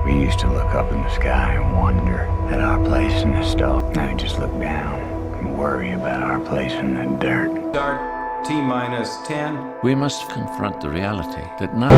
We used to look up in the sky and wonder at our place in the stars. Now we just look down and worry about our place in the dirt. Start T-minus 10. We must confront the reality that none.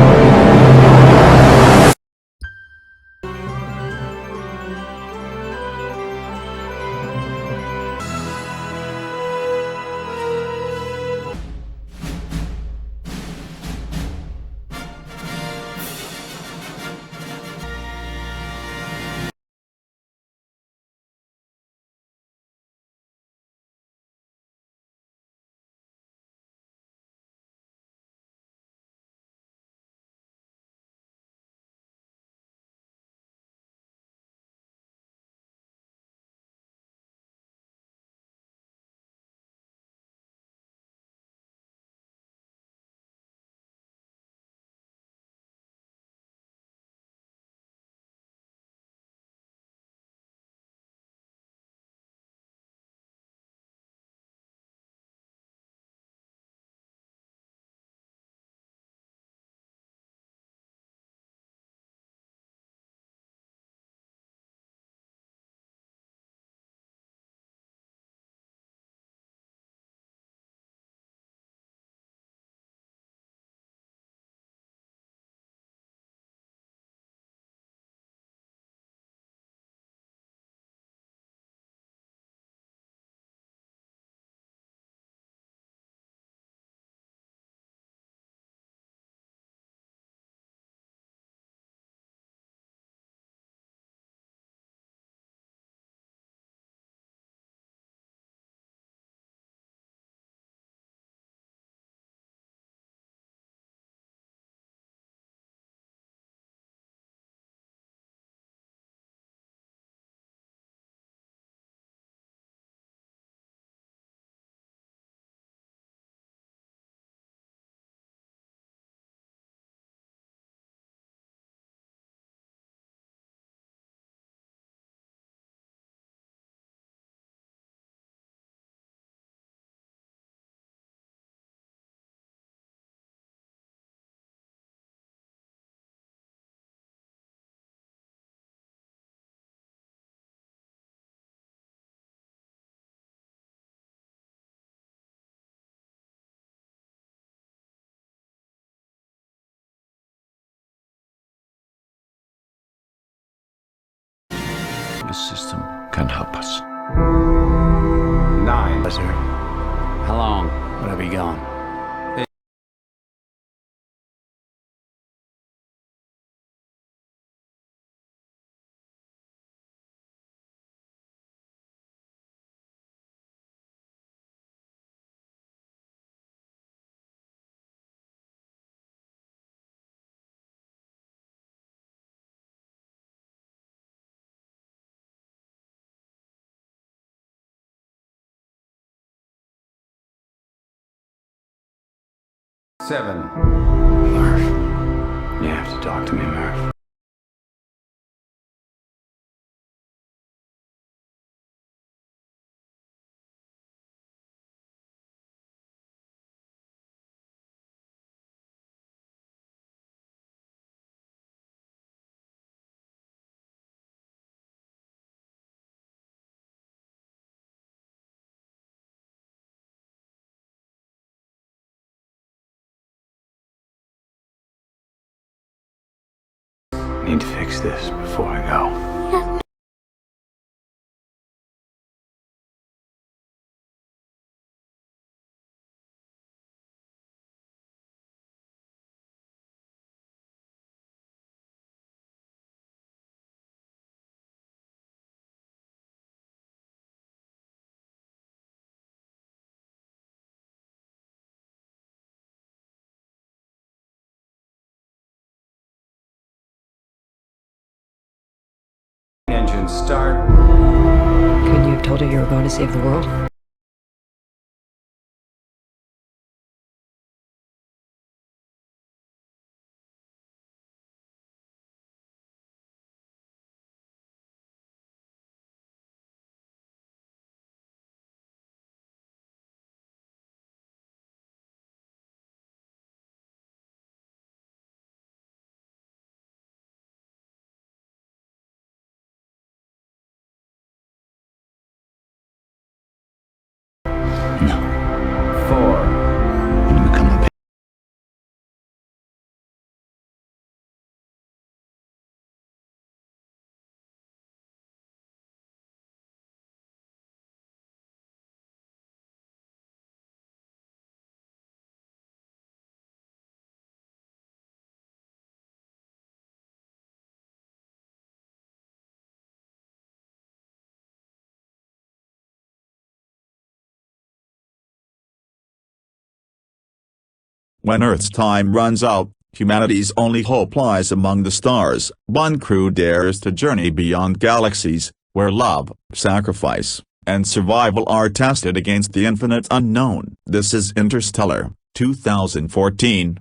The system can help us. 9. Yes, sir. How long? What have you gone? Seven. Murph. You have to talk to me, Murph. I need to fix this before I go. Engine start. Couldn't you have told her you were going to save the world? When Earth's time runs out, humanity's only hope lies among the stars. One crew dares to journey beyond galaxies, where love, sacrifice, and survival are tested against the infinite unknown. This is Interstellar, 2014.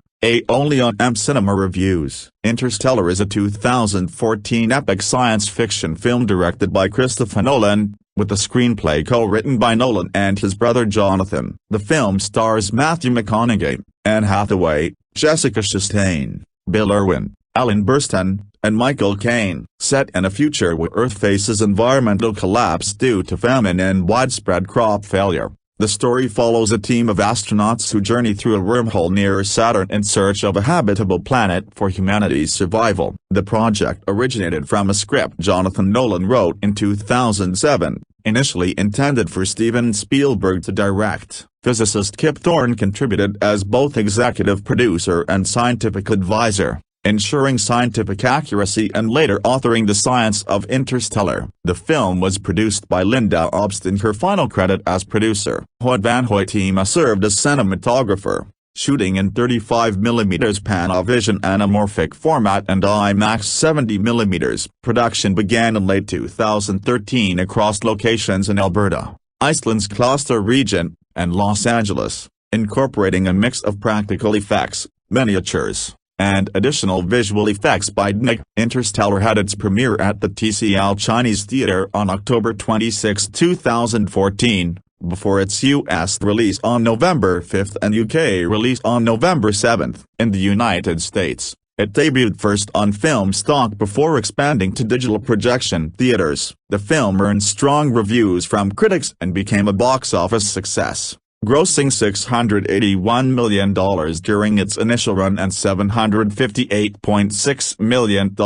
Only on Cinema Reviews. Interstellar is a 2014 epic science fiction film directed by Christopher Nolan, with a screenplay co-written by Nolan and his brother Jonathan. The film stars Matthew McConaughey, Anne Hathaway, Jessica Chastain, Bill Irwin, Ellen Burstyn, and Michael Caine. Set in a future where Earth faces environmental collapse due to famine and widespread crop failure, the story follows a team of astronauts who journey through a wormhole near Saturn in search of a habitable planet for humanity's survival. The project originated from a script Jonathan Nolan wrote in 2007, initially intended for Steven Spielberg to direct. Physicist Kip Thorne contributed as both executive producer and scientific advisor, ensuring scientific accuracy and later authoring The Science of Interstellar. The film was produced by Linda Obst, her final credit as producer. Hoyt Van Hoytema served as cinematographer, shooting in 35mm Panavision anamorphic format and IMAX 70mm. Production began in late 2013 across locations in Alberta, Iceland's Gloucester region, and Los Angeles, incorporating a mix of practical effects, miniatures, and additional visual effects by DNIC. Interstellar had its premiere at the TCL Chinese Theatre on October 26, 2014, before its US release on November 5 and UK release on November 7. In the United States, it debuted first on film stock before expanding to digital projection theaters. The film earned strong reviews from critics and became a box office success, grossing $681 million during its initial run and $758.6 million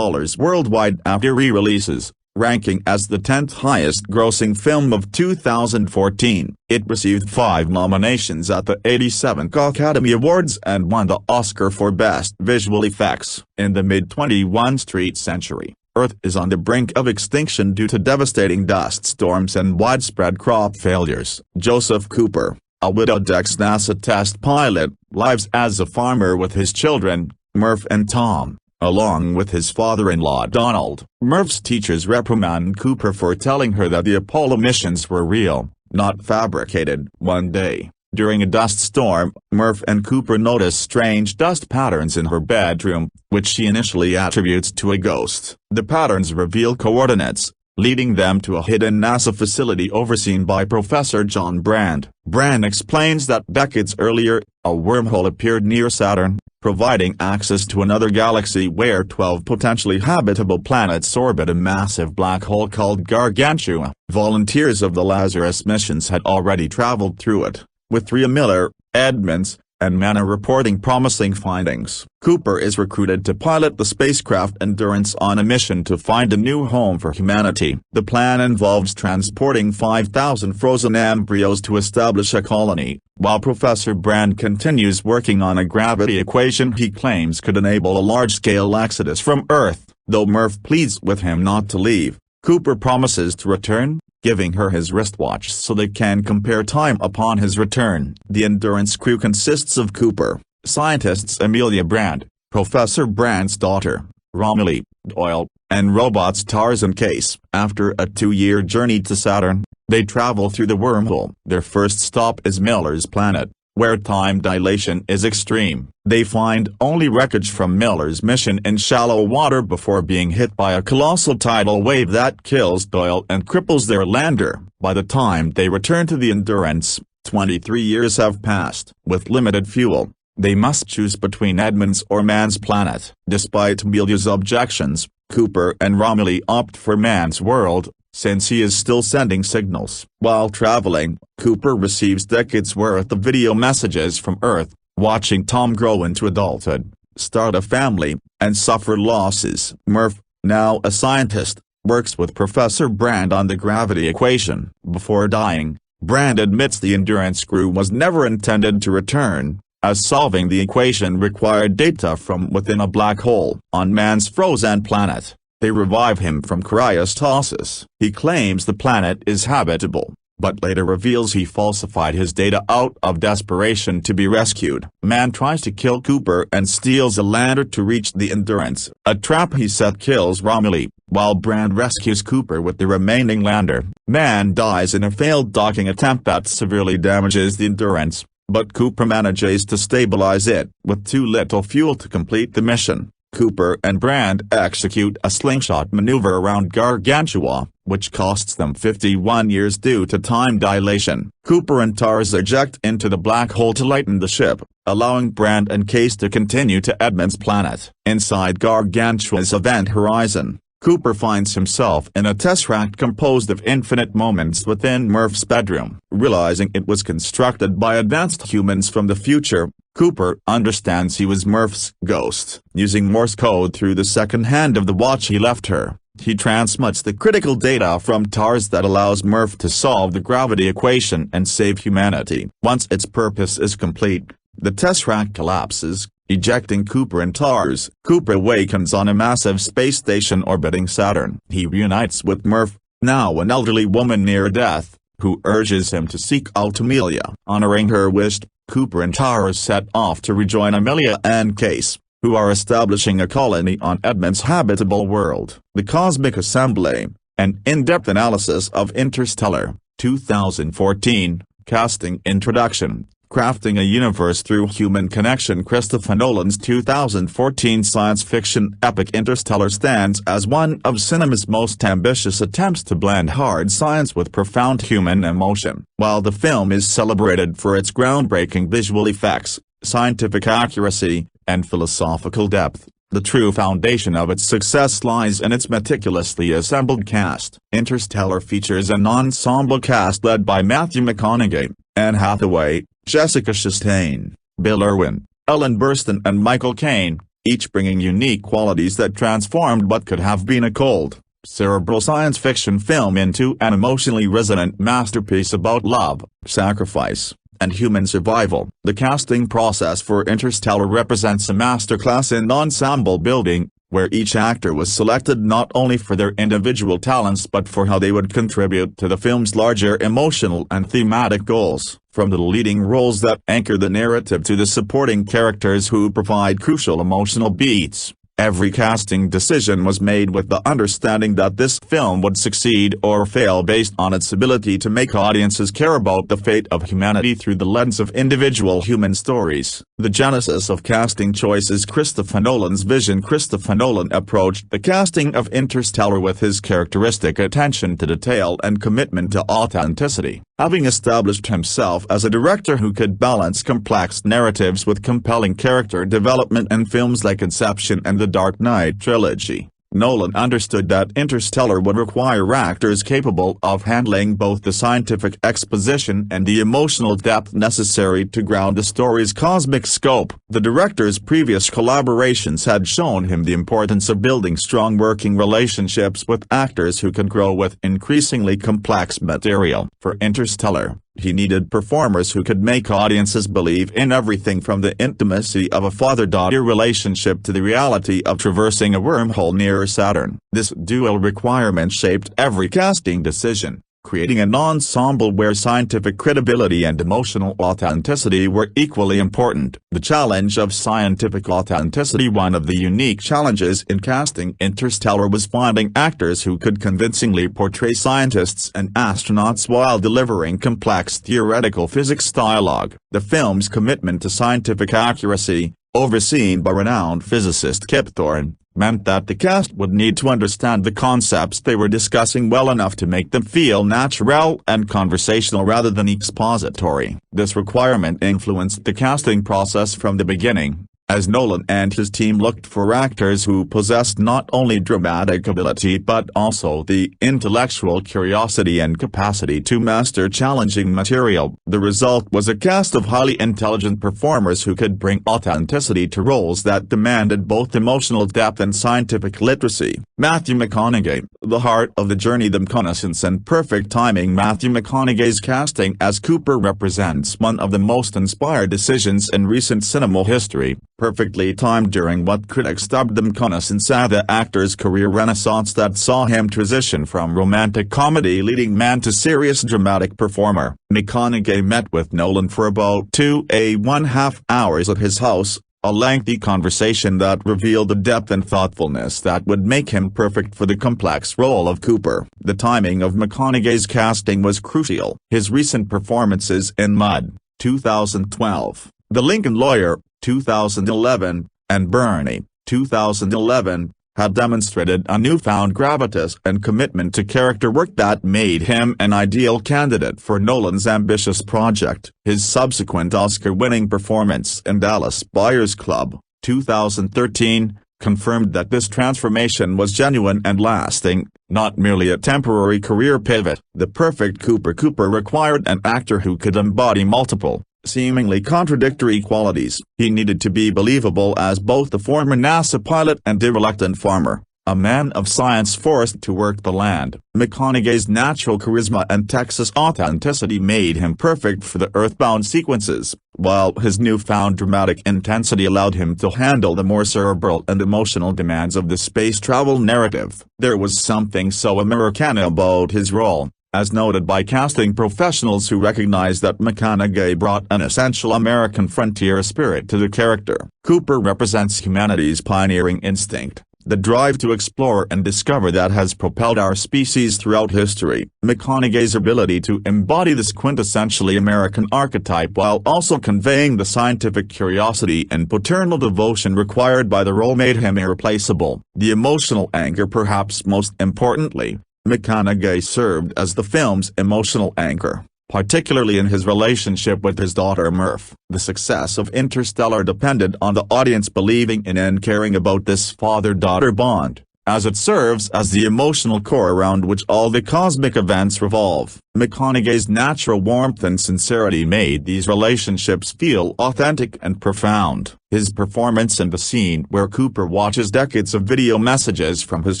worldwide after re-releases, ranking as the 10th highest-grossing film of 2014. It received 5 nominations at the 87th Academy Awards and won the Oscar for Best Visual Effects. In the mid-21st century, Earth is on the brink of extinction due to devastating dust storms and widespread crop failures. Joseph Cooper, a widowed ex-NASA test pilot, lives as a farmer with his children, Murph and Tom, along with his father-in-law Donald. Murph's teachers reprimand Cooper for telling her that the Apollo missions were real, not fabricated. One day, during a dust storm, Murph and Cooper notice strange dust patterns in her bedroom, which she initially attributes to a ghost. The patterns reveal coordinates, leading them to a hidden NASA facility overseen by Professor John Brand. Brand explains that decades earlier, a wormhole appeared near Saturn, providing access to another galaxy where 12 potentially habitable planets orbit a massive black hole called Gargantua. Volunteers of the Lazarus missions had already traveled through it, with Rhea Miller, Edmonds, and Manna reporting promising findings. Cooper is recruited to pilot the spacecraft Endurance on a mission to find a new home for humanity. The plan involves transporting 5,000 frozen embryos to establish a colony, while Professor Brand continues working on a gravity equation he claims could enable a large-scale exodus from Earth. Though Murph pleads with him not to leave, Cooper promises to return, giving her his wristwatch so they can compare time upon his return. The Endurance crew consists of Cooper, scientists Amelia Brand, Professor Brand's daughter, Romilly, Doyle, and robots Tars and Case. After a 2-year journey to Saturn, they travel through the wormhole. Their first stop is Miller's planet, where time dilation is extreme. They find only wreckage from Miller's mission in shallow water before being hit by a colossal tidal wave that kills Doyle and cripples their lander. By the time they return to the Endurance, 23 years have passed. With limited fuel, they must choose between Edmonds or Man's planet. Despite Amelia's objections, Cooper and Romilly opt for Man's world, since he is still sending signals. While traveling, Cooper receives decades worth of video messages from Earth, watching Tom grow into adulthood, start a family, and suffer losses. Murph, now a scientist, works with Professor Brand on the gravity equation. Before dying, Brand admits the Endurance crew was never intended to return, as solving the equation required data from within a black hole. On Man's frozen planet, they revive him from cryostasis. He claims the planet is habitable, but later reveals he falsified his data out of desperation to be rescued. Man tries to kill Cooper and steals a lander to reach the Endurance. A trap he set kills Romilly, while Brand rescues Cooper with the remaining lander. Man dies in a failed docking attempt that severely damages the Endurance, but Cooper manages to stabilize it. With too little fuel to complete the mission, Cooper and Brand execute a slingshot maneuver around Gargantua, which costs them 51 years due to time dilation. Cooper and TARS eject into the black hole to lighten the ship, allowing Brand and Case to continue to Edmund's planet. Inside Gargantua's event horizon, Cooper finds himself in a tesseract composed of infinite moments within Murph's bedroom. Realizing it was constructed by advanced humans from the future, Cooper understands he was Murph's ghost. Using Morse code through the second hand of the watch he left her, he transmits the critical data from TARS that allows Murph to solve the gravity equation and save humanity. Once its purpose is complete, the tesseract collapses, ejecting Cooper and TARS. Cooper awakens on a massive space station orbiting Saturn. He reunites with Murph, now an elderly woman near death, who urges him to seek out Amelia. Honoring her wish, Cooper and TARS set off to rejoin Amelia and Case, who are establishing a colony on Edmund's habitable world. The Cosmic Assembly, an in-depth analysis of Interstellar, 2014, casting introduction. Crafting a universe through human connection. Christopher Nolan's 2014 science fiction epic Interstellar stands as one of cinema's most ambitious attempts to blend hard science with profound human emotion. While the film is celebrated for its groundbreaking visual effects, scientific accuracy, and philosophical depth, the true foundation of its success lies in its meticulously assembled cast. Interstellar features an ensemble cast led by Matthew McConaughey, Anne Hathaway, Jessica Chastain, Bill Irwin, Ellen Burstyn and Michael Caine, each bringing unique qualities that transformed what could have been a cold, cerebral science fiction film into an emotionally resonant masterpiece about love, sacrifice, and human survival. The casting process for Interstellar represents a masterclass in ensemble building, where each actor was selected not only for their individual talents but for how they would contribute to the film's larger emotional and thematic goals. From the leading roles that anchor the narrative to the supporting characters who provide crucial emotional beats, every casting decision was made with the understanding that this film would succeed or fail based on its ability to make audiences care about the fate of humanity through the lens of individual human stories. The genesis of casting choice is Christopher Nolan's vision. Christopher Nolan approached the casting of Interstellar with his characteristic attention to detail and commitment to authenticity. Having established himself as a director who could balance complex narratives with compelling character development in films like Inception and The Dark Knight trilogy, Nolan understood that Interstellar would require actors capable of handling both the scientific exposition and the emotional depth necessary to ground the story's cosmic scope. The director's previous collaborations had shown him the importance of building strong working relationships with actors who can grow with increasingly complex material. For Interstellar, he needed performers who could make audiences believe in everything from the intimacy of a father-daughter relationship to the reality of traversing a wormhole near Saturn. This dual requirement shaped every casting decision, creating an ensemble where scientific credibility and emotional authenticity were equally important. The challenge of scientific authenticity. One of the unique challenges in casting Interstellar was finding actors who could convincingly portray scientists and astronauts while delivering complex theoretical physics dialogue. The film's commitment to scientific accuracy, overseen by renowned physicist Kip Thorne, meant that the cast would need to understand the concepts they were discussing well enough to make them feel natural and conversational rather than expository. This requirement influenced the casting process from the beginning, as Nolan and his team looked for actors who possessed not only dramatic ability but also the intellectual curiosity and capacity to master challenging material. The result was a cast of highly intelligent performers who could bring authenticity to roles that demanded both emotional depth and scientific literacy. Matthew McConaughey, The heart of the journey, the reconnaissance and perfect timing. Matthew McConaughey's casting as Cooper represents one of the most inspired decisions in recent cinema history, perfectly timed during what critics dubbed the reconnaissance as the actor's career renaissance that saw him transition from romantic comedy leading man to serious dramatic performer. McConaughey met with Nolan for about 2.5 hours at his house, a lengthy conversation that revealed the depth and thoughtfulness that would make him perfect for the complex role of Cooper. The timing of McConaughey's casting was crucial. His recent performances in Mud, 2012, The Lincoln Lawyer, 2011, and Bernie, 2011, had demonstrated a newfound gravitas and commitment to character work that made him an ideal candidate for Nolan's ambitious project. His subsequent Oscar-winning performance in Dallas Buyers Club, 2013, confirmed that this transformation was genuine and lasting, not merely a temporary career pivot. The perfect Cooper required an actor who could embody multiple, seemingly contradictory qualities. He needed to be believable as both the former NASA pilot and a reluctant farmer, a man of science forced to work the land. McConaughey's natural charisma and Texas authenticity made him perfect for the earthbound sequences, while his newfound dramatic intensity allowed him to handle the more cerebral and emotional demands of the space travel narrative. There was something so Americana about his role, as noted by casting professionals who recognized that McConaughey brought an essential American frontier spirit to the character. Cooper represents humanity's pioneering instinct, the drive to explore and discover that has propelled our species throughout history. McConaughey's ability to embody this quintessentially American archetype while also conveying the scientific curiosity and paternal devotion required by the role made him irreplaceable. The emotional anchor. Perhaps most importantly, McConaughey served as the film's emotional anchor, particularly in his relationship with his daughter Murph. The success of Interstellar depended on the audience believing in and caring about this father-daughter bond, as it serves as the emotional core around which all the cosmic events revolve. McConaughey's natural warmth and sincerity made these relationships feel authentic and profound. His performance in the scene where Cooper watches decades of video messages from his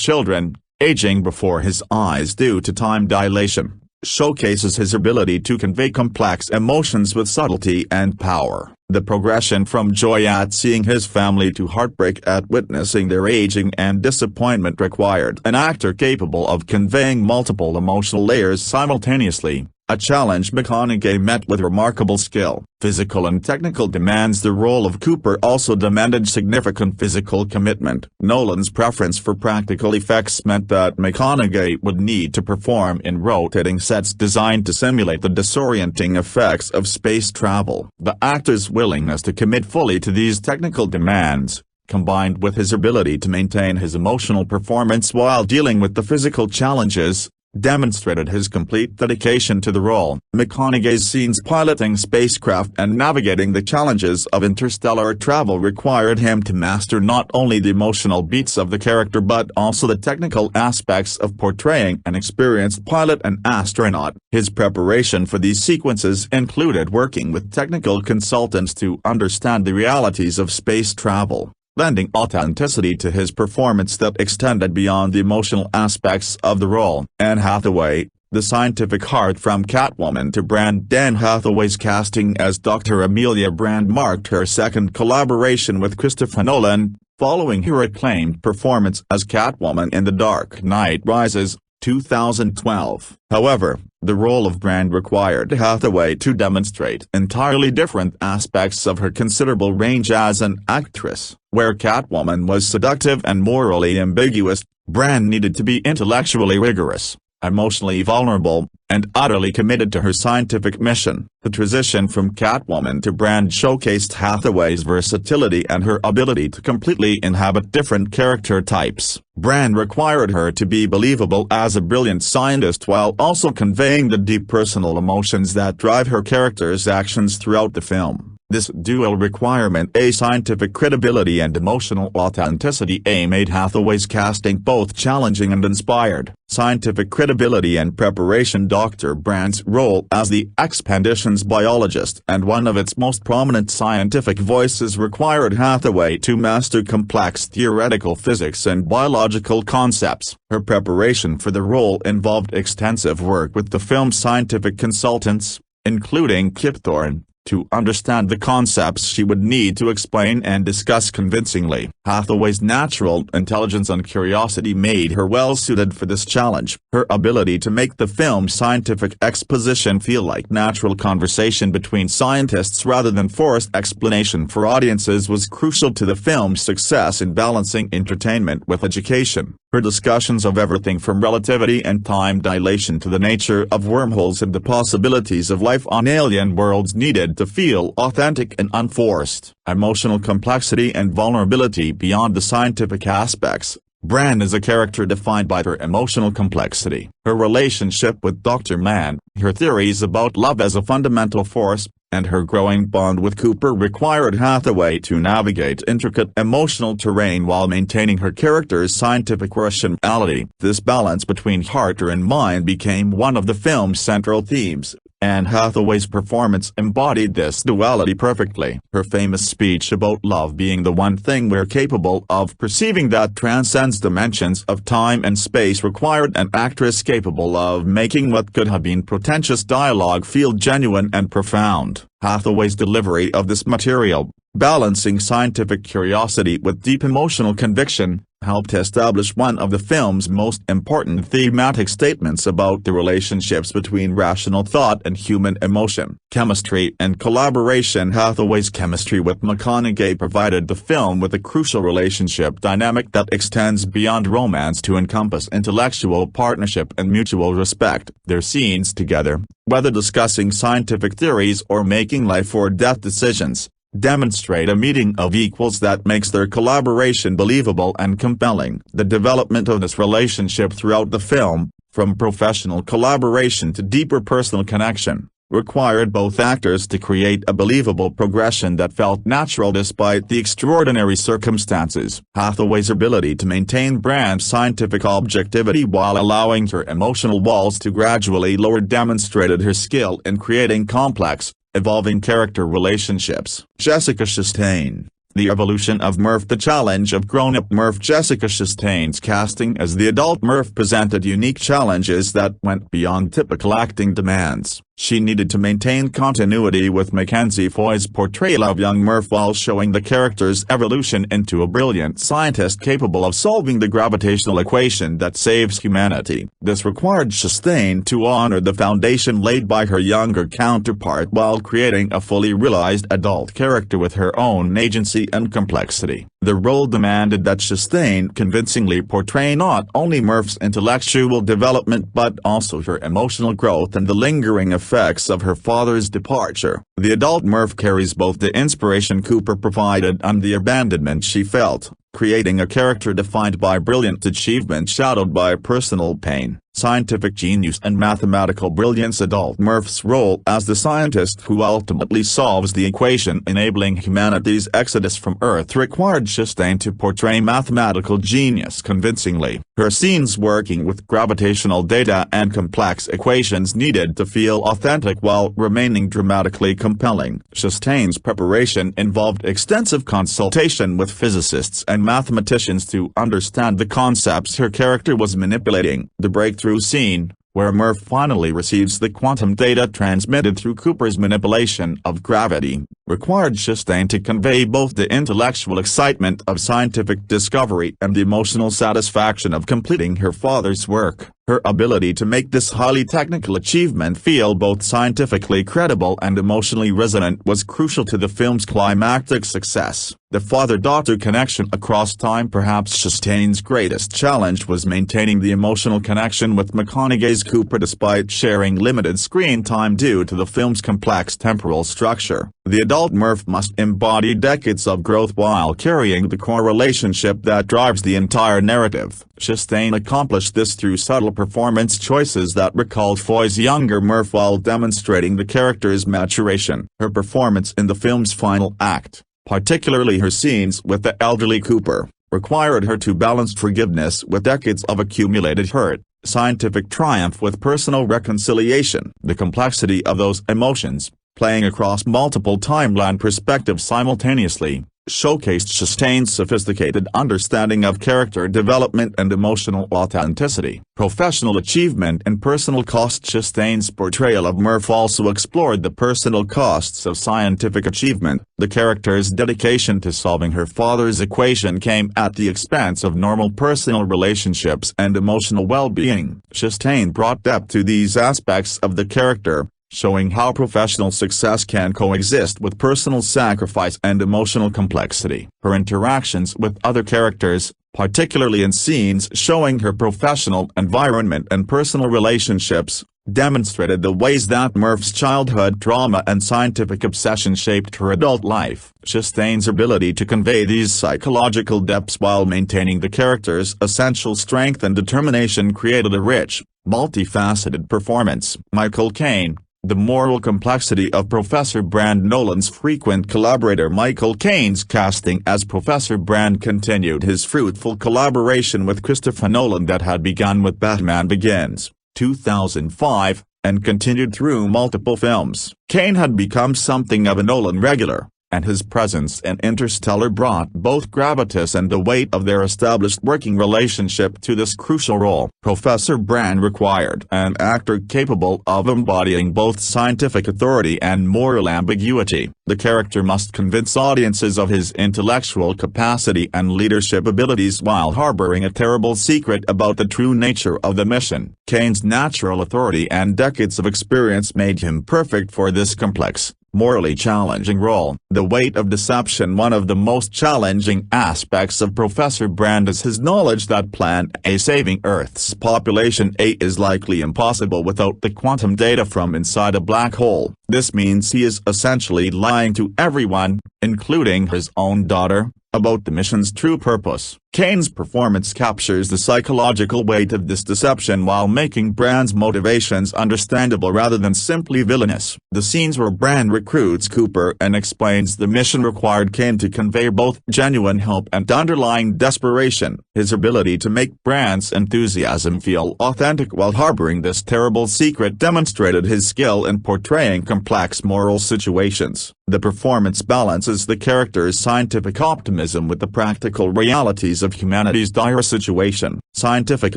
children, aging before his eyes due to time dilation, showcases his ability to convey complex emotions with subtlety and power. The progression from joy at seeing his family to heartbreak at witnessing their aging and disappointment required an actor capable of conveying multiple emotional layers simultaneously, a challenge McConaughey met with remarkable skill. Physical and technical demands. The role of Cooper also demanded significant physical commitment. Nolan's preference for practical effects meant that McConaughey would need to perform in rotating sets designed to simulate the disorienting effects of space travel. The actor's willingness to commit fully to these technical demands, combined with his ability to maintain his emotional performance while dealing with the physical challenges, demonstrated his complete dedication to the role. McConaughey's scenes piloting spacecraft and navigating the challenges of interstellar travel required him to master not only the emotional beats of the character but also the technical aspects of portraying an experienced pilot and astronaut. His preparation for these sequences included working with technical consultants to understand the realities of space travel, lending authenticity to his performance that extended beyond the emotional aspects of the role. Anne Hathaway, the scientific heart from Catwoman to Brand. Anne Hathaway's casting as Dr. Amelia Brand marked her second collaboration with Christopher Nolan, following her acclaimed performance as Catwoman in The Dark Knight Rises, 2012. However, the role of Brand required Hathaway to demonstrate entirely different aspects of her considerable range as an actress. Where Catwoman was seductive and morally ambiguous, Brand needed to be intellectually rigorous, emotionally vulnerable, and utterly committed to her scientific mission. The transition from Catwoman to Brand showcased Hathaway's versatility and her ability to completely inhabit different character types. Brand required her to be believable as a brilliant scientist while also conveying the deep personal emotions that drive her character's actions throughout the film. This dual requirement, a scientific credibility and emotional authenticity, made Hathaway's casting both challenging and inspired. scientific credibility and preparation. Dr. Brand's role as the expedition's biologist and one of its most prominent scientific voices required Hathaway to master complex theoretical physics and biological concepts. Her preparation for the role involved extensive work with the film's scientific consultants, including Kip Thorne, to understand the concepts she would need to explain and discuss convincingly. Hathaway's natural intelligence and curiosity made her well suited for this challenge. Her ability to make the film's scientific exposition feel like natural conversation between scientists rather than forced explanation for audiences was crucial to the film's success in balancing entertainment with education. Her discussions of everything from relativity and time dilation to the nature of wormholes and the possibilities of life on alien worlds needed to feel authentic and unforced. Emotional complexity and vulnerability beyond the scientific aspects. Brand is a character defined by her emotional complexity. Her relationship with Dr. Mann, her theories about love as a fundamental force, and her growing bond with Cooper required Hathaway to navigate intricate emotional terrain while maintaining her character's scientific rationality. This balance between heart and mind became one of the film's central themes. Anne Hathaway's performance embodied this duality perfectly. Her famous speech about love being the one thing we're capable of perceiving that transcends dimensions of time and space required an actress capable of making what could have been pretentious dialogue feel genuine and profound. Hathaway's delivery of this material, balancing scientific curiosity with deep emotional conviction, helped establish one of the film's most important thematic statements about the relationships between rational thought and human emotion. Chemistry and collaboration. Hathaway's chemistry with McConaughey provided the film with a crucial relationship dynamic that extends beyond romance to encompass intellectual partnership and mutual respect. Their scenes together, whether discussing scientific theories or making life or death decisions, demonstrate a meeting of equals that makes their collaboration believable and compelling. The development of this relationship throughout the film, from professional collaboration to deeper personal connection, required both actors to create a believable progression that felt natural despite the extraordinary circumstances. Hathaway's ability to maintain Brand's scientific objectivity while allowing her emotional walls to gradually lower demonstrated her skill in creating complex, evolving character relationships. Jessica Chastain. The evolution of Murph. The challenge of grown-up Murph. Jessica Chastain's casting as the adult Murph presented unique challenges that went beyond typical acting demands. She needed to maintain continuity with Mackenzie Foy's portrayal of young Murph while showing the character's evolution into a brilliant scientist capable of solving the gravitational equation that saves humanity. This required Chastain to honor the foundation laid by her younger counterpart while creating a fully realized adult character with her own agency and complexity. The role demanded that Chastain convincingly portray not only Murph's intellectual development but also her emotional growth and the lingering effects of her father's departure. The adult Murph carries both the inspiration Cooper provided and the abandonment she felt, creating a character defined by brilliant achievement shadowed by personal pain, scientific genius and mathematical brilliance. Adult Murph's role as the scientist who ultimately solves the equation enabling humanity's exodus from Earth required Chastain to portray mathematical genius convincingly. Her scenes working with gravitational data and complex equations needed to feel authentic while remaining dramatically compelling. Chastain's preparation involved extensive consultation with physicists and mathematicians to understand the concepts her character was manipulating. The breakthrough scene, where Murph finally receives the quantum data transmitted through Cooper's manipulation of gravity, required Chastain to convey both the intellectual excitement of scientific discovery and the emotional satisfaction of completing her father's work. Her ability to make this highly technical achievement feel both scientifically credible and emotionally resonant was crucial to the film's climactic success. The father-daughter connection across time. Perhaps Chastain's greatest challenge was maintaining the emotional connection with McConaughey's Cooper despite sharing limited screen time due to the film's complex temporal structure. The adult Murph must embody decades of growth while carrying the core relationship that drives the entire narrative. Chastain accomplished this through subtle performance choices that recalled Foy's younger Murph while demonstrating the character's maturation. Her performance in the film's final act, particularly her scenes with the elderly Cooper, required her to balance forgiveness with decades of accumulated hurt, scientific triumph with personal reconciliation. The complexity of those emotions, playing across multiple timeline perspectives simultaneously, showcased Chastain's sophisticated understanding of character development and emotional authenticity. Professional achievement and personal cost. Chastain's portrayal of Murph also explored the personal costs of scientific achievement. The character's dedication to solving her father's equation came at the expense of normal personal relationships and emotional well-being. Chastain brought depth to these aspects of the character, showing how professional success can coexist with personal sacrifice and emotional complexity. Her interactions with other characters, particularly in scenes showing her professional environment and personal relationships, demonstrated the ways that Murph's childhood trauma and scientific obsession shaped her adult life. Chastain's ability to convey these psychological depths while maintaining the character's essential strength and determination created a rich, multifaceted performance. Michael Caine. The moral complexity of Professor Brand. Nolan's frequent collaborator Michael Caine's casting as Professor Brand continued his fruitful collaboration with Christopher Nolan that had begun with Batman Begins, 2005, and continued through multiple films. Caine had become something of a Nolan regular, and his presence in Interstellar brought both gravitas and the weight of their established working relationship to this crucial role. Professor Brand required an actor capable of embodying both scientific authority and moral ambiguity. The character must convince audiences of his intellectual capacity and leadership abilities while harboring a terrible secret about the true nature of the mission. Caine's natural authority and decades of experience made him perfect for this complex, morally challenging role. The weight of deception. One of the most challenging aspects of Professor Brand is his knowledge that Plan A, saving Earth's population A, is likely impossible without the quantum data from inside a black hole. This means he is essentially lying to everyone, including his own daughter, about the mission's true purpose. Caine's performance captures the psychological weight of this deception while making Brand's motivations understandable rather than simply villainous. The scenes where Brand recruits Cooper and explains the mission required Caine to convey both genuine hope and underlying desperation. His ability to make Brand's enthusiasm feel authentic while harboring this terrible secret demonstrated his skill in portraying complex moral situations. The performance balances the character's scientific optimism with the practical realities of humanity's dire situation. Scientific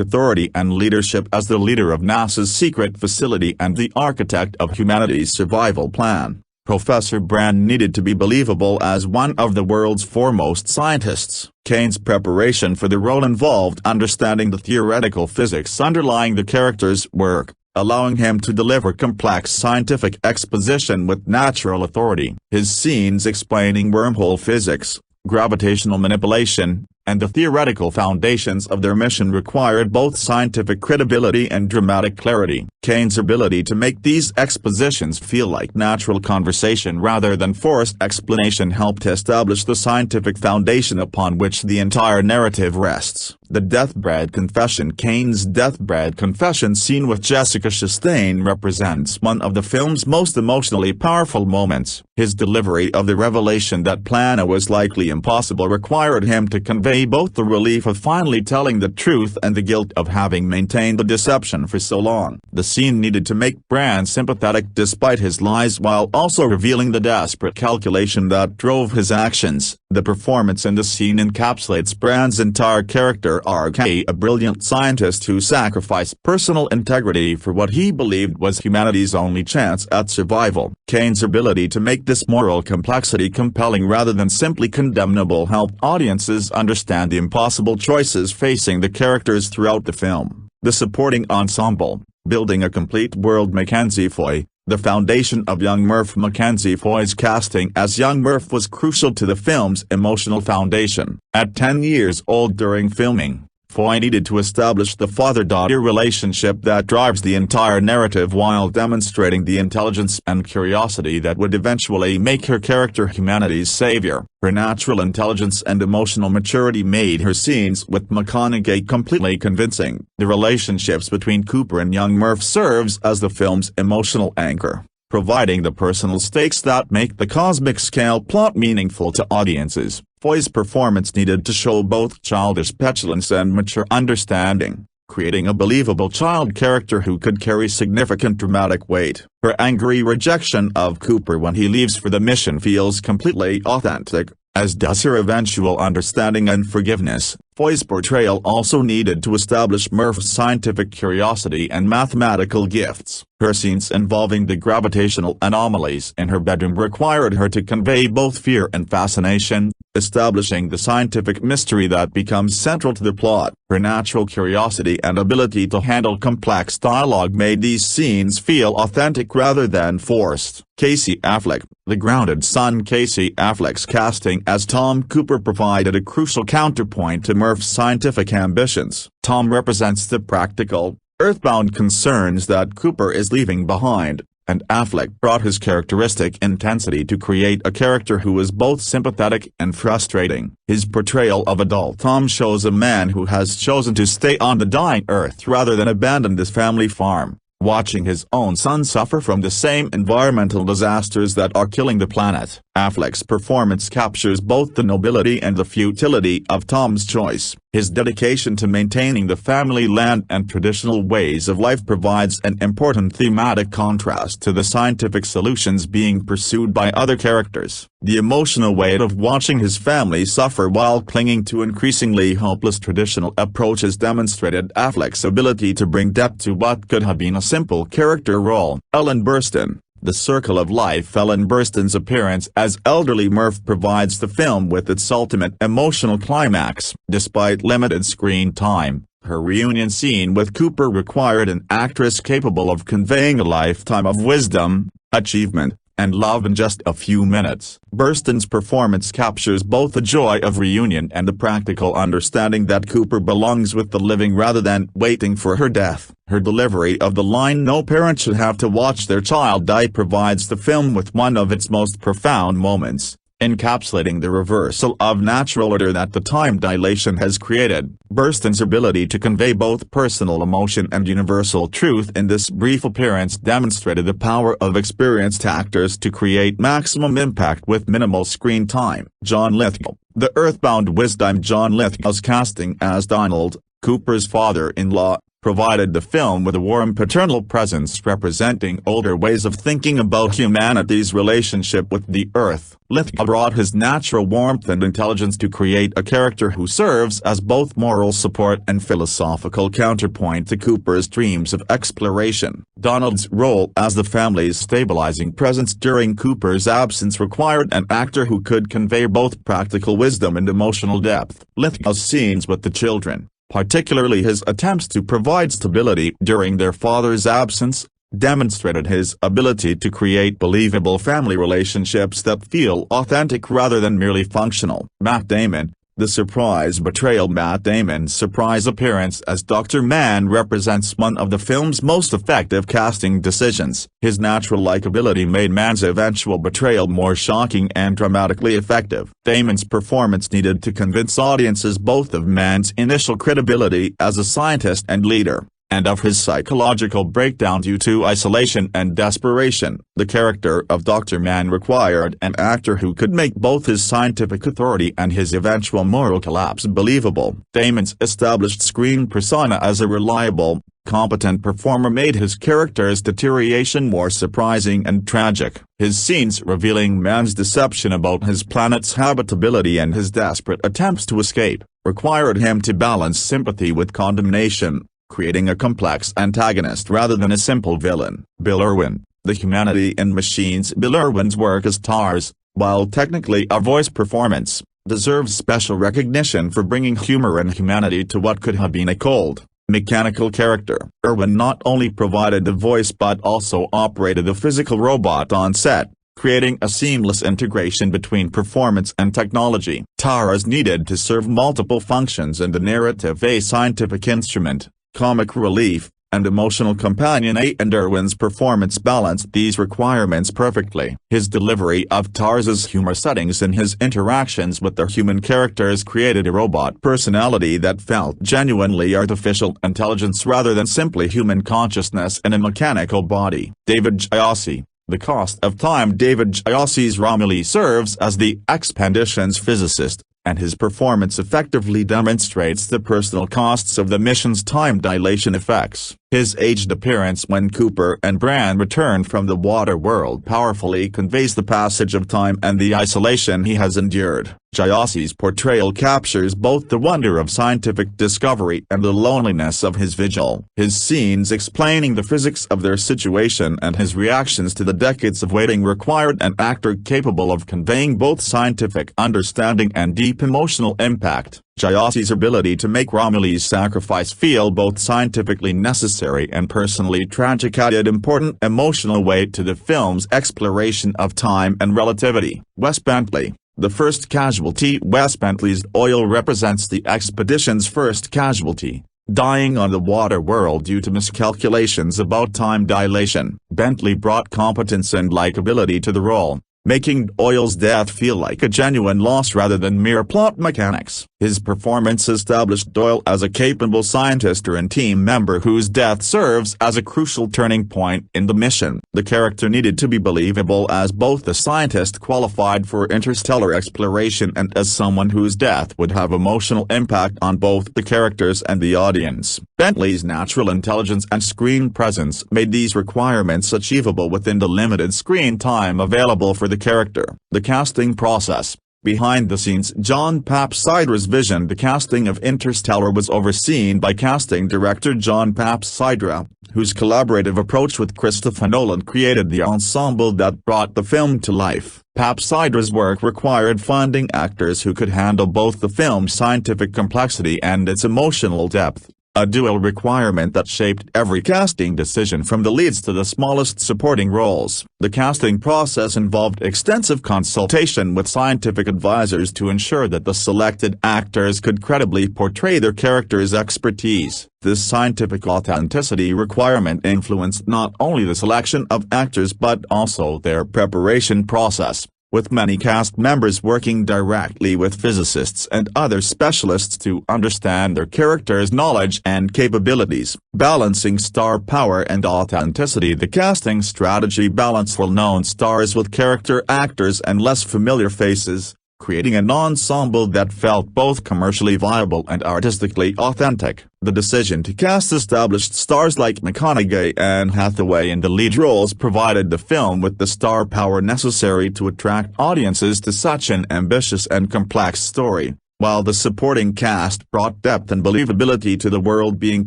authority and leadership. As the leader of NASA's secret facility and the architect of humanity's survival plan, Professor Brand needed to be believable as one of the world's foremost scientists. Caine's preparation for the role involved understanding the theoretical physics underlying the character's work, allowing him to deliver complex scientific exposition with natural authority. His scenes explaining wormhole physics, gravitational manipulation, and the theoretical foundations of their mission required both scientific credibility and dramatic clarity. Caine's ability to make these expositions feel like natural conversation rather than forced explanation helped establish the scientific foundation upon which the entire narrative rests. The deathbed confession. Caine's deathbed confession scene with Jessica Chastain represents one of the film's most emotionally powerful moments. His delivery of the revelation that Plan A was likely impossible required him to convey both the relief of finally telling the truth and the guilt of having maintained the deception for so long. The scene needed to make Brand sympathetic despite his lies while also revealing the desperate calculation that drove his actions. The performance in the scene encapsulates Brand's entire character arc. A brilliant scientist who sacrificed personal integrity for what he believed was humanity's only chance at survival. Caine's ability to make this moral complexity compelling rather than simply condemnable helped audiences understand the impossible choices facing the characters throughout the film. The supporting ensemble, building a complete world. Mackenzie Foy. The foundation of young Murph. Mackenzie Foy's casting as young Murph was crucial to the film's emotional foundation. At 10 years old during filming, Foy needed to establish the father-daughter relationship that drives the entire narrative while demonstrating the intelligence and curiosity that would eventually make her character humanity's savior. Her natural intelligence and emotional maturity made her scenes with McConaughey completely convincing. The relationships between Cooper and young Murph serves as the film's emotional anchor, providing the personal stakes that make the cosmic-scale plot meaningful to audiences. Foy's performance needed to show both childish petulance and mature understanding. creating a believable child character who could carry significant dramatic weight. Her angry rejection of Cooper when he leaves for the mission feels completely authentic, as does her eventual understanding and forgiveness. Foy's portrayal also needed to establish Murph's scientific curiosity and mathematical gifts. Her scenes involving the gravitational anomalies in her bedroom required her to convey both fear and fascination, establishing the scientific mystery that becomes central to the plot. Her natural curiosity and ability to handle complex dialogue made these scenes feel authentic rather than forced. Casey Affleck. The grounded son Casey Affleck's casting as Tom Cooper provided a crucial counterpoint to Murph's scientific ambitions. Tom represents the practical, earthbound concerns that Cooper is leaving behind, and Affleck brought his characteristic intensity to create a character who is both sympathetic and frustrating. His portrayal of adult Tom shows a man who has chosen to stay on the dying Earth rather than abandon his family farm, watching his own son suffer from the same environmental disasters that are killing the planet. Affleck's performance captures both the nobility and the futility of Tom's choice. His dedication to maintaining the family land and traditional ways of life provides an important thematic contrast to the scientific solutions being pursued by other characters. The emotional weight of watching his family suffer while clinging to increasingly hopeless traditional approaches demonstrated Affleck's ability to bring depth to what could have been a simple character role. Ellen Burstyn. The Circle of Life. Ellen Burstyn's appearance as elderly Murph provides the film with its ultimate emotional climax. Despite limited screen time, her reunion scene with Cooper required an actress capable of conveying a lifetime of wisdom, achievement, and love in just a few minutes. Burstyn's performance captures both the joy of reunion and the practical understanding that Cooper belongs with the living rather than waiting for her death. Her delivery of the line "No parent should have to watch their child die" provides the film with one of its most profound moments, encapsulating the reversal of natural order that the time dilation has created. Burstyn's ability to convey both personal emotion and universal truth in this brief appearance demonstrated the power of experienced actors to create maximum impact with minimal screen time. John Lithgow. The earthbound wisdom. John Lithgow's casting as Donald, Cooper's father-in-law, provided the film with a warm paternal presence representing older ways of thinking about humanity's relationship with the Earth. Lithgow brought his natural warmth and intelligence to create a character who serves as both moral support and philosophical counterpoint to Cooper's dreams of exploration. Donald's role as the family's stabilizing presence during Cooper's absence required an actor who could convey both practical wisdom and emotional depth. Lithgow's scenes with the children, particularly his attempts to provide stability during their father's absence, demonstrated his ability to create believable family relationships that feel authentic rather than merely functional. Matt Damon. The surprise betrayal. Matt Damon's surprise appearance as Dr. Mann represents one of the film's most effective casting decisions. His natural likability made Mann's eventual betrayal more shocking and dramatically effective. Damon's performance needed to convince audiences both of Mann's initial credibility as a scientist and leader, and of his psychological breakdown due to isolation and desperation. The character of Dr. Mann required an actor who could make both his scientific authority and his eventual moral collapse believable. Damon's established screen persona as a reliable, competent performer made his character's deterioration more surprising and tragic. His scenes revealing Mann's deception about his planet's habitability and his desperate attempts to escape, required him to balance sympathy with condemnation, creating a complex antagonist rather than a simple villain. Bill Irwin. The Humanity in Machines. Bill Irwin's work as TARS, while technically a voice performance, deserves special recognition for bringing humor and humanity to what could have been a cold, mechanical character. Irwin not only provided the voice but also operated the physical robot on set, creating a seamless integration between performance and technology. TARS needed to serve multiple functions in the narrative: a scientific instrument, comic relief, and emotional companion, and Irwin's performance balanced these requirements perfectly. His delivery of TARS's humor settings and his interactions with the human characters created a robot personality that felt genuinely artificial intelligence rather than simply human consciousness in a mechanical body. David Gyasi. The Cost of Time. David Gyasi's Romilly serves as the expedition's physicist, and his performance effectively demonstrates the personal costs of the mission's time dilation effects. His aged appearance when Cooper and Bran return from the water world powerfully conveys the passage of time and the isolation he has endured. Gyasi's portrayal captures both the wonder of scientific discovery and the loneliness of his vigil. His scenes explaining the physics of their situation and his reactions to the decades of waiting required an actor capable of conveying both scientific understanding and deep emotional impact. Gyasi's ability to make Romilly's sacrifice feel both scientifically necessary and personally tragic added important emotional weight to the film's exploration of time and relativity. Wes Bentley, the first casualty. Wes Bentley's oil represents the expedition's first casualty, dying on the water world due to miscalculations about time dilation. Bentley brought competence and likability to the role, making Doyle's death feel like a genuine loss rather than mere plot mechanics. His performance established Doyle as a capable scientist and team member whose death serves as a crucial turning point in the mission. The character needed to be believable as both a scientist qualified for interstellar exploration and as someone whose death would have emotional impact on both the characters and the audience. Bentley's natural intelligence and screen presence made these requirements achievable within the limited screen time available for the character. The casting process. Behind the scenes, John Papsidra's vision. The casting of Interstellar was overseen by casting director John Papsidra, whose collaborative approach with Christopher Nolan created the ensemble that brought the film to life. Papsidra's work required finding actors who could handle both the film's scientific complexity and its emotional depth, a dual requirement that shaped every casting decision from the leads to the smallest supporting roles. The casting process involved extensive consultation with scientific advisors to ensure that the selected actors could credibly portray their characters' expertise. This scientific authenticity requirement influenced not only the selection of actors but also their preparation process, with many cast members working directly with physicists and other specialists to understand their characters' knowledge and capabilities. Balancing star power and authenticity. The casting strategy balanced well-known stars with character actors and less familiar faces, creating an ensemble that felt both commercially viable and artistically authentic. The decision to cast established stars like McConaughey and Anne Hathaway in the lead roles provided the film with the star power necessary to attract audiences to such an ambitious and complex story, while the supporting cast brought depth and believability to the world being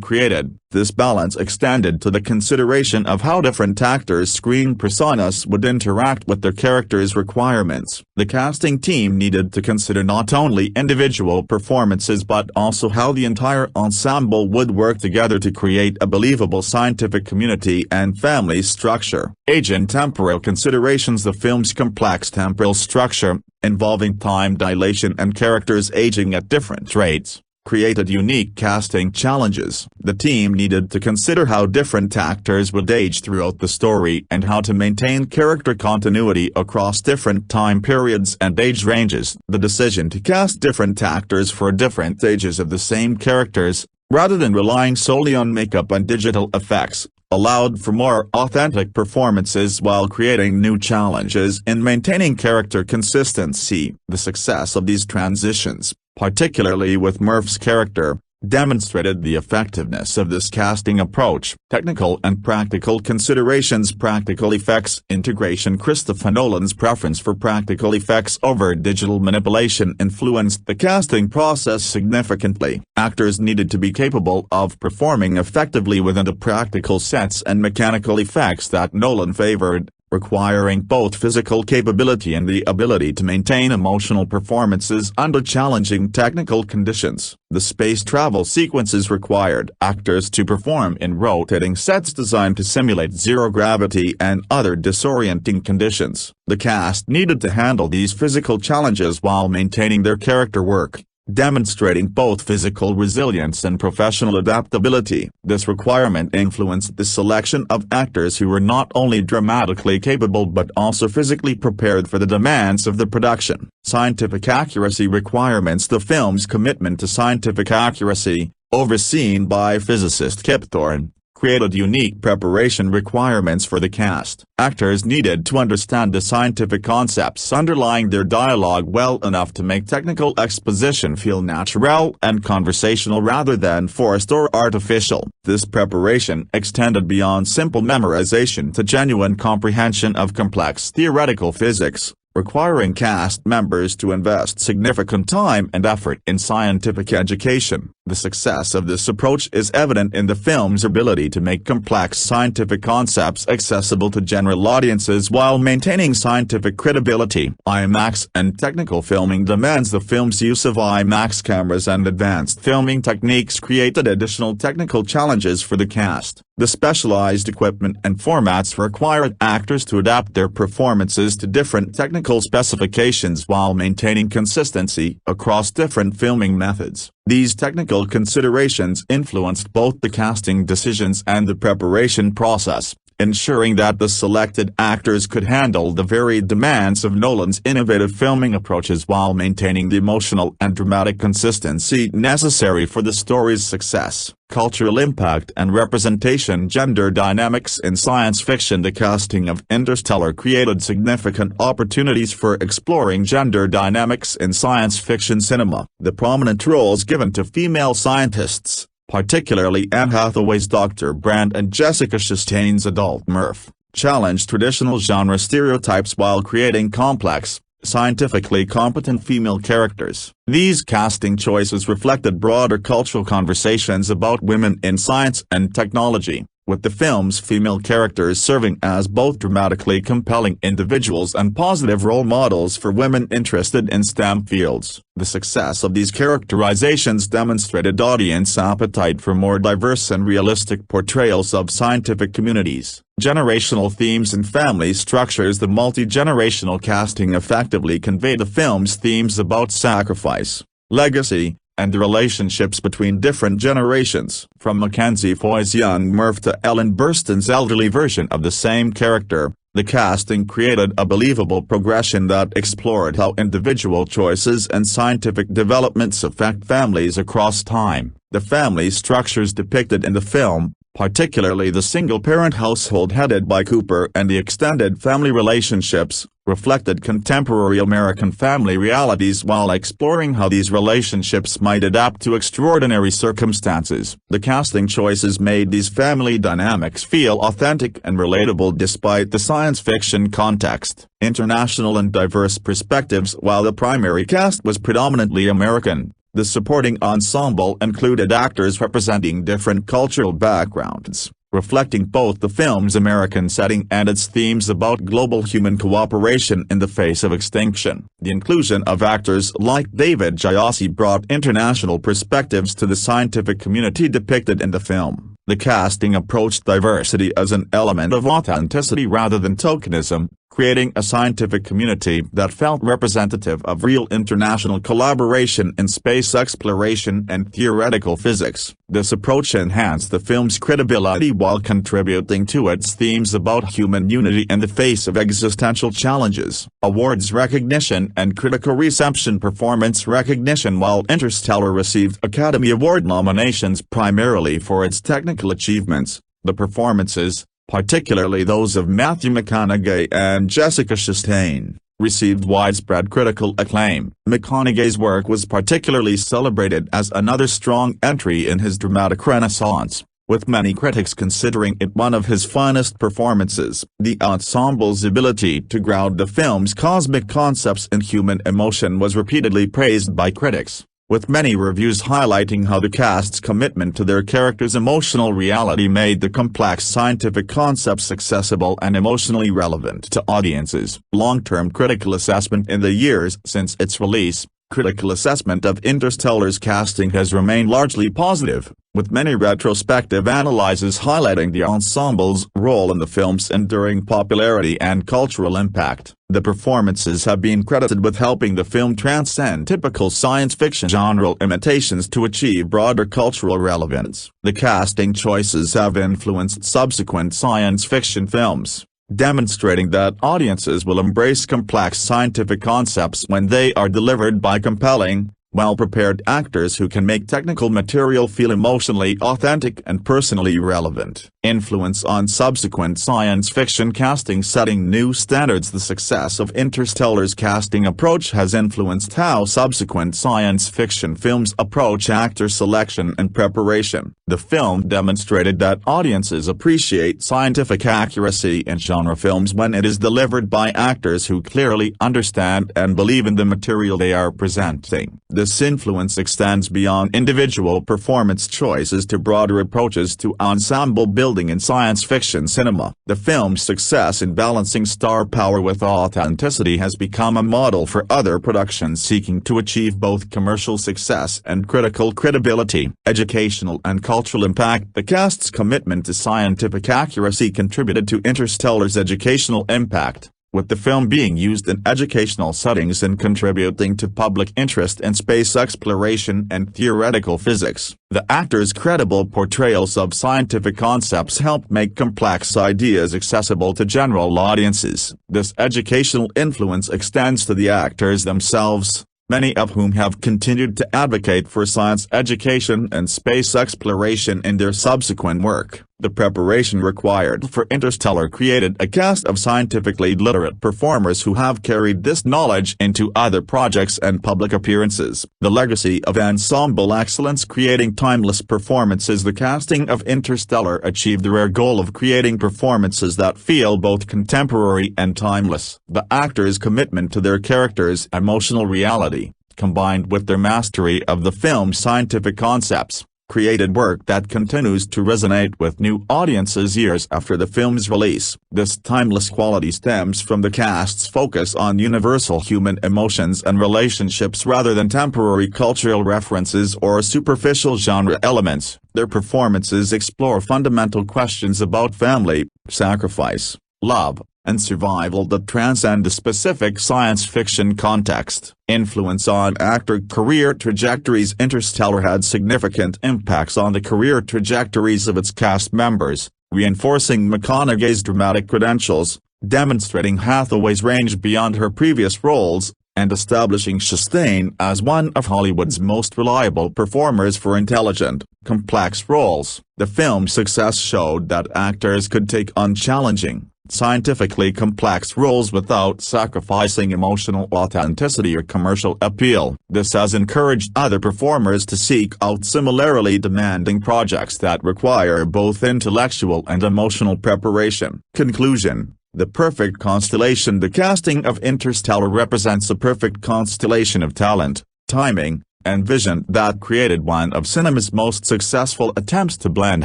created. This balance extended to the consideration of how different actors' screen personas would interact with their characters' requirements. The casting team needed to consider not only individual performances but also how the entire ensemble would work together to create a believable scientific community and family structure. Age and temporal considerations. The film's complex temporal structure, involving time dilation and characters aging at different rates, created unique casting challenges. The team needed to consider how different actors would age throughout the story and how to maintain character continuity across different time periods and age ranges. The decision to cast different actors for different ages of the same characters, rather than relying solely on makeup and digital effects, allowed for more authentic performances while creating new challenges in maintaining character consistency. The success of these transitions, particularly with Murph's character, demonstrated the effectiveness of this casting approach. Technical and practical considerations. Practical effects integration. Christopher Nolan's preference for practical effects over digital manipulation influenced the casting process significantly. Actors needed to be capable of performing effectively within the practical sets and mechanical effects that Nolan favored, requiring both physical capability and the ability to maintain emotional performances under challenging technical conditions. The space travel sequences required actors to perform in rotating sets designed to simulate zero gravity and other disorienting conditions. The cast needed to handle these physical challenges while maintaining their character work, demonstrating both physical resilience and professional adaptability. This requirement influenced the selection of actors who were not only dramatically capable but also physically prepared for the demands of the production. Scientific accuracy requirements. The film's commitment to scientific accuracy, overseen by physicist Kip Thorne, created unique preparation requirements for the cast. Actors needed to understand the scientific concepts underlying their dialogue well enough to make technical exposition feel natural and conversational rather than forced or artificial. This preparation extended beyond simple memorization to genuine comprehension of complex theoretical physics, requiring cast members to invest significant time and effort in scientific education. The success of this approach is evident in the film's ability to make complex scientific concepts accessible to general audiences while maintaining scientific credibility. IMAX and technical filming demands. The film's use of IMAX cameras and advanced filming techniques created additional technical challenges for the cast. The specialized equipment and formats required actors to adapt their performances to different technical specifications while maintaining consistency across different filming methods. These technical considerations influenced both the casting decisions and the preparation process, ensuring that the selected actors could handle the varied demands of Nolan's innovative filming approaches while maintaining the emotional and dramatic consistency necessary for the story's success. Cultural impact and representation. Gender dynamics in science fiction. The casting of Interstellar created significant opportunities for exploring gender dynamics in science fiction cinema. The prominent roles given to female scientists, particularly Anne Hathaway's Dr. Brand and Jessica Chastain's adult Murph, challenged traditional genre stereotypes while creating complex, scientifically competent female characters. These casting choices reflected broader cultural conversations about women in science and technology, with the film's female characters serving as both dramatically compelling individuals and positive role models for women interested in STEM fields. The success of these characterizations demonstrated audience appetite for more diverse and realistic portrayals of scientific communities. Generational themes and family structures. The multi-generational casting effectively conveyed the film's themes about sacrifice, legacy, and the relationships between different generations. From Mackenzie Foy's young Murph to Ellen Burstyn's elderly version of the same character, the casting created a believable progression that explored how individual choices and scientific developments affect families across time. The family structures depicted in the film, particularly the single-parent household headed by Cooper and the extended family relationships, reflected contemporary American family realities while exploring how these relationships might adapt to extraordinary circumstances. The casting choices made these family dynamics feel authentic and relatable despite the science fiction context. International and diverse perspectives. While the primary cast was predominantly American, the supporting ensemble included actors representing different cultural backgrounds, reflecting both the film's American setting and its themes about global human cooperation in the face of extinction. The inclusion of actors like David Gyasi brought international perspectives to the scientific community depicted in the film. The casting approached diversity as an element of authenticity rather than tokenism, creating a scientific community that felt representative of real international collaboration in space exploration and theoretical physics. This approach enhanced the film's credibility while contributing to its themes about human unity in the face of existential challenges. Awards recognition and critical reception. Performance recognition. While Interstellar received Academy Award nominations primarily for its technical achievements, the performances, particularly those of Matthew McConaughey and Jessica Chastain, received widespread critical acclaim. McConaughey's work was particularly celebrated as another strong entry in his dramatic renaissance, with many critics considering it one of his finest performances. The ensemble's ability to ground the film's cosmic concepts in human emotion was repeatedly praised by critics, with many reviews highlighting how the cast's commitment to their characters' emotional reality made the complex scientific concepts accessible and emotionally relevant to audiences. Long-term critical assessment. In the years since its release, critical assessment of Interstellar's casting has remained largely positive, with many retrospective analyses highlighting the ensemble's role in the film's enduring popularity and cultural impact. The performances have been credited with helping the film transcend typical science fiction genre imitations to achieve broader cultural relevance. The casting choices have influenced subsequent science fiction films, demonstrating that audiences will embrace complex scientific concepts when they are delivered by compelling, well-prepared actors who can make technical material feel emotionally authentic and personally relevant. Influence on subsequent science fiction casting. Setting new standards. The success of Interstellar's casting approach has influenced how subsequent science fiction films approach actor selection and preparation. The film demonstrated that audiences appreciate scientific accuracy in genre films when it is delivered by actors who clearly understand and believe in the material they are presenting. This influence extends beyond individual performance choices to broader approaches to ensemble building in science fiction cinema. The film's success in balancing star power with authenticity has become a model for other productions seeking to achieve both commercial success and critical credibility. Educational and cultural impact. The cast's commitment to scientific accuracy contributed to Interstellar's educational impact, with the film being used in educational settings and contributing to public interest in space exploration and theoretical physics. The actors' credible portrayals of scientific concepts helped make complex ideas accessible to general audiences. This educational influence extends to the actors themselves, many of whom have continued to advocate for science education and space exploration in their subsequent work. The preparation required for Interstellar created a cast of scientifically literate performers who have carried this knowledge into other projects and public appearances. The legacy of ensemble excellence. Creating timeless performances. The casting of Interstellar achieved the rare goal of creating performances that feel both contemporary and timeless. The actors' commitment to their characters' emotional reality, combined with their mastery of the film's scientific concepts, created work that continues to resonate with new audiences years after the film's release. This timeless quality stems from the cast's focus on universal human emotions and relationships rather than temporary cultural references or superficial genre elements. Their performances explore fundamental questions about family, sacrifice, love, and survival that transcend the specific science fiction context. Influence on actor career trajectories. Interstellar had significant impacts on the career trajectories of its cast members, reinforcing McConaughey's dramatic credentials, demonstrating Hathaway's range beyond her previous roles, and establishing Chastain as one of Hollywood's most reliable performers for intelligent, complex roles. The film's success showed that actors could take on challenging, scientifically complex roles without sacrificing emotional authenticity or commercial appeal. This has encouraged other performers to seek out similarly demanding projects that require both intellectual and emotional preparation. Conclusion. The perfect constellation. The casting of Interstellar represents a perfect constellation of talent, timing, and vision that created one of cinema's most successful attempts to blend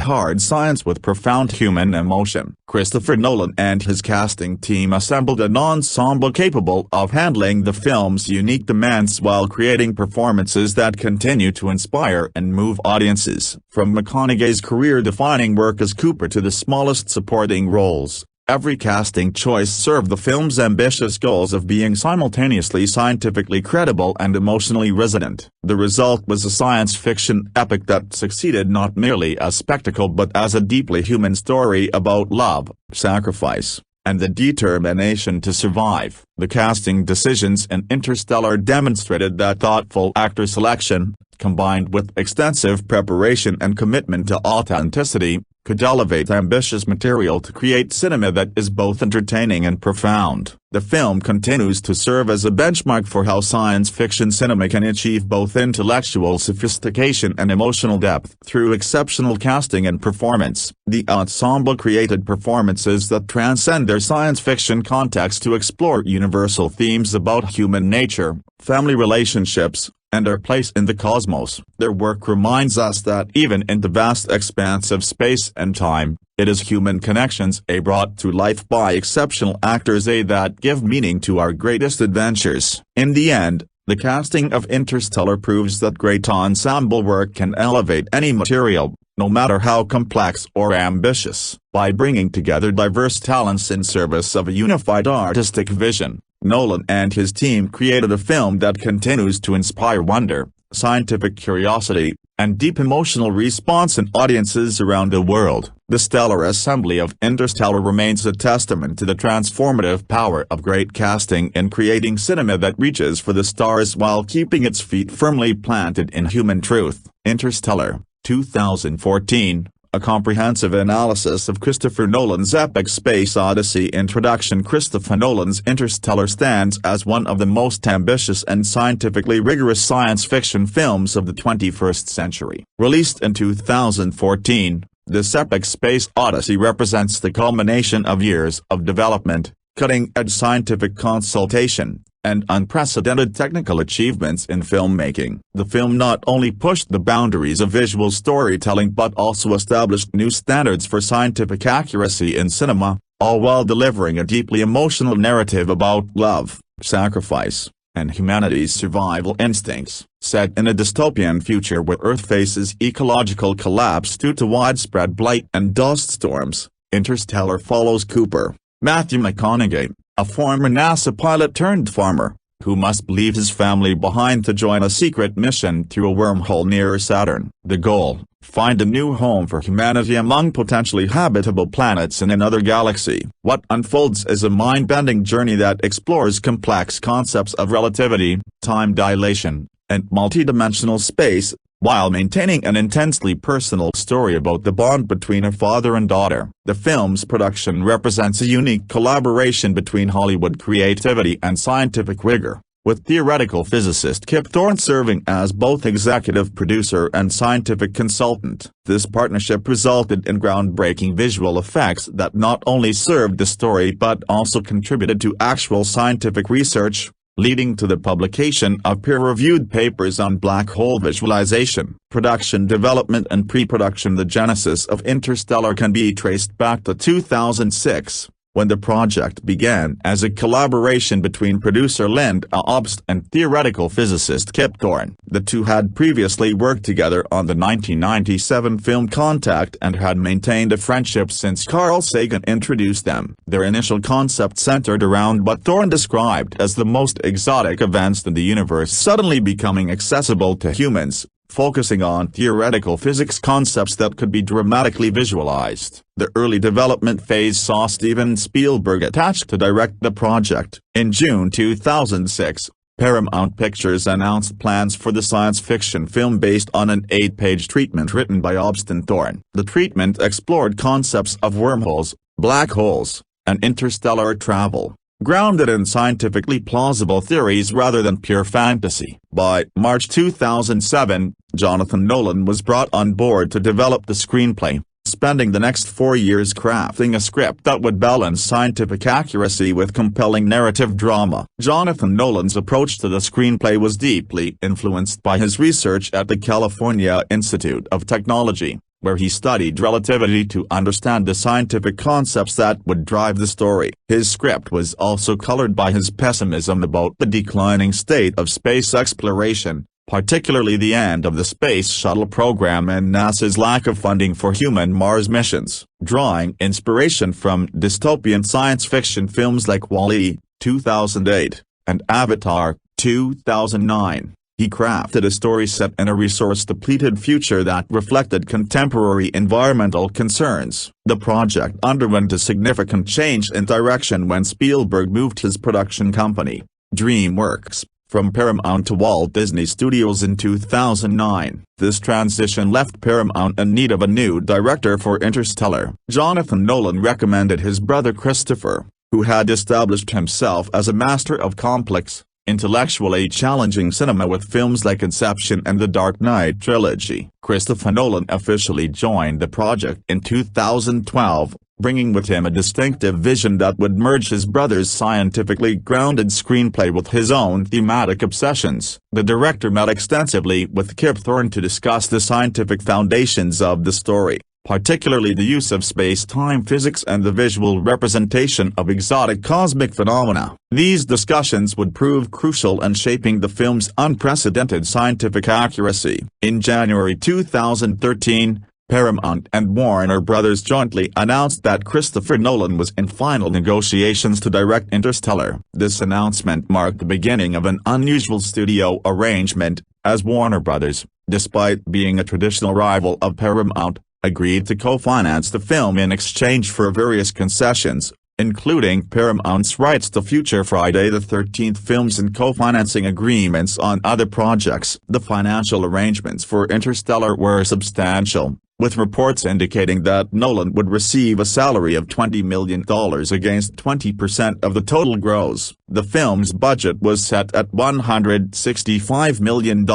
hard science with profound human emotion. Christopher Nolan and his casting team assembled an ensemble capable of handling the film's unique demands while creating performances that continue to inspire and move audiences. From McConaughey's career-defining work as Cooper to the smallest supporting roles, every casting choice served the film's ambitious goals of being simultaneously scientifically credible and emotionally resonant. The result was a science fiction epic that succeeded not merely as spectacle but as a deeply human story about love, sacrifice, and the determination to survive. The casting decisions in Interstellar demonstrated that thoughtful actor selection, combined with extensive preparation and commitment to authenticity, could elevate ambitious material to create cinema that is both entertaining and profound. The film continues to serve as a benchmark for how science fiction cinema can achieve both intellectual sophistication and emotional depth through exceptional casting and performance. The ensemble created performances that transcend their science fiction context to explore universal themes about human nature, family relationships, and our place in the cosmos. Their work reminds us that even in the vast expanse of space and time, it is human connections brought to life by exceptional actors that give meaning to our greatest adventures. In the end, the casting of Interstellar proves that great ensemble work can elevate any material, no matter how complex or ambitious. By bringing together diverse talents in service of a unified artistic vision, Nolan and his team created a film that continues to inspire wonder, scientific curiosity, and deep emotional response in audiences around the world. The stellar assembly of Interstellar remains a testament to the transformative power of great casting in creating cinema that reaches for the stars while keeping its feet firmly planted in human truth. Interstellar, 2014. A comprehensive analysis of Christopher Nolan's epic space odyssey introduction. Christopher Nolan's Interstellar stands as one of the most ambitious and scientifically rigorous science fiction films of the 21st century. Released in 2014, this epic space odyssey represents the culmination of years of development, cutting-edge scientific consultation, and unprecedented technical achievements in filmmaking. The film not only pushed the boundaries of visual storytelling but also established new standards for scientific accuracy in cinema, all while delivering a deeply emotional narrative about love, sacrifice, and humanity's survival instincts. Set in a dystopian future where Earth faces ecological collapse due to widespread blight and dust storms, Interstellar follows Cooper, Matthew McConaughey, a former NASA pilot turned farmer, who must leave his family behind to join a secret mission through a wormhole near Saturn. The goal: find a new home for humanity among potentially habitable planets in another galaxy. What unfolds is a mind-bending journey that explores complex concepts of relativity, time dilation, and multidimensional space, while maintaining an intensely personal story about the bond between a father and daughter. The film's production represents a unique collaboration between Hollywood creativity and scientific rigor, with theoretical physicist Kip Thorne serving as both executive producer and scientific consultant. This partnership resulted in groundbreaking visual effects that not only served the story but also contributed to actual scientific research, leading to the publication of peer-reviewed papers on black hole visualization. Production development and pre-production. The genesis of Interstellar can be traced back to 2006, when the project began as a collaboration between producer Linda Obst and theoretical physicist Kip Thorne. The two had previously worked together on the 1997 film Contact and had maintained a friendship since Carl Sagan introduced them. Their initial concept centered around what Thorne described as the most exotic events in the universe suddenly becoming accessible to humans, focusing on theoretical physics concepts that could be dramatically visualized. The early development phase saw Steven Spielberg attached to direct the project. In June 2006, Paramount Pictures announced plans for the science fiction film based on an 8-page treatment written by Obst and Thorne. The treatment explored concepts of wormholes, black holes, and interstellar travel, grounded in scientifically plausible theories rather than pure fantasy. By March 2007, Jonathan Nolan was brought on board to develop the screenplay, spending the next 4 years crafting a script that would balance scientific accuracy with compelling narrative drama. Jonathan Nolan's approach to the screenplay was deeply influenced by his research at the California Institute of Technology, where he studied relativity to understand the scientific concepts that would drive the story. His script was also colored by his pessimism about the declining state of space exploration, particularly the end of the Space Shuttle program and NASA's lack of funding for human Mars missions. Drawing inspiration from dystopian science fiction films like Wall-E, 2008, and Avatar, 2009. He crafted a story set in a resource-depleted future that reflected contemporary environmental concerns. The project underwent a significant change in direction when Spielberg moved his production company, DreamWorks, from Paramount to Walt Disney Studios in 2009. This transition left Paramount in need of a new director for Interstellar. Jonathan Nolan recommended his brother Christopher, who had established himself as a master of complex, intellectually challenging cinema with films like Inception and The Dark Knight trilogy. Christopher Nolan officially joined the project in 2012, bringing with him a distinctive vision that would merge his brother's scientifically grounded screenplay with his own thematic obsessions. The director met extensively with Kip Thorne to discuss the scientific foundations of the story, particularly the use of space-time physics and the visual representation of exotic cosmic phenomena. These discussions would prove crucial in shaping the film's unprecedented scientific accuracy. In January 2013, Paramount and Warner Bros. Jointly announced that Christopher Nolan was in final negotiations to direct Interstellar. This announcement marked the beginning of an unusual studio arrangement, as Warner Brothers, despite being a traditional rival of Paramount, agreed to co-finance the film in exchange for various concessions, including Paramount's rights to future Friday the 13th films and co-financing agreements on other projects. The financial arrangements for Interstellar were substantial, with reports indicating that Nolan would receive a salary of $20 million against 20% of the total gross. The film's budget was set at $165 million,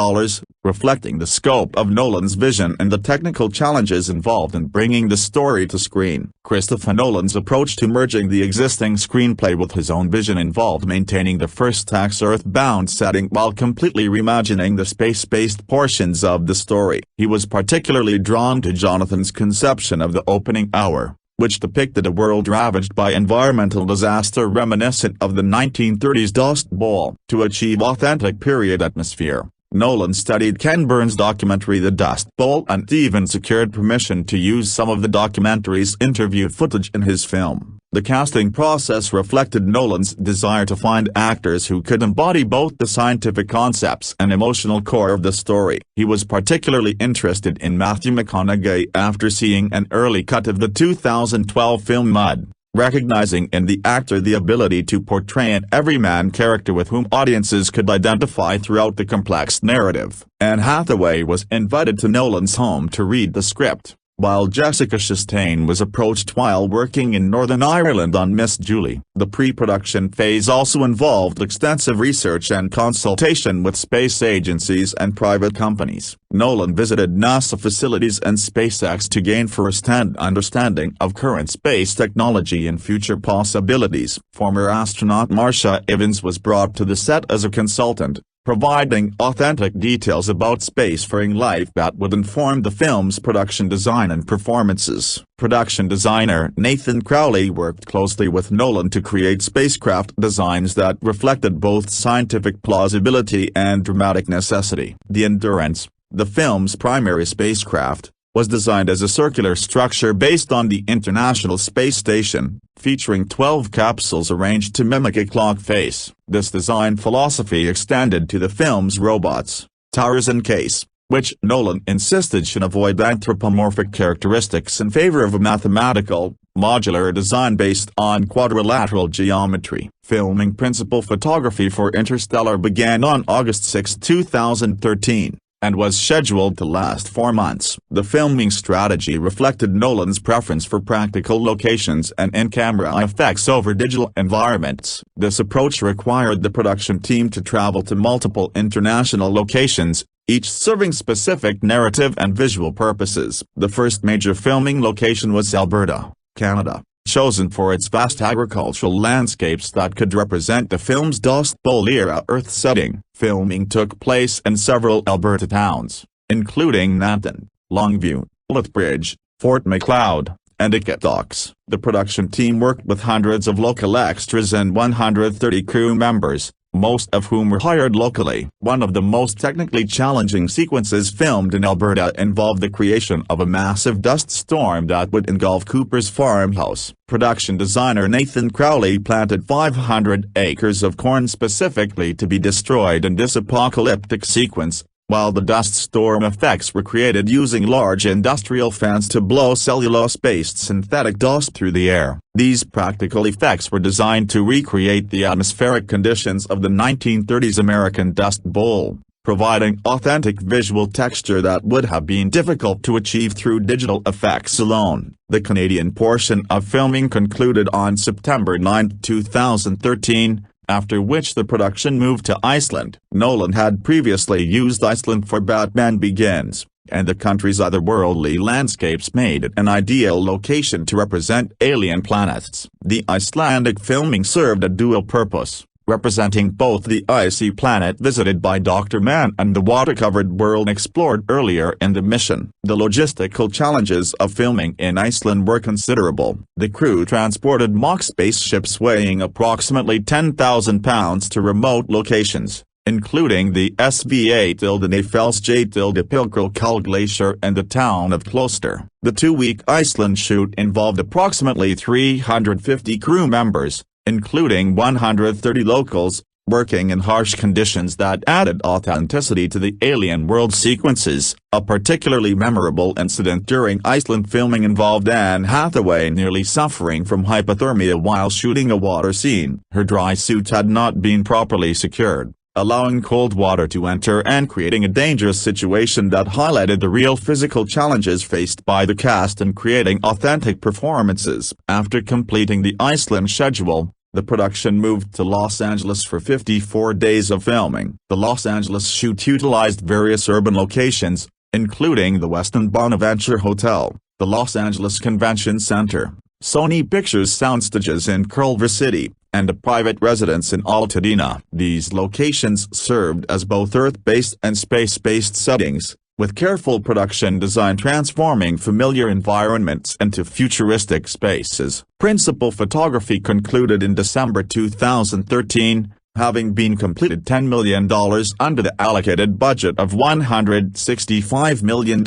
reflecting the scope of Nolan's vision and the technical challenges involved in bringing the story to screen. Christopher Nolan's approach to merging the existing screenplay with his own vision involved maintaining the first-act's Earth-bound setting while completely reimagining the space-based portions of the story. He was particularly drawn to Jonathan's conception of the opening hour, which depicted a world ravaged by environmental disaster reminiscent of the 1930s Dust Bowl. To achieve authentic period atmosphere, Nolan studied Ken Burns' documentary The Dust Bowl and even secured permission to use some of the documentary's interview footage in his film. The casting process reflected Nolan's desire to find actors who could embody both the scientific concepts and emotional core of the story. He was particularly interested in Matthew McConaughey after seeing an early cut of the 2012 film Mud, recognizing in the actor the ability to portray an everyman character with whom audiences could identify throughout the complex narrative. Anne Hathaway was invited to Nolan's home to read the script, while Jessica Chastain was approached while working in Northern Ireland on Miss Julie. The pre-production phase also involved extensive research and consultation with space agencies and private companies. Nolan visited NASA facilities and SpaceX to gain first-hand understanding of current space technology and future possibilities. Former astronaut Marcia Evans was brought to the set as a consultant, providing authentic details about spacefaring life that would inform the film's production design and performances. Production designer Nathan Crowley worked closely with Nolan to create spacecraft designs that reflected both scientific plausibility and dramatic necessity. The Endurance, the film's primary spacecraft, was designed as a circular structure based on the International Space Station, featuring 12 capsules arranged to mimic a clock face. This design philosophy extended to the film's robots, towers and case, which Nolan insisted should avoid anthropomorphic characteristics in favor of a mathematical, modular design based on quadrilateral geometry. Filming principal photography for Interstellar began on August 6, 2013. And was scheduled to last 4 months. The filming strategy reflected Nolan's preference for practical locations and in-camera effects over digital environments. This approach required the production team to travel to multiple international locations, each serving specific narrative and visual purposes. The first major filming location was Alberta, Canada, chosen for its vast agricultural landscapes that could represent the film's Dust Bowl-era Earth setting. Filming took place in several Alberta towns, including Nanton, Longview, Lethbridge, Fort Macleod, and Ickatox. The production team worked with hundreds of local extras and 130 crew members, most of whom were hired locally. One of the most technically challenging sequences filmed in Alberta involved the creation of a massive dust storm that would engulf Cooper's farmhouse. Production designer Nathan Crowley planted 500 acres of corn specifically to be destroyed in this apocalyptic sequence, while the dust storm effects were created using large industrial fans to blow cellulose-based synthetic dust through the air. These practical effects were designed to recreate the atmospheric conditions of the 1930s American Dust Bowl, providing authentic visual texture that would have been difficult to achieve through digital effects alone. The Canadian portion of filming concluded on September 9, 2013, after which the production moved to Iceland. Nolan had previously used Iceland for Batman Begins, and the country's otherworldly landscapes made it an ideal location to represent alien planets. The Icelandic filming served a dual purpose, representing both the icy planet visited by Dr. Mann and the water-covered world explored earlier in the mission. The logistical challenges of filming in Iceland were considerable. The crew transported mock spaceships weighing approximately 10,000 pounds to remote locations, including the SV-8-Nafelsj-Pilkril Glacier and the town of Kloster. The 2-week Iceland shoot involved approximately 350 crew members, including 130 locals, working in harsh conditions that added authenticity to the alien world sequences. A particularly memorable incident during Iceland filming involved Anne Hathaway nearly suffering from hypothermia while shooting a water scene. Her dry suit had not been properly secured, allowing cold water to enter and creating a dangerous situation that highlighted the real physical challenges faced by the cast in creating authentic performances. After completing the Iceland schedule, the production moved to Los Angeles for 54 days of filming. The Los Angeles shoot utilized various urban locations, including the Westin Bonaventure Hotel, the Los Angeles Convention Center, Sony Pictures soundstages in Culver City, and a private residence in Altadena. These locations served as both Earth-based and space-based settings, with careful production design transforming familiar environments into futuristic spaces. Principal photography concluded in December 2013, having been completed $10 million under the allocated budget of $165 million.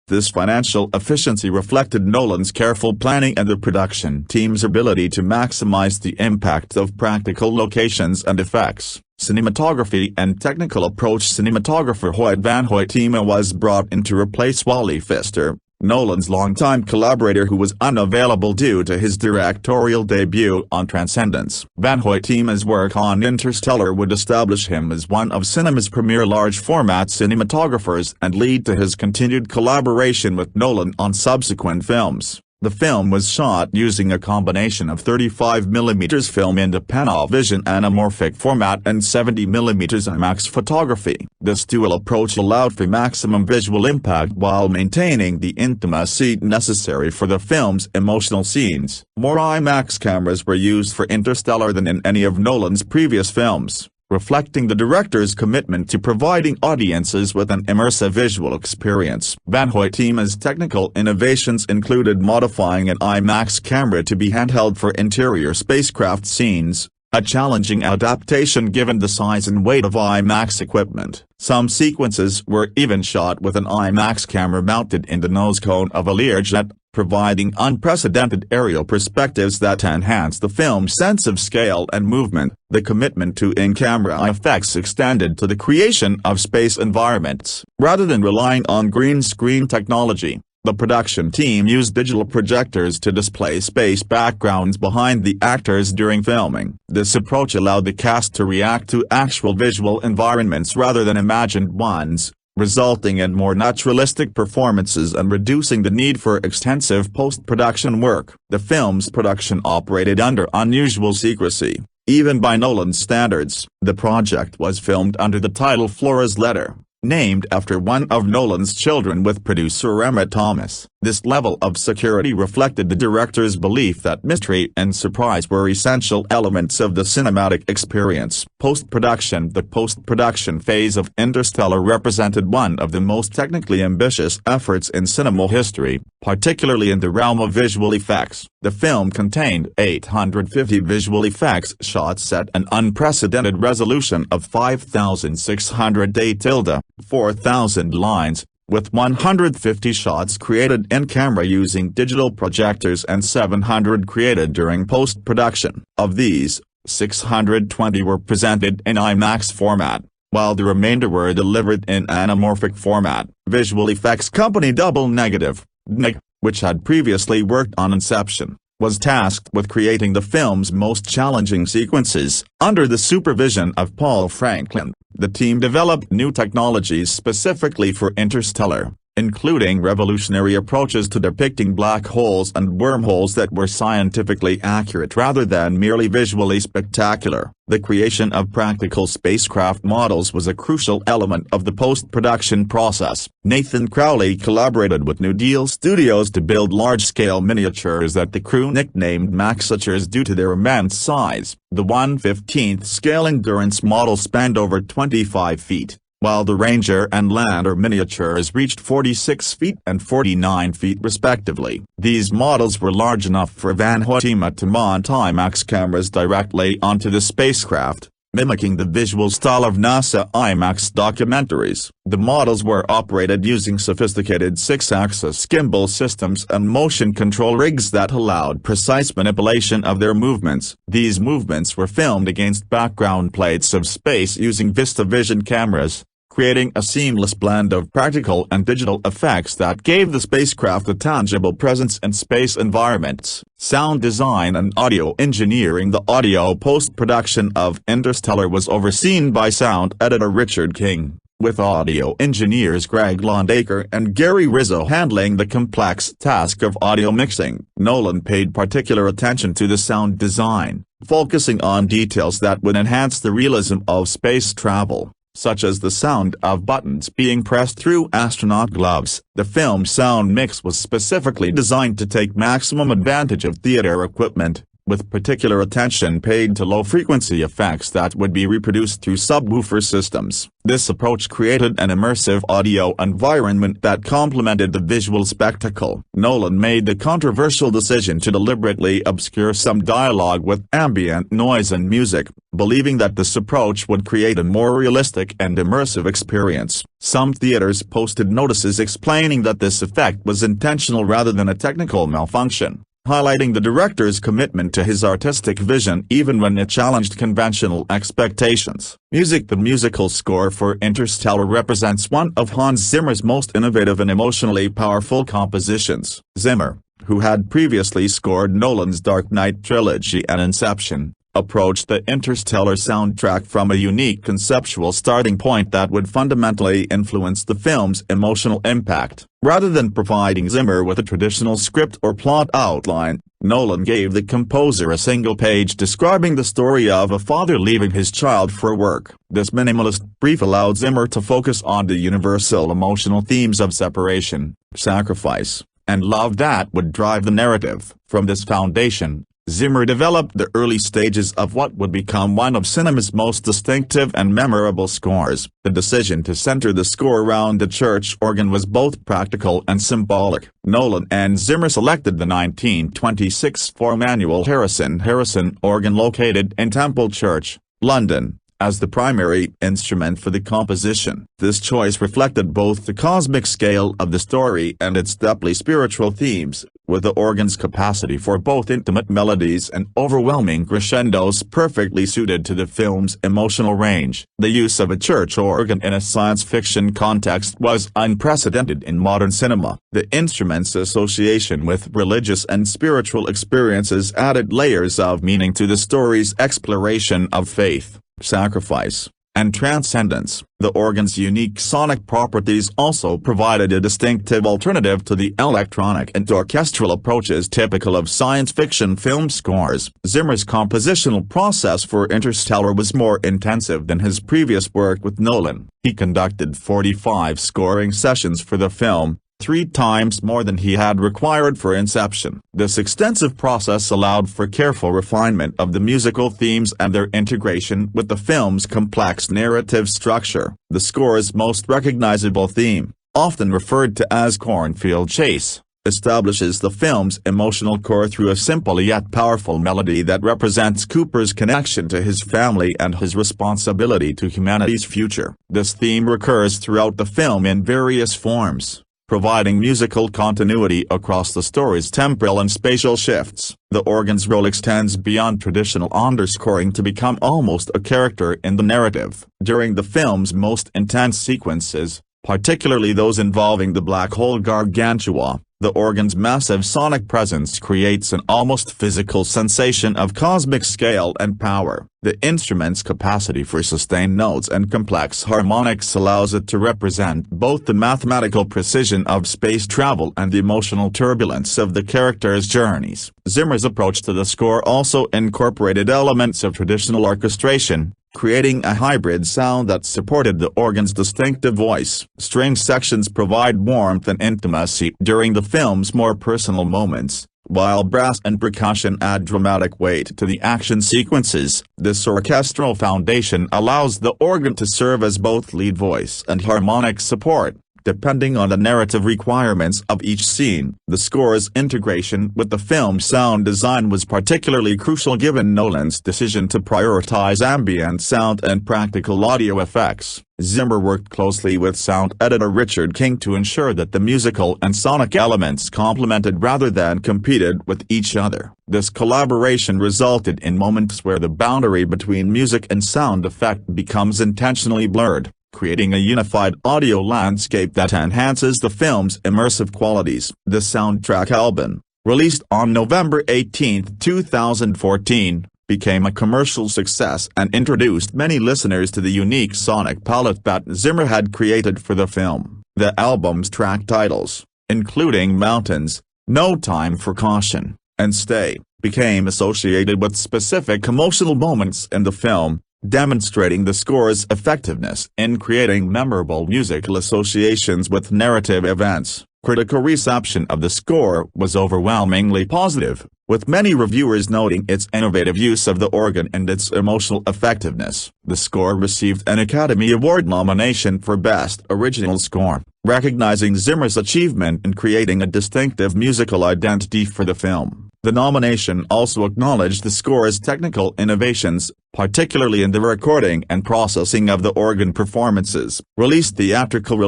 This financial efficiency reflected Nolan's careful planning and the production team's ability to maximize the impact of practical locations and effects. Cinematography and technical approach. Cinematographer Hoyt Van Hoytema was brought in to replace Wally Pfister, Nolan's longtime collaborator who was unavailable due to his directorial debut on Transcendence. Van Hoytema's work on Interstellar would establish him as one of cinema's premier large-format cinematographers and lead to his continued collaboration with Nolan on subsequent films. The film was shot using a combination of 35mm film in the Panavision anamorphic format and 70mm IMAX photography. This dual approach allowed for maximum visual impact while maintaining the intimacy necessary for the film's emotional scenes. More IMAX cameras were used for Interstellar than in any of Nolan's previous films, reflecting the director's commitment to providing audiences with an immersive visual experience. Van Hoytema's technical innovations included modifying an IMAX camera to be handheld for interior spacecraft scenes, a challenging adaptation given the size and weight of IMAX equipment. Some sequences were even shot with an IMAX camera mounted in the nose cone of a Learjet, providing unprecedented aerial perspectives that enhanced the film's sense of scale and movement. The commitment to in-camera effects extended to the creation of space environments. Rather than relying on green screen technology, the production team used digital projectors to display space backgrounds behind the actors during filming. This approach allowed the cast to react to actual visual environments rather than imagined ones, resulting in more naturalistic performances and reducing the need for extensive post-production work. The film's production operated under unusual secrecy, even by Nolan's standards. The project was filmed under the title Flora's Letter, named after one of Nolan's children, with producer Emma Thomas. This level of security reflected the director's belief that mystery and surprise were essential elements of the cinematic experience. Post-production. The post-production phase of Interstellar represented one of the most technically ambitious efforts in cinema history, particularly in the realm of visual effects. The film contained 850 visual effects shots at an unprecedented resolution of 5,600 4,000 lines, with 150 shots created in-camera using digital projectors and 700 created during post-production. Of these, 620 were presented in IMAX format, while the remainder were delivered in anamorphic format. Visual effects company Double Negative, DNEG, which had previously worked on Inception, was tasked with creating the film's most challenging sequences. Under the supervision of Paul Franklin, the team developed new technologies specifically for Interstellar, including revolutionary approaches to depicting black holes and wormholes that were scientifically accurate rather than merely visually spectacular. The creation of practical spacecraft models was a crucial element of the post-production process. Nathan Crowley collaborated with New Deal Studios to build large-scale miniatures that the crew nicknamed Maxatures due to their immense size. The 1/15th scale endurance model spanned over 25 feet, while the Ranger and Lander miniatures reached 46 feet and 49 feet respectively. These models were large enough for Van Hoytema to mount IMAX cameras directly onto the spacecraft, mimicking the visual style of NASA IMAX documentaries. The models were operated using sophisticated 6-axis gimbal systems and motion control rigs that allowed precise manipulation of their movements. These movements were filmed against background plates of space using VistaVision cameras, creating a seamless blend of practical and digital effects that gave the spacecraft a tangible presence in space environments. Sound design and audio engineering. The audio post-production of Interstellar was overseen by sound editor Richard King, with audio engineers Greg Longacre and Gary Rizzo handling the complex task of audio mixing. Nolan paid particular attention to the sound design, focusing on details that would enhance the realism of space travel, such as the sound of buttons being pressed through astronaut gloves. The film's sound mix was specifically designed to take maximum advantage of theater equipment, with particular attention paid to low-frequency effects that would be reproduced through subwoofer systems. This approach created an immersive audio environment that complemented the visual spectacle. Nolan made the controversial decision to deliberately obscure some dialogue with ambient noise and music, believing that this approach would create a more realistic and immersive experience. Some theaters posted notices explaining that this effect was intentional rather than a technical malfunction, highlighting the director's commitment to his artistic vision even when it challenged conventional expectations. Music. The musical score for Interstellar represents one of Hans Zimmer's most innovative and emotionally powerful compositions. Zimmer, who had previously scored Nolan's Dark Knight trilogy and Inception, approached the Interstellar soundtrack from a unique conceptual starting point that would fundamentally influence the film's emotional impact. Rather than providing Zimmer with a traditional script or plot outline, Nolan gave the composer a single page describing the story of a father leaving his child for work. This minimalist brief allowed Zimmer to focus on the universal emotional themes of separation, sacrifice, and love that would drive the narrative. From this foundation, Zimmer developed the early stages of what would become one of cinema's most distinctive and memorable scores. The decision to center the score around the church organ was both practical and symbolic. Nolan and Zimmer selected the 1926 for Manuel Harrison organ located in Temple Church, London, as the primary instrument for the composition. This choice reflected both the cosmic scale of the story and its deeply spiritual themes, with the organ's capacity for both intimate melodies and overwhelming crescendos perfectly suited to the film's emotional range. The use of a church organ in a science fiction context was unprecedented in modern cinema. The instrument's association with religious and spiritual experiences added layers of meaning to the story's exploration of faith, sacrifice, and transcendence. The organ's unique sonic properties also provided a distinctive alternative to the electronic and orchestral approaches typical of science fiction film scores. Zimmer's compositional process for Interstellar was more intensive than his previous work with Nolan. He conducted 45 scoring sessions for the film, 3 times more than he had required for Inception. This extensive process allowed for careful refinement of the musical themes and their integration with the film's complex narrative structure. The score's most recognizable theme, often referred to as Cornfield Chase, establishes the film's emotional core through a simple yet powerful melody that represents Cooper's connection to his family and his responsibility to humanity's future. This theme recurs throughout the film in various forms, providing musical continuity across the story's temporal and spatial shifts. The organ's role extends beyond traditional underscoring to become almost a character in the narrative. During the film's most intense sequences, particularly those involving the black hole Gargantua, the organ's massive sonic presence creates an almost physical sensation of cosmic scale and power. The instrument's capacity for sustained notes and complex harmonics allows it to represent both the mathematical precision of space travel and the emotional turbulence of the characters' journeys. Zimmer's approach to the score also incorporated elements of traditional orchestration, creating a hybrid sound that supported the organ's distinctive voice. String sections provide warmth and intimacy during the film's more personal moments, while brass and percussion add dramatic weight to the action sequences. This orchestral foundation allows the organ to serve as both lead voice and harmonic support, depending on the narrative requirements of each scene. The score's integration with the film's sound design was particularly crucial given Nolan's decision to prioritize ambient sound and practical audio effects. Zimmer worked closely with sound editor Richard King to ensure that the musical and sonic elements complemented rather than competed with each other. This collaboration resulted in moments where the boundary between music and sound effect becomes intentionally blurred, creating a unified audio landscape that enhances the film's immersive qualities. The soundtrack album, released on November 18, 2014, became a commercial success and introduced many listeners to the unique sonic palette that Zimmer had created for the film. The album's track titles, including Mountains, No Time for Caution, and Stay, became associated with specific emotional moments in the film, demonstrating the score's effectiveness in creating memorable musical associations with narrative events. Critical reception of the score was overwhelmingly positive, with many reviewers noting its innovative use of the organ and its emotional effectiveness. The score received an Academy Award nomination for Best Original Score, recognizing Zimmer's achievement in creating a distinctive musical identity for the film. The nomination also acknowledged the score's technical innovations, particularly in the recording and processing of the organ performances. The theatrical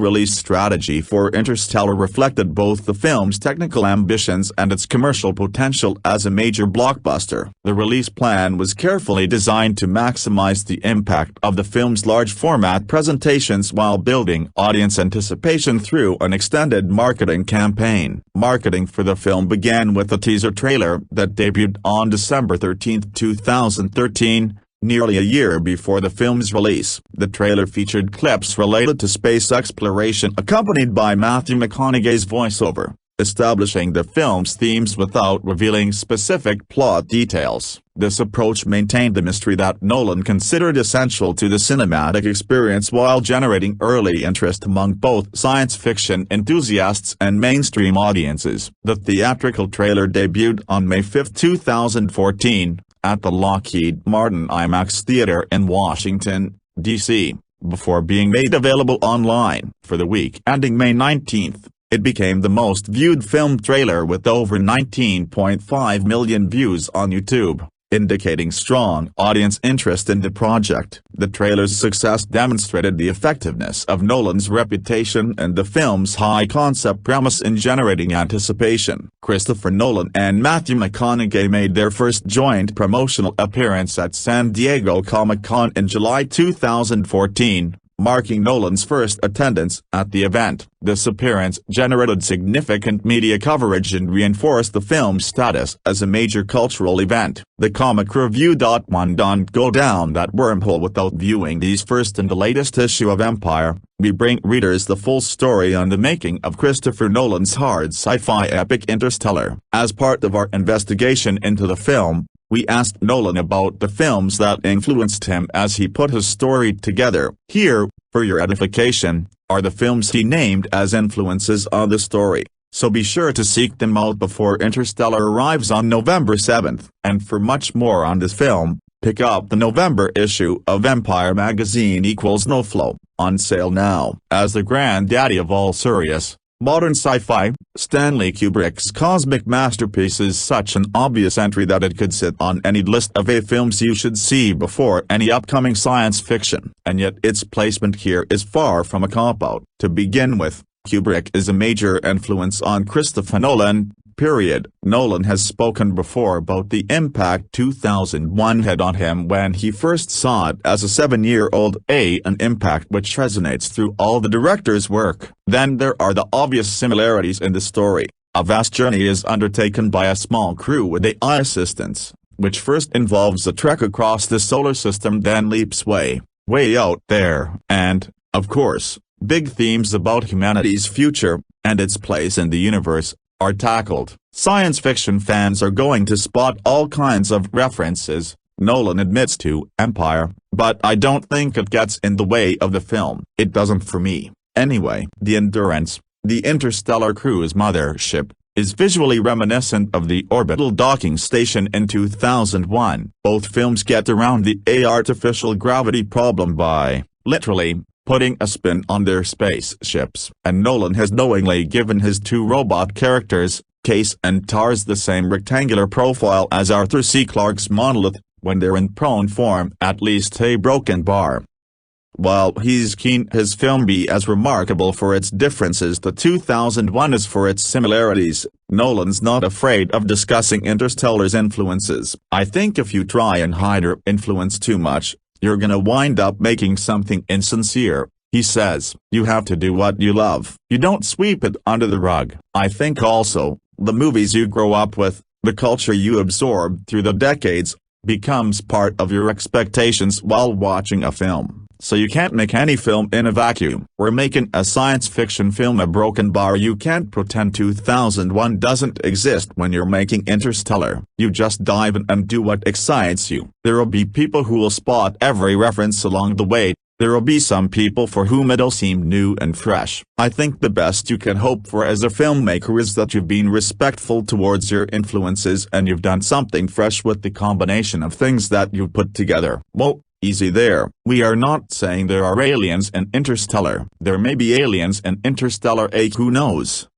release strategy for Interstellar reflected both the film's technical ambitions and its commercial potential as a major blockbuster. The release plan was carefully designed to maximize the impact of the film's large-format presentations while building audience anticipation through an extended marketing campaign. Marketing for the film began with a teaser trailer that debuted on December 13, 2013, nearly a year before the film's release. The trailer featured clips related to space exploration accompanied by Matthew McConaughey's voiceover, establishing the film's themes without revealing specific plot details. This approach maintained the mystery that Nolan considered essential to the cinematic experience while generating early interest among both science fiction enthusiasts and mainstream audiences. The theatrical trailer debuted on May 5, 2014, at the Lockheed Martin IMAX Theater in Washington, D.C., before being made available online. For the week ending May 19, it became the most viewed film trailer with over 19.5 million views on YouTube, indicating strong audience interest in the project. The trailer's success demonstrated the effectiveness of Nolan's reputation and the film's high-concept premise in generating anticipation. Christopher Nolan and Matthew McConaughey made their first joint promotional appearance at San Diego Comic-Con in July 2014, marking Nolan's first attendance at the event. This appearance generated significant media coverage and reinforced the film's status as a major cultural event. The comic review. One don't go down that wormhole without viewing these first and the latest issue of Empire. We bring readers the full story on the making of Christopher Nolan's hard sci-fi epic Interstellar. As part of our investigation into the film, we asked Nolan about the films that influenced him as he put his story together. Here, for your edification, are the films he named as influences on the story, so be sure to seek them out before Interstellar arrives on November 7th. And for much more on this film, pick up the November issue of Empire magazine =No Flow, on sale now. As the granddaddy of all serious, modern sci-fi, Stanley Kubrick's cosmic masterpiece is such an obvious entry that it could sit on any list of films you should see before any upcoming science fiction. And yet its placement here is far from a cop-out. To begin with, Kubrick is a major influence on Christopher Nolan, period. Nolan has spoken before about the impact 2001 had on him when he first saw it as a 7-year-old, an impact which resonates through all the director's work. Then there are the obvious similarities in the story. A vast journey is undertaken by a small crew with AI assistants, which first involves a trek across the solar system, then leaps way out there. And, of course, big themes about humanity's future, and its place in the universe, are tackled. Science fiction fans are going to spot all kinds of references, Nolan admits, to Empire, but I don't think it gets in the way of the film. It doesn't for me, anyway. The Endurance, the interstellar cruise mothership, is visually reminiscent of the orbital docking station in 2001. Both films get around the artificial gravity problem by, literally, putting a spin on their spaceships. And Nolan has knowingly given his two robot characters, Case and Tars, the same rectangular profile as Arthur C. Clarke's monolith, when they're in prone form, at least a broken bar. While he's keen his film be as remarkable for its differences the 2001 is for its similarities, Nolan's not afraid of discussing Interstellar's influences. I think if you try and hide your influence too much, you're gonna wind up making something insincere, he says. You have to do what you love. You don't sweep it under the rug. I think also, the movies you grow up with, the culture you absorb through the decades, becomes part of your expectations while watching a film. So you can't make any film in a vacuum. We're making a science fiction film a broken bar. You can't pretend 2001 doesn't exist when you're making Interstellar. You just dive in and do what excites you. There'll be people who will spot every reference along the way. There'll be some people for whom it'll seem new and fresh. I think the best you can hope for as a filmmaker is that you've been respectful towards your influences and you've done something fresh with the combination of things that you've put together. Well, easy there. We are not saying there are aliens in Interstellar. There may be aliens in Interstellar, who knows?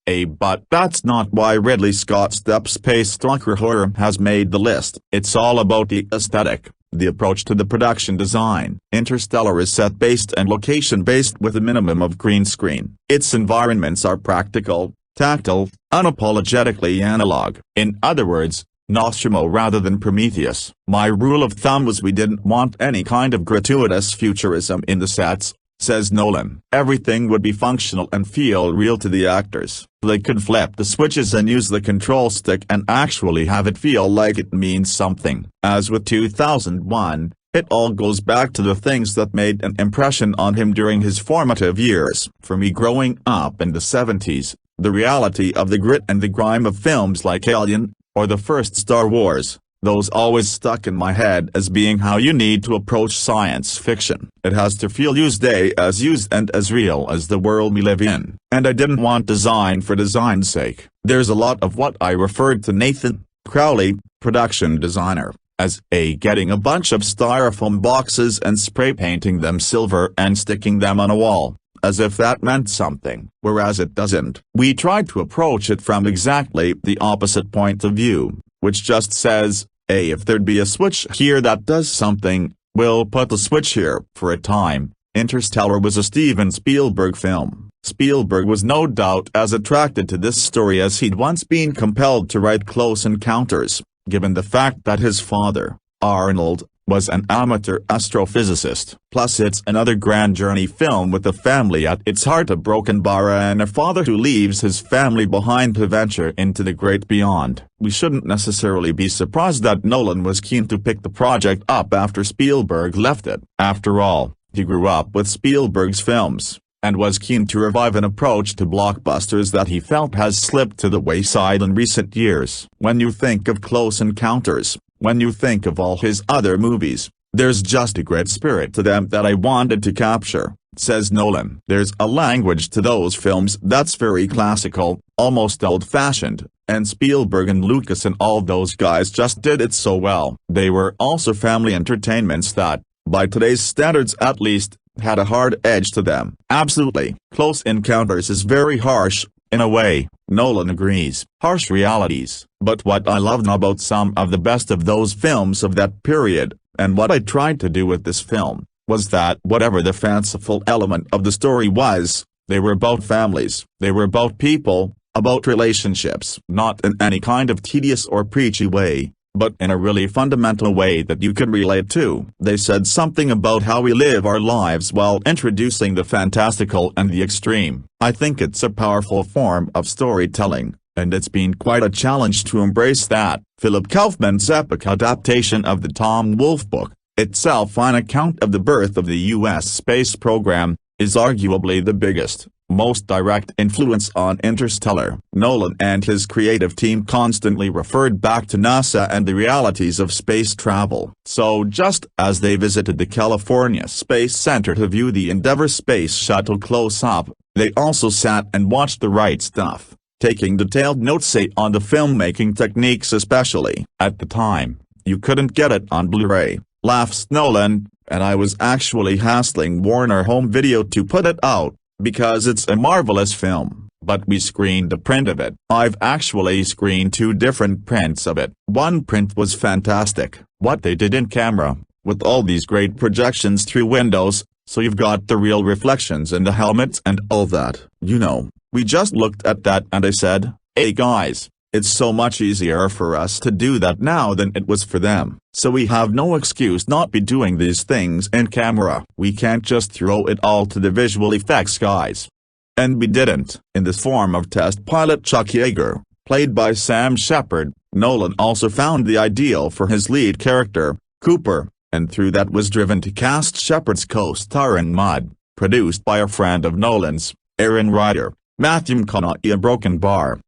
But that's not why Ridley Scott's Deep Space Stalker horror has made the list. It's all about the aesthetic, the approach to the production design. Interstellar is set-based and location-based with a minimum of green screen. Its environments are practical, tactile, unapologetically analog. In other words, Nostromo rather than Prometheus. My rule of thumb was we didn't want any kind of gratuitous futurism in the sets, says Nolan. Everything would be functional and feel real to the actors. They could flip the switches and use the control stick and actually have it feel like it means something. As with 2001, it all goes back to the things that made an impression on him during his formative years. For me growing up in the 70s, the reality of the grit and the grime of films like Alien, or the first Star Wars, those always stuck in my head as being how you need to approach science fiction. It has to feel used and as real as the world we live in. And I didn't want design for design's sake. There's a lot of what I referred to Nathan Crowley, production designer, as getting a bunch of styrofoam boxes and spray painting them silver and sticking them on a wall, as if that meant something, whereas it doesn't. We tried to approach it from exactly the opposite point of view, which just says, if there'd be a switch here that does something, we'll put the switch here. For a time, Interstellar was a Steven Spielberg film. Spielberg was no doubt as attracted to this story as he'd once been compelled to write Close Encounters, given the fact that his father, Arnold, was an amateur astrophysicist. Plus it's another grand journey film with a family at its heart, a broken bar and a father who leaves his family behind to venture into the great beyond. We shouldn't necessarily be surprised that Nolan was keen to pick the project up after Spielberg left it. After all, he grew up with Spielberg's films, and was keen to revive an approach to blockbusters that he felt has slipped to the wayside in recent years. When you think of Close Encounters, when you think of all his other movies, there's just a great spirit to them that I wanted to capture, says Nolan. There's a language to those films that's very classical, almost old-fashioned, and Spielberg and Lucas and all those guys just did it so well. They were also family entertainments that, by today's standards at least, had a hard edge to them. Absolutely. Close Encounters is very harsh, in a way, Nolan agrees. Harsh realities. But what I loved about some of the best of those films of that period, and what I tried to do with this film, was that whatever the fanciful element of the story was, they were about families. They were about people, about relationships. Not in any kind of tedious or preachy way, but in a really fundamental way that you can relate to. They said something about how we live our lives while introducing the fantastical and the extreme. I think it's a powerful form of storytelling, and it's been quite a challenge to embrace that. Philip Kaufman's epic adaptation of the Tom Wolfe book, itself an account of the birth of the U.S. space program, is arguably the biggest, most direct influence on Interstellar. Nolan and his creative team constantly referred back to NASA and the realities of space travel. So just as they visited the California Space Center to view the Endeavour space shuttle close-up, they also sat and watched The Right Stuff, taking detailed notes on the filmmaking techniques especially. At the time, you couldn't get it on Blu-ray, laughs Nolan, and I was actually hassling Warner Home Video to put it out, because it's a marvelous film, but we screened a print of it. I've actually screened 2 different prints of it. One print was fantastic, what they did in camera, with all these great projections through windows, so you've got the real reflections in the helmets and all that. You know, we just looked at that and I said, hey guys, it's so much easier for us to do that now than it was for them. So we have no excuse not be doing these things in camera. We can't just throw it all to the visual effects guys. And we didn't. In the form of test pilot Chuck Yeager, played by Sam Shepard, Nolan also found the ideal for his lead character, Cooper, and through that was driven to cast Shepard's co-star in Mud, produced by a friend of Nolan's, Aaron Ryder, Matthew McConaughey. A Broken Bar.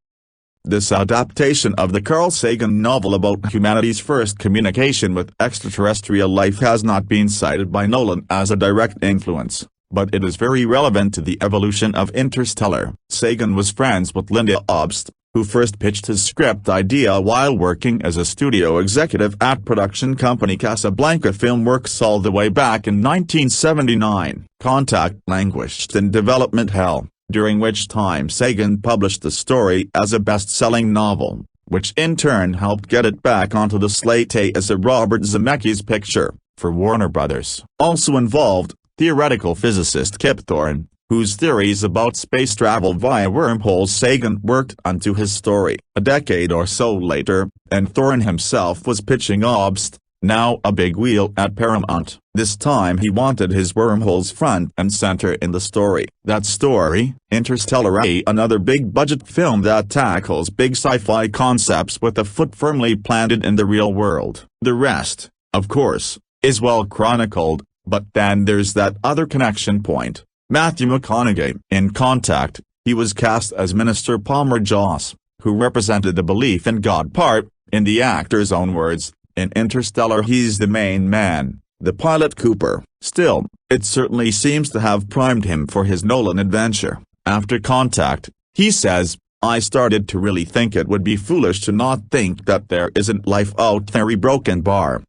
This adaptation of the Carl Sagan novel about humanity's first communication with extraterrestrial life has not been cited by Nolan as a direct influence, but it is very relevant to the evolution of Interstellar. Sagan was friends with Linda Obst, who first pitched his script idea while working as a studio executive at production company Casablanca Filmworks all the way back in 1979. Contact languished in development hell, during which time Sagan published the story as a best-selling novel, which in turn helped get it back onto the slate as a Robert Zemeckis picture, for Warner Brothers. Also involved, theoretical physicist Kip Thorne, whose theories about space travel via wormholes Sagan worked onto his story. A decade or so later, and Thorne himself was pitching Obst, now a big wheel at Paramount. This time he wanted his wormholes front and center in the story. That story, Interstellar, another big-budget film that tackles big sci-fi concepts with a foot firmly planted in the real world. The rest, of course, is well chronicled, but then there's that other connection point. Matthew McConaughey. In Contact, he was cast as Minister Palmer Joss, who represented the belief in God part, in the actor's own words. In Interstellar he's the main man, the pilot Cooper. Still, it certainly seems to have primed him for his Nolan adventure. After Contact, he says, I started to really think it would be foolish to not think that there isn't life out there. A Broken Bar.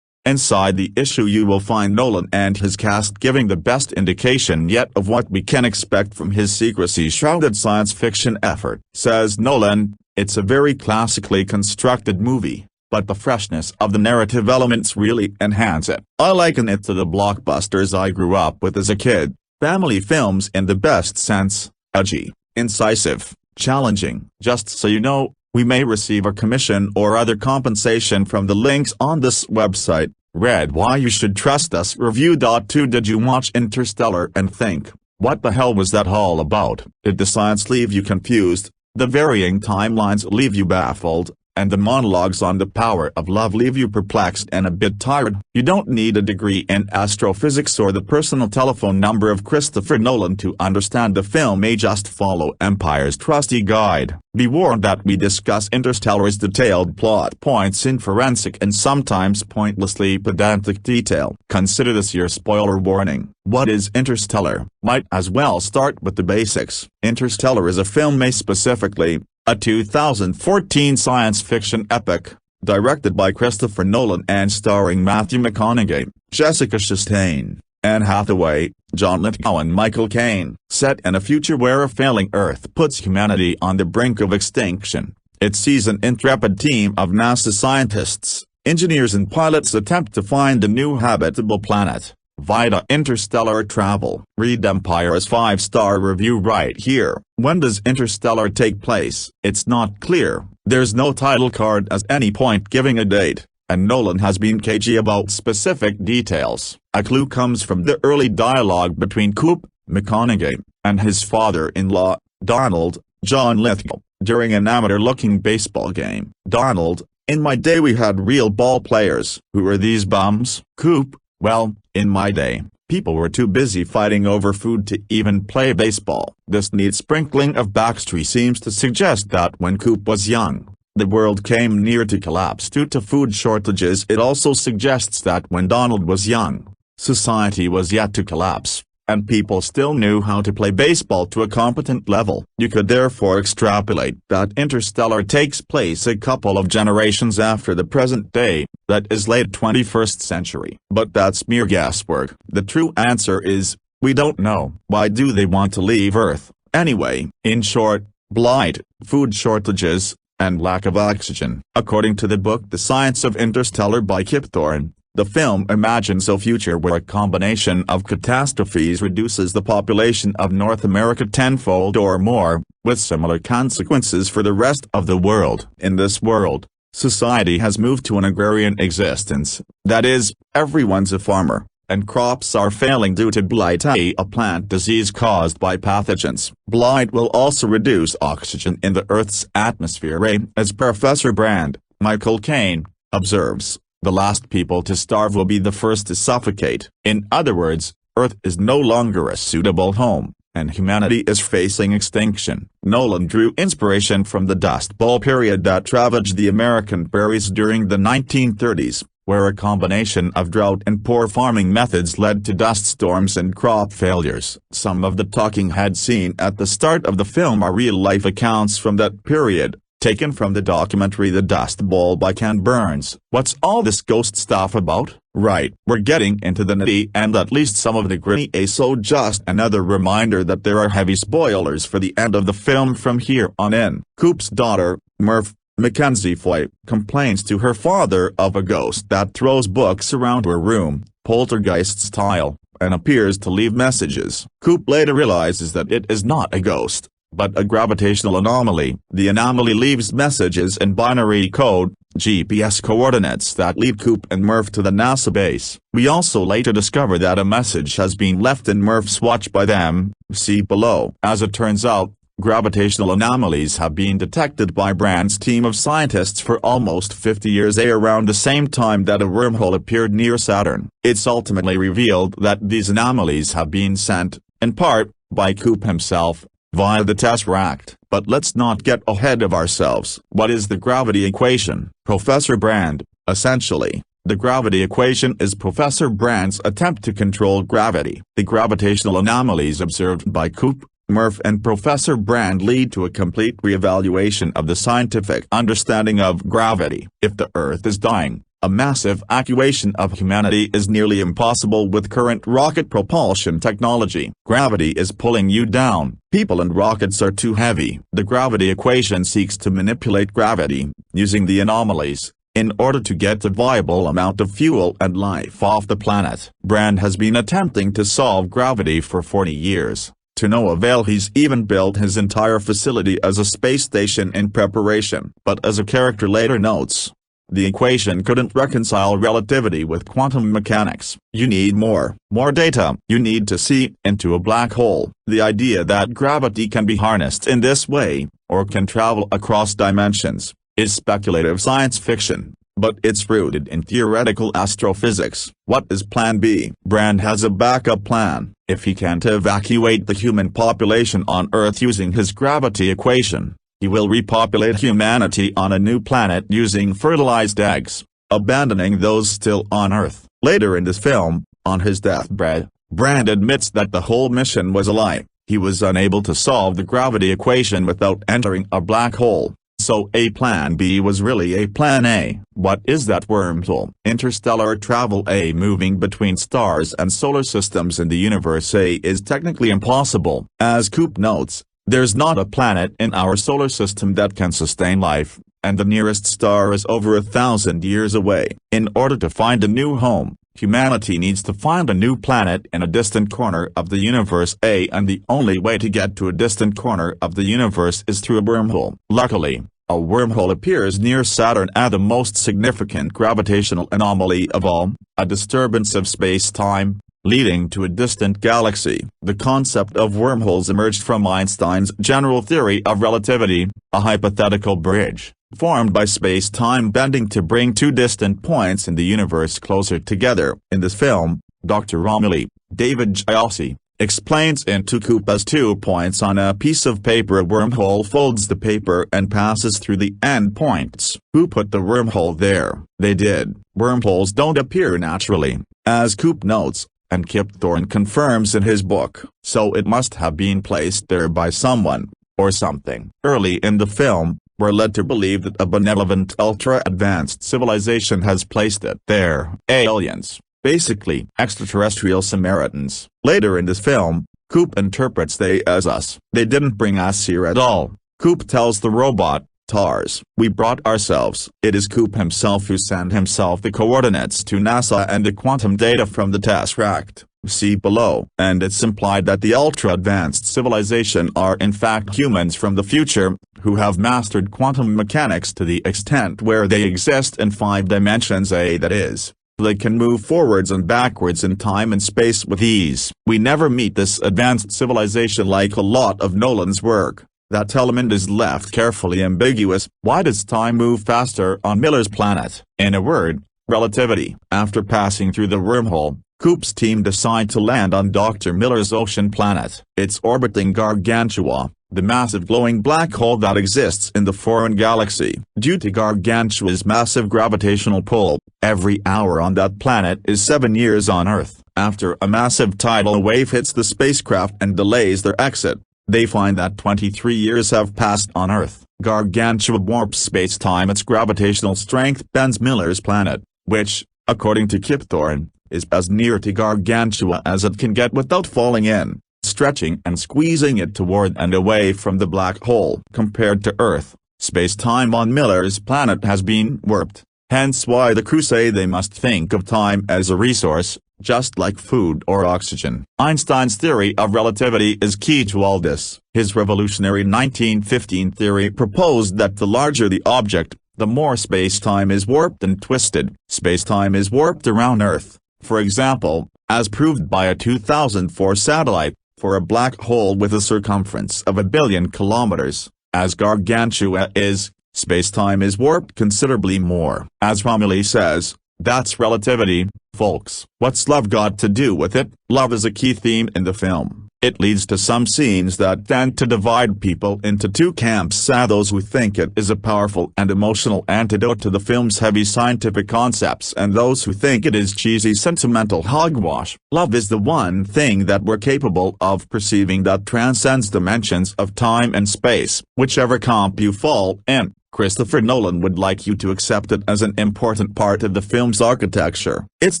Inside the issue you will find Nolan and his cast giving the best indication yet of what we can expect from his secrecy-shrouded science fiction effort. Says Nolan, it's a very classically constructed movie, but the freshness of the narrative elements really enhance it. I liken it to the blockbusters I grew up with as a kid, family films in the best sense, edgy, incisive, challenging. Just so you know, we may receive a commission or other compensation from the links on this website. Read Why You Should Trust Us Review. 2 Did you watch Interstellar and think, what the hell was that all about? Did the science leave you confused, the varying timelines leave you baffled, and the monologues on the power of love leave you perplexed and a bit tired? You don't need a degree in astrophysics or the personal telephone number of Christopher Nolan to understand the film. Just follow Empire's trusty guide. Be warned that we discuss Interstellar's detailed plot points in forensic and sometimes pointlessly pedantic detail. Consider this your spoiler warning. What is Interstellar? Might as well start with the basics. Interstellar is a film made specifically, a 2014 science fiction epic, directed by Christopher Nolan and starring Matthew McConaughey, Jessica Chastain, Anne Hathaway, John Lithgow and Michael Caine. Set in a future where a failing Earth puts humanity on the brink of extinction, it sees an intrepid team of NASA scientists, engineers and pilots attempt to find a new habitable planet, via interstellar travel. Read Empire's 5-star review right here. When does Interstellar take place? It's not clear. There's no title card at any point giving a date, and Nolan has been cagey about specific details. A clue comes from the early dialogue between Coop, McConaughey, and his father-in-law, Donald, John Lithgow, during an amateur-looking baseball game. Donald, in my day we had real ball players. Who are these bums? Coop, well, in my day, people were too busy fighting over food to even play baseball. This neat sprinkling of backstory seems to suggest that when Coop was young, the world came near to collapse due to food shortages. It also suggests that when Donald was young, society was yet to collapse, and people still knew how to play baseball to a competent level. You could therefore extrapolate that Interstellar takes place a couple of generations after the present day, that is late 21st century. But that's mere guesswork. The true answer is, we don't know. Why do they want to leave Earth, anyway? In short, blight, food shortages, and lack of oxygen. According to the book The Science of Interstellar by Kip Thorne, the film imagines a future where a combination of catastrophes reduces the population of North America tenfold or more, with similar consequences for the rest of the world. In this world, society has moved to an agrarian existence, that is, everyone's a farmer, and crops are failing due to blight, a plant disease caused by pathogens. Blight will also reduce oxygen in the Earth's atmosphere, as Professor Brand, Michael Caine, observes. The last people to starve will be the first to suffocate. In other words, Earth is no longer a suitable home, and humanity is facing extinction. Nolan drew inspiration from the Dust Bowl period that ravaged the American prairies during the 1930s, where a combination of drought and poor farming methods led to dust storms and crop failures. Some of the talking heads seen at the start of the film are real-life accounts from that period, taken from the documentary The Dust Bowl by Ken Burns. What's all this ghost stuff about? Right, we're getting into the nitty and at least some of the gritty, so just another reminder that there are heavy spoilers for the end of the film from here on in. Coop's daughter, Murph, Mackenzie Foy, complains to her father of a ghost that throws books around her room, poltergeist style, and appears to leave messages. Coop later realizes that it is not a ghost, but a gravitational anomaly. The anomaly leaves messages in binary code, GPS coordinates that lead Coop and Murph to the NASA base. We also later discover that a message has been left in Murph's watch by them, see below. As it turns out, gravitational anomalies have been detected by Brand's team of scientists for almost 50 years, around the same time that a wormhole appeared near Saturn. It's ultimately revealed that these anomalies have been sent, in part, by Coop himself, via the Tesseract. But let's not get ahead of ourselves. What is the gravity equation? Professor Brand, essentially, the gravity equation is Professor Brand's attempt to control gravity. The gravitational anomalies observed by Coop, Murph and Professor Brand lead to a complete reevaluation of the scientific understanding of gravity. If the Earth is dying, a massive evacuation of humanity is nearly impossible with current rocket propulsion technology. Gravity is pulling you down. People and rockets are too heavy. The gravity equation seeks to manipulate gravity, using the anomalies, in order to get a viable amount of fuel and life off the planet. Brand has been attempting to solve gravity for 40 years. To no avail. He's even built his entire facility as a space station in preparation. But as a character later notes, the equation couldn't reconcile relativity with quantum mechanics. You need more data. You need to see into a black hole. The idea that gravity can be harnessed in this way, or can travel across dimensions, is speculative science fiction, but it's rooted in theoretical astrophysics. What is Plan B? Brand has a backup plan. If he can't evacuate the human population on Earth using his gravity equation, he will repopulate humanity on a new planet using fertilized eggs, abandoning those still on Earth. Later in this film, on his deathbed, Brand admits that the whole mission was a lie. He was unable to solve the gravity equation without entering a black hole. So a Plan B was really a Plan A. What is that wormhole? Interstellar travel. A moving between stars and solar systems in the universe. A is technically impossible. As Coop notes, there's not a planet in our solar system that can sustain life, and the nearest star is over 1,000 years away. In order to find a new home, humanity needs to find a new planet in a distant corner of the universe. And the only way to get to a distant corner of the universe is through a wormhole. Luckily, a wormhole appears near Saturn at the most significant gravitational anomaly of all, a disturbance of space-time, leading to a distant galaxy. The concept of wormholes emerged from Einstein's general theory of relativity, a hypothetical bridge, formed by space-time bending to bring two distant points in the universe closer together. In this film, Dr. Romilly, David Giossi, explains into Coop as 2 points on a piece of paper. A wormhole folds the paper and passes through the end points. Who put the wormhole there? They did. Wormholes don't appear naturally. As Coop notes, and Kip Thorne confirms in his book. So it must have been placed there by someone, or something. Early in the film, we're led to believe that a benevolent ultra-advanced civilization has placed it there. Aliens. Basically, extraterrestrial Samaritans. Later in this film, Coop interprets they as us. They didn't bring us here at all. Coop tells the robot, TARS, we brought ourselves. It is Coop himself who sent himself the coordinates to NASA and the quantum data from the Tesseract. See below. And it's implied that the ultra-advanced civilization are in fact humans from the future, who have mastered quantum mechanics to the extent where they exist in 5 dimensions, that is, they can move forwards and backwards in time and space with ease. We never meet this advanced civilization like a lot of Nolan's work. That element is left carefully ambiguous. Why does time move faster on Miller's planet? In a word, relativity. After passing through the wormhole, Coop's team decide to land on Dr. Miller's ocean planet. It's orbiting Gargantua, the massive glowing black hole that exists in the foreign galaxy. Due to Gargantua's massive gravitational pull, every hour on that planet is 7 years on Earth. After a massive tidal wave hits the spacecraft and delays their exit, they find that 23 years have passed on Earth. Gargantua warps space-time. Its gravitational strength bends Miller's planet, which, according to Kip Thorne, is as near to Gargantua as it can get without falling in, stretching and squeezing it toward and away from the black hole. Compared to Earth, space-time on Miller's planet has been warped, hence why the crew say they must think of time as a resource, just like food or oxygen. Einstein's theory of relativity is key to all this. His revolutionary 1915 theory proposed that the larger the object, the more space-time is warped and twisted. Space-time is warped around Earth, for example, as proved by a 2004 satellite, for a black hole with a circumference of 1 billion kilometers, as Gargantua is, space-time is warped considerably more. As Romilly says, that's relativity, folks. What's love got to do with it? Love is a key theme in the film. It leads to some scenes that tend to divide people into 2 camps: those who think it is a powerful and emotional antidote to the film's heavy scientific concepts, and those who think it is cheesy sentimental hogwash. Love is the one thing that we're capable of perceiving that transcends dimensions of time and space. Whichever camp you fall in, Christopher Nolan would like you to accept it as an important part of the film's architecture. It's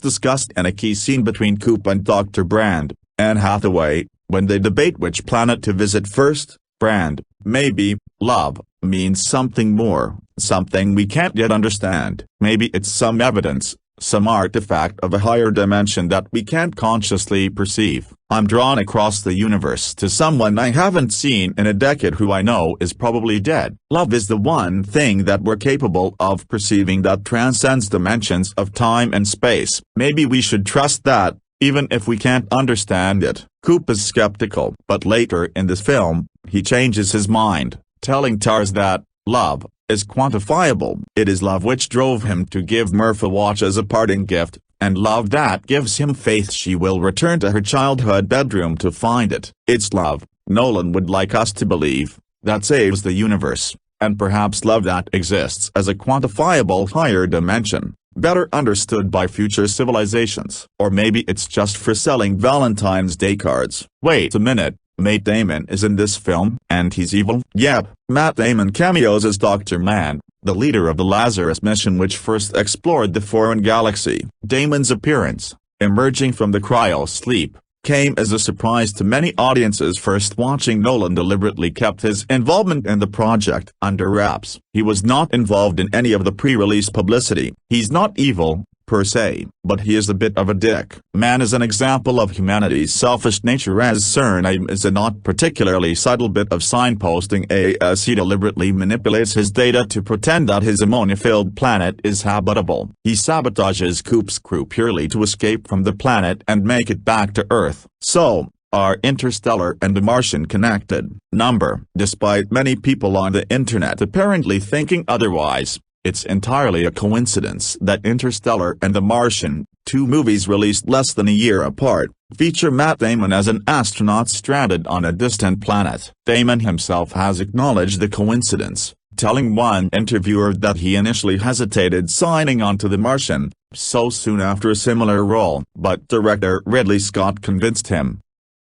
discussed in a key scene between Coop and Dr. Brand, Anne Hathaway, when they debate which planet to visit first. Brand, maybe, love, means something more, something we can't yet understand. Maybe it's some evidence, some artifact of a higher dimension that we can't consciously perceive. I'm drawn across the universe to someone I haven't seen in a decade who I know is probably dead. Love is the one thing that we're capable of perceiving that transcends dimensions of time and space. Maybe we should trust that, even if we can't understand it. Coop is skeptical, but later in this film, he changes his mind, telling TARS that love is quantifiable. It is love which drove him to give Murph a watch as a parting gift, and love that gives him faith she will return to her childhood bedroom to find it. It's love, Nolan would like us to believe, that saves the universe, and perhaps love that exists as a quantifiable higher dimension, better understood by future civilizations. Or maybe it's just for selling Valentine's Day cards. Wait a minute, Matt Damon is in this film, and he's evil? Yep, Matt Damon cameos as Dr. Mann, the leader of the Lazarus mission which first explored the foreign galaxy. Damon's appearance, emerging from the cryo-sleep, came as a surprise to many audiences first watching. Nolan deliberately kept his involvement in the project under wraps. He was not involved in any of the pre-release publicity. He's not evil, per se, but he is a bit of a dick. Man is an example of humanity's selfish nature, as surname is a not particularly subtle bit of signposting, as he deliberately manipulates his data to pretend that his ammonia-filled planet is habitable. He sabotages Coop's crew purely to escape from the planet and make it back to Earth. So, are Interstellar and The Martian connected? Despite many people on the internet apparently thinking otherwise, it's entirely a coincidence that Interstellar and The Martian, 2 movies released less than a year apart, feature Matt Damon as an astronaut stranded on a distant planet. Damon himself has acknowledged the coincidence, telling one interviewer that he initially hesitated signing on to The Martian, so soon after a similar role, but director Ridley Scott convinced him.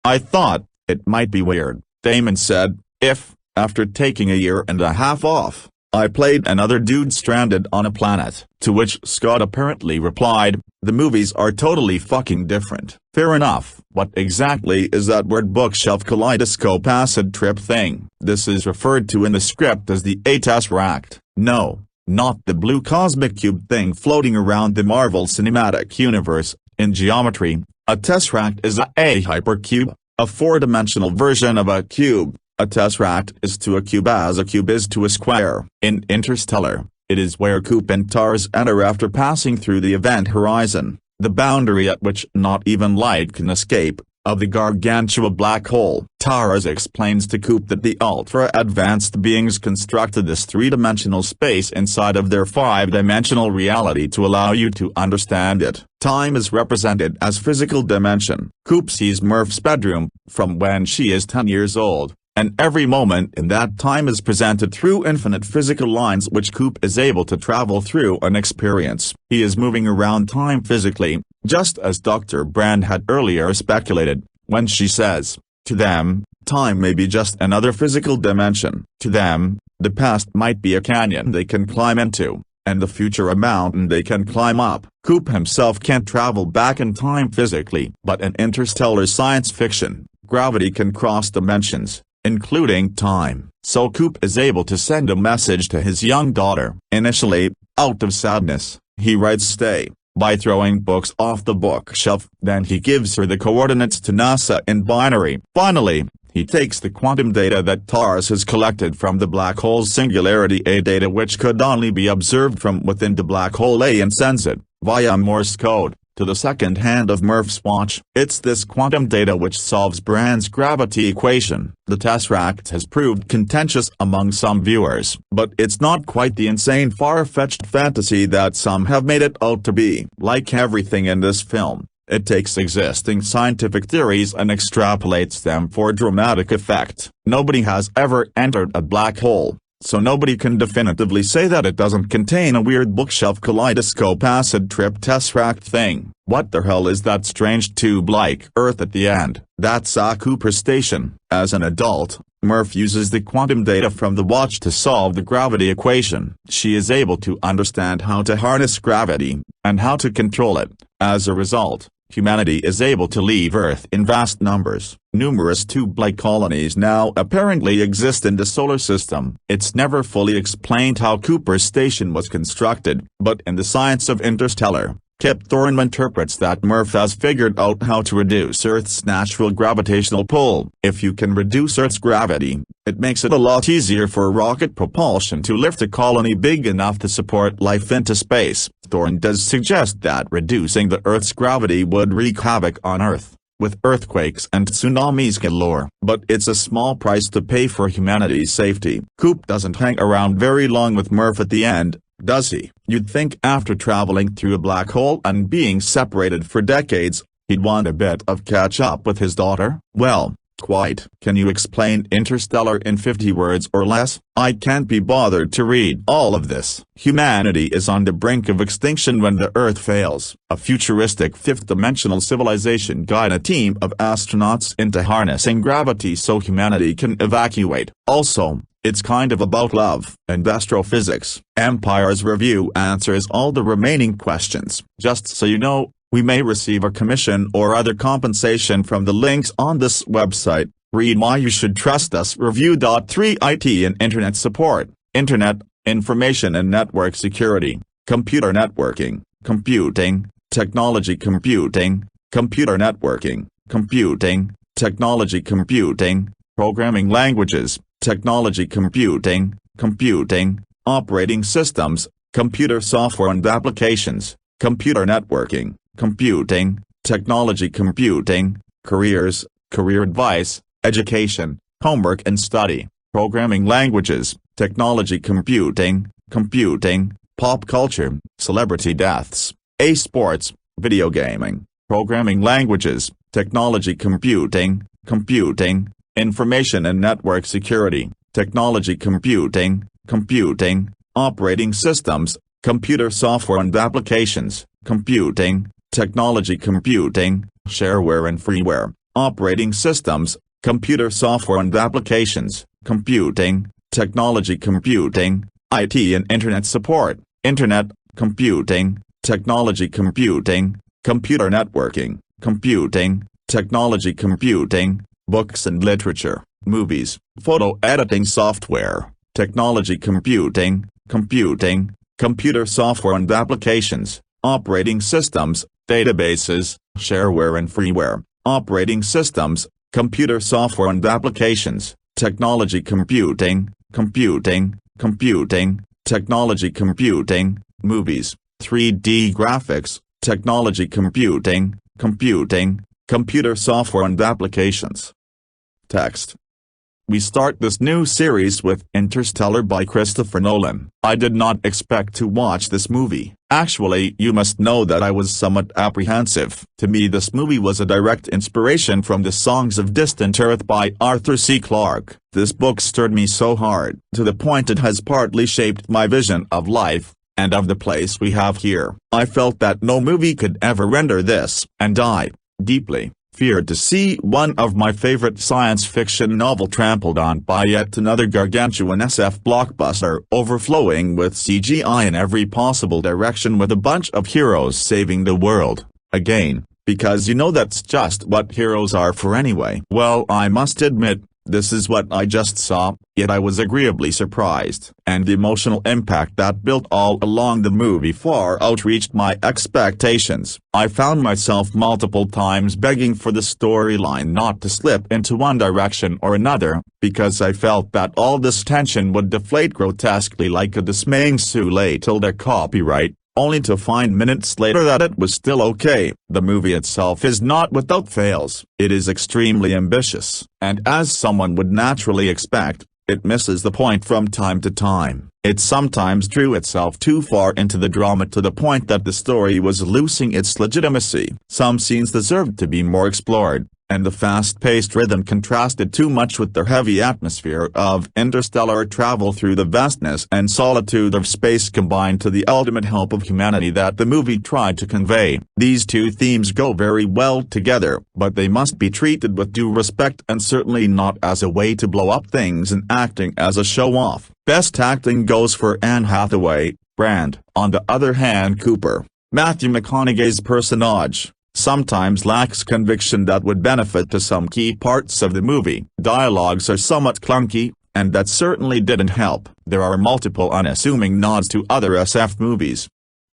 "I thought it might be weird," Damon said, "if, after taking a year and a half off, I played another dude stranded on a planet." To which Scott apparently replied, "The movies are totally fucking different." Fair enough. What exactly is that word bookshelf kaleidoscope acid trip thing? This is referred to in the script as the A-Tesseract. No, not the blue cosmic cube thing floating around the Marvel Cinematic Universe. In geometry, a tesseract is a hypercube, a four-dimensional version of a cube. A tesseract is to a cube as a cube is to a square. In Interstellar, it is where Coop and TARS enter after passing through the event horizon, the boundary at which not even light can escape, of the gargantua black hole. TARS explains to Coop that the ultra-advanced beings constructed this three-dimensional space inside of their five-dimensional reality to allow you to understand it. Time is represented as physical dimension. Coop sees Murph's bedroom, from when she is 10 years old, and every moment in that time is presented through infinite physical lines which Coop is able to travel through and experience. He is moving around time physically, just as Dr. Brand had earlier speculated, when she says, "To them, time may be just another physical dimension. To them, the past might be a canyon they can climb into, and the future a mountain they can climb up." Coop himself can't travel back in time physically, but in interstellar science fiction, gravity can cross dimensions, including time. So Coop is able to send a message to his young daughter. Initially, out of sadness, he writes "stay" by throwing books off the bookshelf. Then he gives her the coordinates to NASA in binary. Finally, he takes the quantum data that TARS has collected from the black hole's singularity A data, which could only be observed from within the black hole A, and sends it, via Morse code, to the second hand of Murph's watch. It's this quantum data which solves Brand's gravity equation. The Tesseract has proved contentious among some viewers, but it's not quite the insane far-fetched fantasy that some have made it out to be. Like everything in this film, it takes existing scientific theories and extrapolates them for dramatic effect. Nobody has ever entered a black hole, so nobody can definitively say that it doesn't contain a weird bookshelf kaleidoscope acid trip tesseract thing. What the hell is that strange tube like Earth at the end? That's a Cooper station. As an adult, Murph uses the quantum data from the watch to solve the gravity equation. She is able to understand how to harness gravity, and how to control it. As a result, humanity is able to leave Earth in vast numbers. Numerous tube-like colonies now apparently exist in the solar system. It's never fully explained how Cooper's station was constructed, but in The Science of Interstellar, Kip Thorne interprets that Murph has figured out how to reduce Earth's natural gravitational pull. If you can reduce Earth's gravity, it makes it a lot easier for rocket propulsion to lift a colony big enough to support life into space. Thorne does suggest that reducing the Earth's gravity would wreak havoc on Earth, with earthquakes and tsunamis galore. But it's a small price to pay for humanity's safety. Coop doesn't hang around very long with Murph at the end, does he? You'd think after traveling through a black hole and being separated for decades, he'd want a bit of catch up with his daughter. Well, quite. Can you explain Interstellar in 50 words or less? I can't be bothered to read all of this. Humanity is on the brink of extinction when the Earth fails. A futuristic fifth-dimensional civilization guide a team of astronauts into harnessing gravity so humanity can evacuate. Also, it's kind of about love and astrophysics. Empire's review answers all the remaining questions. Just so you know, we may receive a commission or other compensation from the links on this website. Read Why You Should Trust Us Review. 3 IT and Internet Support, Internet, Information and Network Security, Computer Networking, Computing, Technology Computing, Computer Networking, Computing, Technology Computing, Programming Languages, Technology Computing, Computing, Operating Systems, Computer Software and Applications, Computer Networking, Computing, Technology Computing, Careers, Career Advice, Education, Homework and Study, Programming Languages, Technology Computing, Computing, Pop Culture, Celebrity Deaths, Sports, Video Gaming, Programming Languages, Technology Computing, Computing, Information and Network Security, Technology Computing, Computing, Operating Systems, Computer Software and Applications, computing, technology computing, shareware and freeware, operating systems, computer software and applications, computing, technology computing, IT and internet support, internet, computing, technology computing, computer networking, computing, technology computing, books and literature, movies, photo editing software, technology computing, computing, computer software and applications, operating systems, databases, shareware and freeware, operating systems, computer software and applications, technology computing, computing, computing, technology computing, movies, 3D graphics, technology computing, computing, computer software and applications. Text. We start this new series with Interstellar by Christopher Nolan. I did not expect to watch this movie. Actually, you must know that I was somewhat apprehensive. To me, this movie was a direct inspiration from the Songs of Distant Earth by Arthur C. Clarke. This book stirred me so hard, to the point it has partly shaped my vision of life, and of the place we have here. I felt that no movie could ever render this, and I, deeply, feared to see one of my favorite science fiction novel trampled on by yet another gargantuan SF blockbuster overflowing with CGI in every possible direction with a bunch of heroes saving the world, again, because you know that's just what heroes are for anyway. Well, I must admit, this is what I just saw, yet I was agreeably surprised, and the emotional impact that built all along the movie far outreached my expectations. I found myself multiple times begging for the storyline not to slip into one direction or another, because I felt that all this tension would deflate grotesquely like a dismaying Soulé tilde copyright, only to find minutes later that it was still okay. The movie itself is not without fails. It is extremely ambitious, and as someone would naturally expect, it misses the point from time to time. It sometimes drew itself too far into the drama to the point that the story was losing its legitimacy. Some scenes deserved to be more explored, and the fast-paced rhythm contrasted too much with the heavy atmosphere of interstellar travel through the vastness and solitude of space combined to the ultimate hope of humanity that the movie tried to convey. These two themes go very well together, but they must be treated with due respect and certainly not as a way to blow up things and acting as a show-off. Best acting goes for Anne Hathaway. Brand. On the other hand, Cooper, Matthew McConaughey's personage, sometimes lacks conviction that would benefit to some key parts of the movie. Dialogues are somewhat clunky, and that certainly didn't help. There are multiple unassuming nods to other SF movies,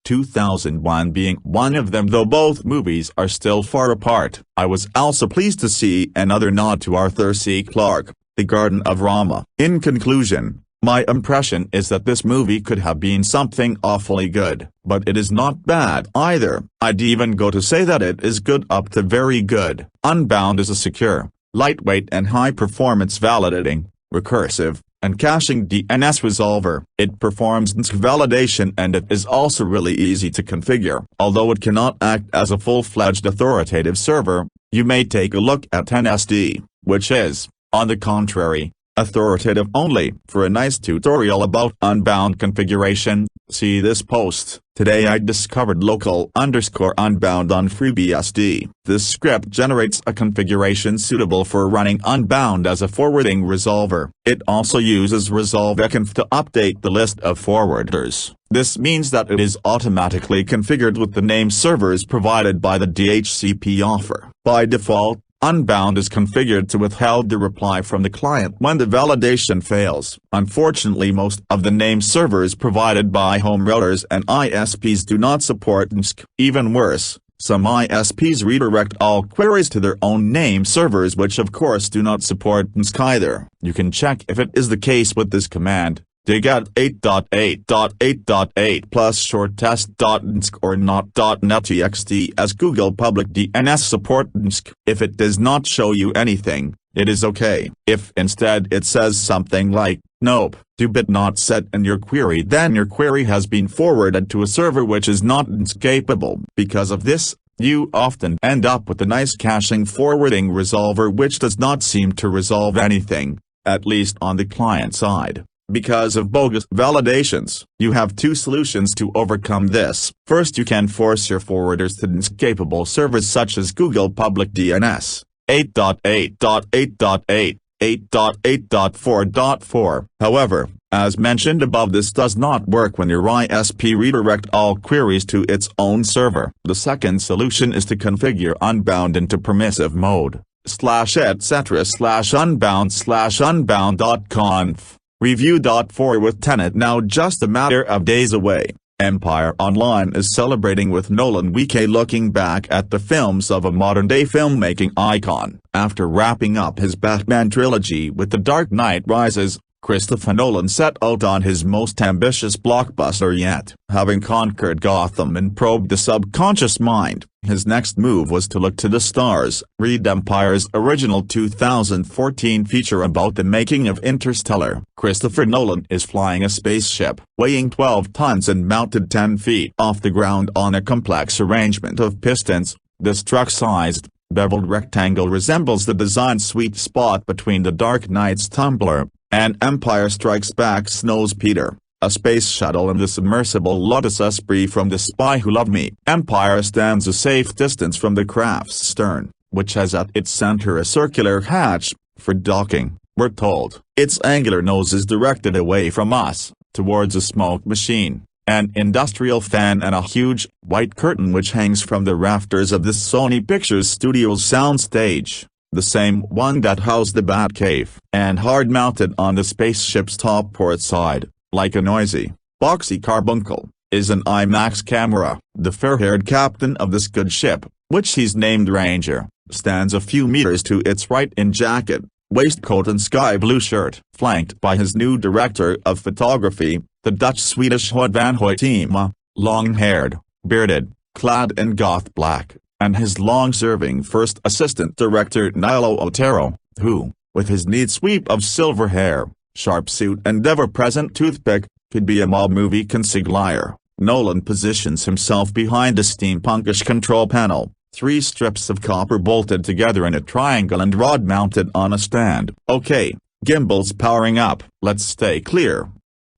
2001 being one of them, though both movies are still far apart. I was also pleased to see another nod to Arthur C. Clarke, The Garden of Rama. In conclusion, my impression is that this movie could have been something awfully good, but it is not bad either. I'd even go to say that it is good up to very good. Unbound is a secure, lightweight and high-performance validating, recursive, and caching DNS resolver. It performs NSC validation and it is also really easy to configure. Although it cannot act as a full-fledged authoritative server, you may take a look at NSD, which is, on the contrary, authoritative only. For a nice tutorial about Unbound configuration, see this post. Today I discovered local_unbound on FreeBSD. This script generates a configuration suitable for running Unbound as a forwarding resolver. It also uses resolve-econf to update the list of forwarders. This means that it is automatically configured with the name servers provided by the DHCP offer. By default, Unbound is configured to withhold the reply from the client when the validation fails. Unfortunately, most of the name servers provided by home routers and ISPs do not support NSC. Even worse, some ISPs redirect all queries to their own name servers, which of course do not support NSC either. You can check if it is the case with this command. Dig out 8.8.8.8 plus short test.nsc or not.net.txt as Google public DNS support NSC. If it does not show you anything, it is okay. If instead it says something like, nope, do bit not set in your query, then your query has been forwarded to a server which is not NSC capable. Because of this, you often end up with a nice caching forwarding resolver which does not seem to resolve anything, at least on the client side. because of bogus validations. You have two solutions to overcome this. First, you can force your forwarders to inescapable servers such as Google Public DNS 8.8.8.8, 8.8.4.4. However, as mentioned above, this does not work when your ISP redirect all queries to its own server. The second solution is to configure Unbound into permissive mode, /etc/unbound/unbound.conf. Review.4 with Tenet now just a matter of days away. Empire Online is celebrating with Nolan Week, looking back at the films of a modern-day filmmaking icon. After wrapping up his Batman trilogy with The Dark Knight Rises, Christopher Nolan set out on his most ambitious blockbuster yet. Having conquered Gotham and probed the subconscious mind, his next move was to look to the stars. Read Empire's original 2014 feature about the making of Interstellar. Christopher Nolan is flying a spaceship, weighing 12 tons and mounted 10 feet off the ground on a complex arrangement of pistons. This truck-sized, beveled rectangle resembles the design sweet spot between the Dark Knight's Tumbler and Empire Strikes Back's Snowspeeder, a space shuttle, and the submersible Lotus Esprit from The Spy Who Loved Me. Empire stands a safe distance from the craft's stern, which has at its center a circular hatch for docking, we're told. Its angular nose is directed away from us, towards a smoke machine, an industrial fan, and a huge, white curtain which hangs from the rafters of the Sony Pictures Studios soundstage, the same one that housed the Batcave, and hard-mounted on the spaceship's top port side, like a noisy, boxy carbuncle, is an IMAX camera. The fair-haired captain of this good ship, which he's named Ranger, stands a few meters to its right in jacket, waistcoat and sky blue shirt, flanked by his new director of photography, the Dutch-Swedish Hoyt van Hoytema, long-haired, bearded, clad in goth black, and his long-serving first assistant director Nilo Otero, who, with his neat sweep of silver hair, sharp suit and ever-present toothpick, could be a mob movie consigliere. Nolan positions himself behind a steampunkish control panel, 3 strips of copper bolted together in a triangle and rod mounted on a stand. "Okay, gimbal's powering up, let's stay clear,"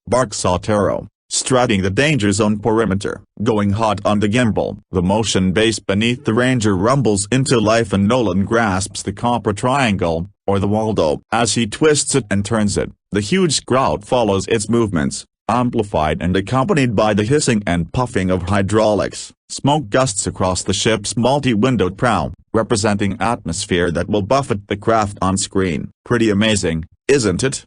barks Otero, strutting the danger zone perimeter. Going hot on the gimbal. The motion base beneath the Ranger rumbles into life and Nolan grasps the copper triangle, or the Waldo. As he twists it and turns it, the huge grout follows its movements, amplified and accompanied by the hissing and puffing of hydraulics. Smoke gusts across the ship's multi-windowed prow, representing atmosphere that will buffet the craft on screen. "Pretty amazing, isn't it?"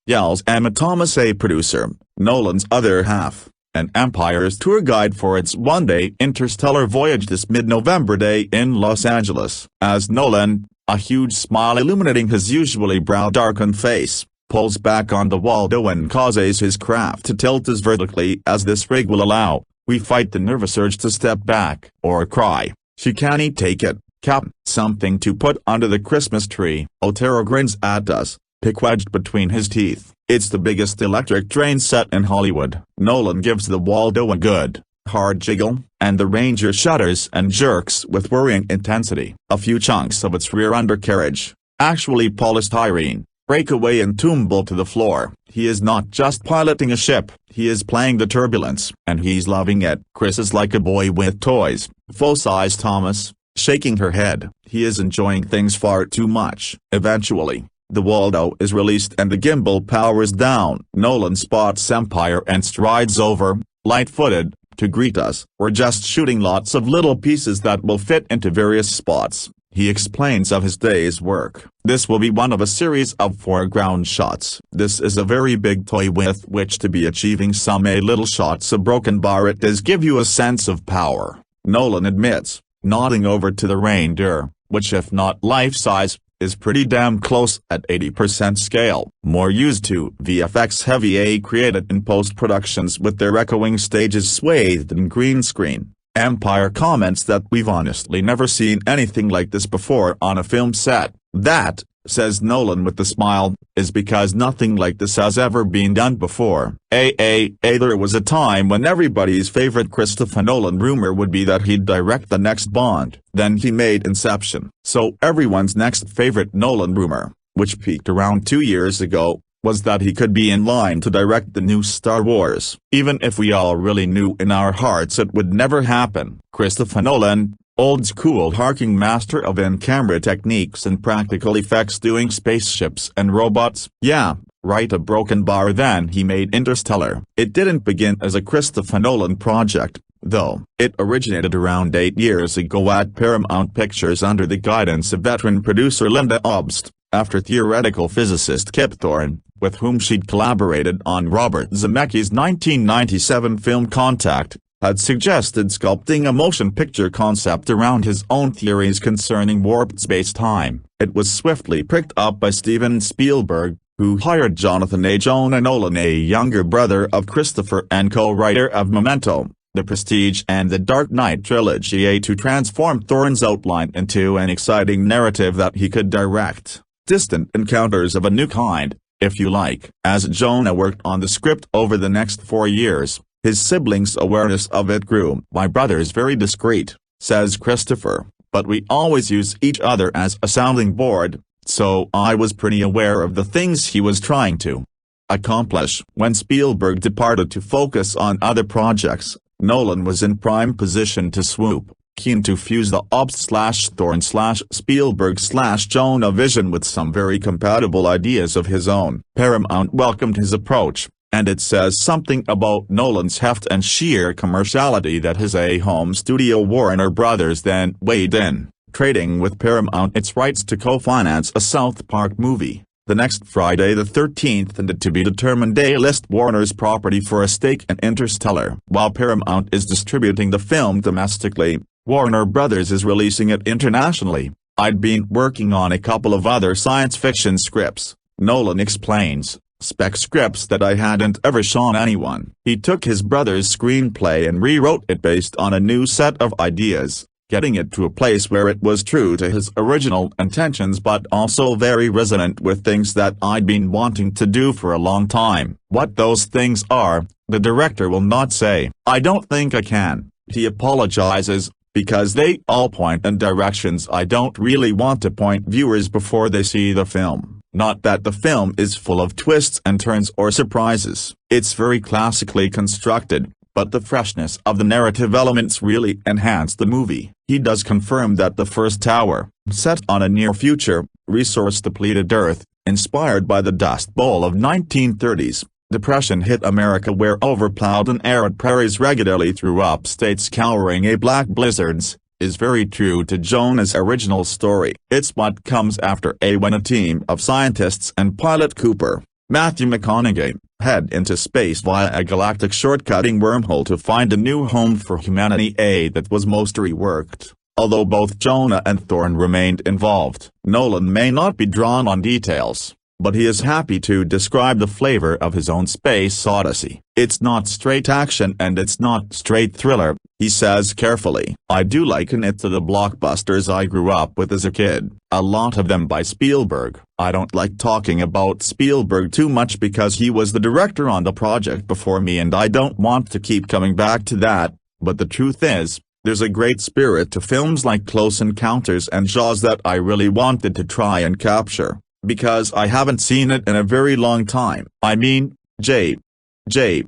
yells Emma Thomas, a producer, Nolan's other half, and Empire's tour guide for its one-day interstellar voyage this mid-November day in Los Angeles. As Nolan, a huge smile illuminating his usually brow-darkened face, pulls back on the Waldo and causes his craft to tilt as vertically as this rig will allow, we fight the nervous urge to step back or cry, "She can't take it, Cap." "Something to put under the Christmas tree." Otero grins at us, pick wedged between his teeth. "It's the biggest electric train set in Hollywood." Nolan gives the Waldo a good, hard jiggle, and the Ranger shudders and jerks with worrying intensity. A few chunks of its rear undercarriage, actually polystyrene, break away and tumble to the floor. He is not just piloting a ship, he is playing the turbulence, and he's loving it. Chris is like a boy with toys, full-size Thomas, shaking her head. He is enjoying things far too much. Eventually, the Waldo is released and the gimbal powers down. Nolan spots Empire and strides over, light-footed, to greet us. "We're just shooting lots of little pieces that will fit into various spots," he explains of his day's work. "This will be one of a series of foreground shots. This is a very big toy with which to be achieving some little shots of broken bar. It does give you a sense of power," Nolan admits, nodding over to the Reindeer, which if not life-size, is pretty damn close at 80% scale. More used to VFX heavy created in post-productions with their echoing stages swathed in green screen. Empire comments that "We've honestly never seen anything like this before on a film set. That," says Nolan with a smile, "is because nothing like this has ever been done before. There was a time when everybody's favorite Christopher Nolan rumor would be that he'd direct the next Bond. Then he made Inception. So everyone's next favorite Nolan rumor, which peaked around 2 years ago, was that he could be in line to direct the new Star Wars. Even if we all really knew in our hearts it would never happen. Christopher Nolan, old-school harking master of in-camera techniques and practical effects doing spaceships and robots. Yeah, right, a broken bar. Then he made Interstellar. It didn't begin as a Christopher Nolan project, though. It originated around 8 years ago at Paramount Pictures under the guidance of veteran producer Linda Obst, after theoretical physicist Kip Thorne, with whom she'd collaborated on Robert Zemeckis' 1997 film Contact, had suggested sculpting a motion picture concept around his own theories concerning warped space-time. It was swiftly picked up by Steven Spielberg, who hired Jonathan A. Jonah Nolan, a younger brother of Christopher and co-writer of Memento, The Prestige and The Dark Knight trilogy, to transform Thorne's outline into an exciting narrative that he could direct. Distant encounters of a new kind, if you like. As Jonah worked on the script over the next 4 years, his siblings' awareness of it grew. My brother's very discreet, says Christopher, but we always use each other as a sounding board, so I was pretty aware of the things he was trying to accomplish. When Spielberg departed to focus on other projects, Nolan was in prime position to swoop, keen to fuse the Obst/Thorne/Spielberg/Jonah vision with some very compatible ideas of his own. Paramount welcomed his approach, and it says something about Nolan's heft and sheer commerciality that his home studio Warner Brothers then weighed in, trading with Paramount its rights to co-finance a South Park movie, the next Friday the 13th, and a to-be-determined A-list Warner's property for a stake in Interstellar. While Paramount is distributing the film domestically, Warner Brothers is releasing it internationally. I'd been working on a couple of other science fiction scripts, Nolan explains. Spec scripts that I hadn't ever shown anyone. He took his brother's screenplay and rewrote it based on a new set of ideas, getting it to a place where it was true to his original intentions but also very resonant with things that I'd been wanting to do for a long time. What those things are, the director will not say. I don't think I can, he apologizes, because they all point in directions I don't really want to point viewers before they see the film. Not that the film is full of twists and turns or surprises. It's very classically constructed, but the freshness of the narrative elements really enhance the movie. He does confirm that the first hour, set on a near-future, resource-depleted Earth, inspired by the Dust Bowl of 1930s, depression hit America where overplowed and arid prairies regularly threw up states cowering a black blizzards, is very true to Jonah's original story. It's what comes after when a team of scientists and pilot Cooper, Matthew McConaughey, head into space via a galactic short-cutting wormhole to find a new home for humanity, that was most reworked. Although both Jonah and Thorne remained involved, Nolan may not be drawn on details, but he is happy to describe the flavor of his own space odyssey. It's not straight action and it's not straight thriller, he says carefully. I do liken it to the blockbusters I grew up with as a kid, a lot of them by Spielberg. I don't like talking about Spielberg too much because he was the director on the project before me and I don't want to keep coming back to that, but the truth is, there's a great spirit to films like Close Encounters and Jaws that I really wanted to try and capture, because I haven't seen it in a very long time. I mean, J.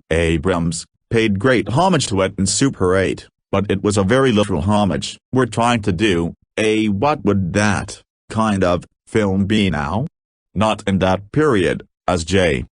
Abrams paid great homage to it in Super 8, but it was a very literal homage. We're trying to do what would that kind of film be now? Not in that period, as J.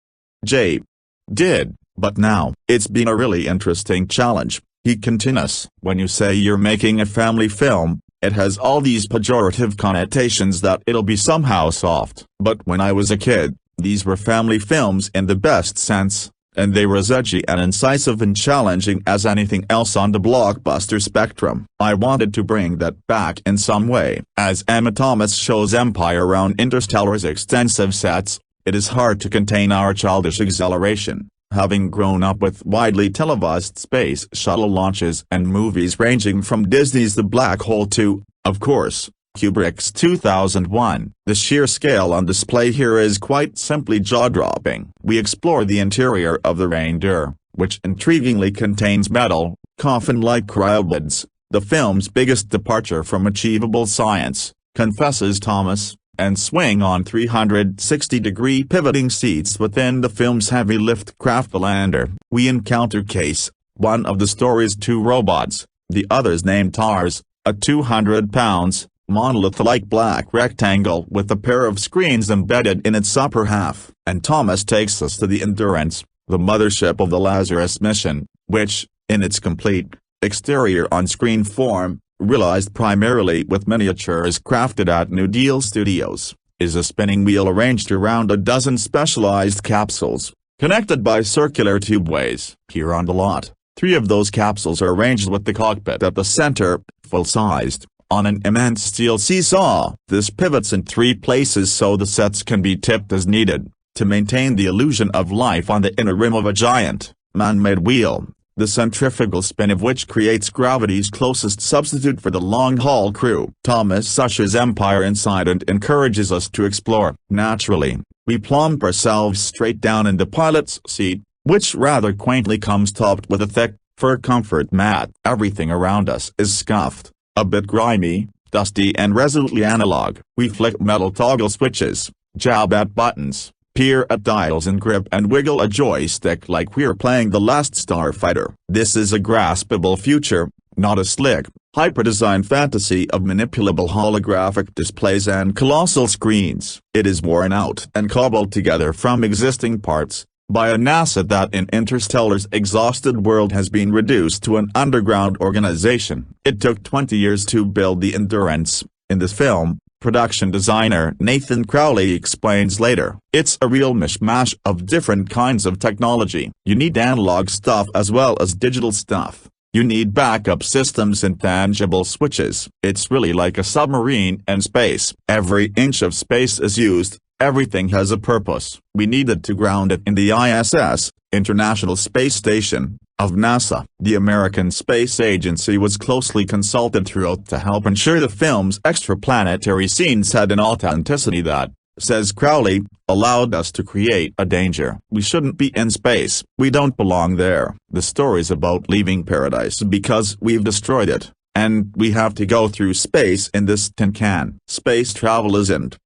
did, but now. It's been a really interesting challenge, he continues. When you say you're making a family film, it has all these pejorative connotations that it'll be somehow soft. But when I was a kid, these were family films in the best sense, and they were as edgy and incisive and challenging as anything else on the blockbuster spectrum. I wanted to bring that back in some way. As Emma Thomas shows Empire around Interstellar's extensive sets, it is hard to contain our childish exhilaration, having grown up with widely televised space shuttle launches and movies ranging from Disney's The Black Hole to, of course, Kubrick's 2001. The sheer scale on display here is quite simply jaw-dropping. We explore the interior of the Reindeer, which intriguingly contains metal, coffin-like cryolids, the film's biggest departure from achievable science, confesses Thomas, and swing on 360-degree pivoting seats within the film's heavy lift craft the lander. We encounter Case, one of the story's two robots, the others named TARS, a 200-pound, monolith-like black rectangle with a pair of screens embedded in its upper half. And Thomas takes us to the Endurance, the mothership of the Lazarus mission, which, in its complete, exterior on-screen form, realized primarily with miniatures crafted at New Deal Studios, is a spinning wheel arranged around a dozen specialized capsules, connected by circular tubeways. Here on the lot, 3 of those capsules are arranged with the cockpit at the center, full-sized, on an immense steel seesaw. This pivots in 3 places so the sets can be tipped as needed, to maintain the illusion of life on the inner rim of a giant, man-made wheel, the centrifugal spin of which creates gravity's closest substitute for the long-haul crew. Thomas ushers Empire inside and encourages us to explore. Naturally, we plump ourselves straight down in the pilot's seat, which rather quaintly comes topped with a thick, fur comfort mat. Everything around us is scuffed, a bit grimy, dusty and resolutely analog. We flick metal toggle switches, jab at buttons, peer at dials and grip and wiggle a joystick like we're playing the last Starfighter. This is a graspable future, not a slick, hyper-designed fantasy of manipulable holographic displays and colossal screens. It is worn out and cobbled together from existing parts, by a NASA that in Interstellar's exhausted world has been reduced to an underground organization. It took 20 years to build the Endurance. In this film, production designer Nathan Crowley explains later, it's a real mishmash of different kinds of technology. You need analog stuff as well as digital stuff. You need backup systems and tangible switches. It's really like a submarine in space. Every inch of space is used. Everything has a purpose. We needed to ground it in the ISS, International Space Station, of NASA. The American Space Agency was closely consulted throughout to help ensure the film's extraplanetary scenes had an authenticity that, says Crowley, allowed us to create a danger. We shouldn't be in space. We don't belong there. The story's about leaving paradise because we've destroyed it, and we have to go through space in this tin can. Space travel isn't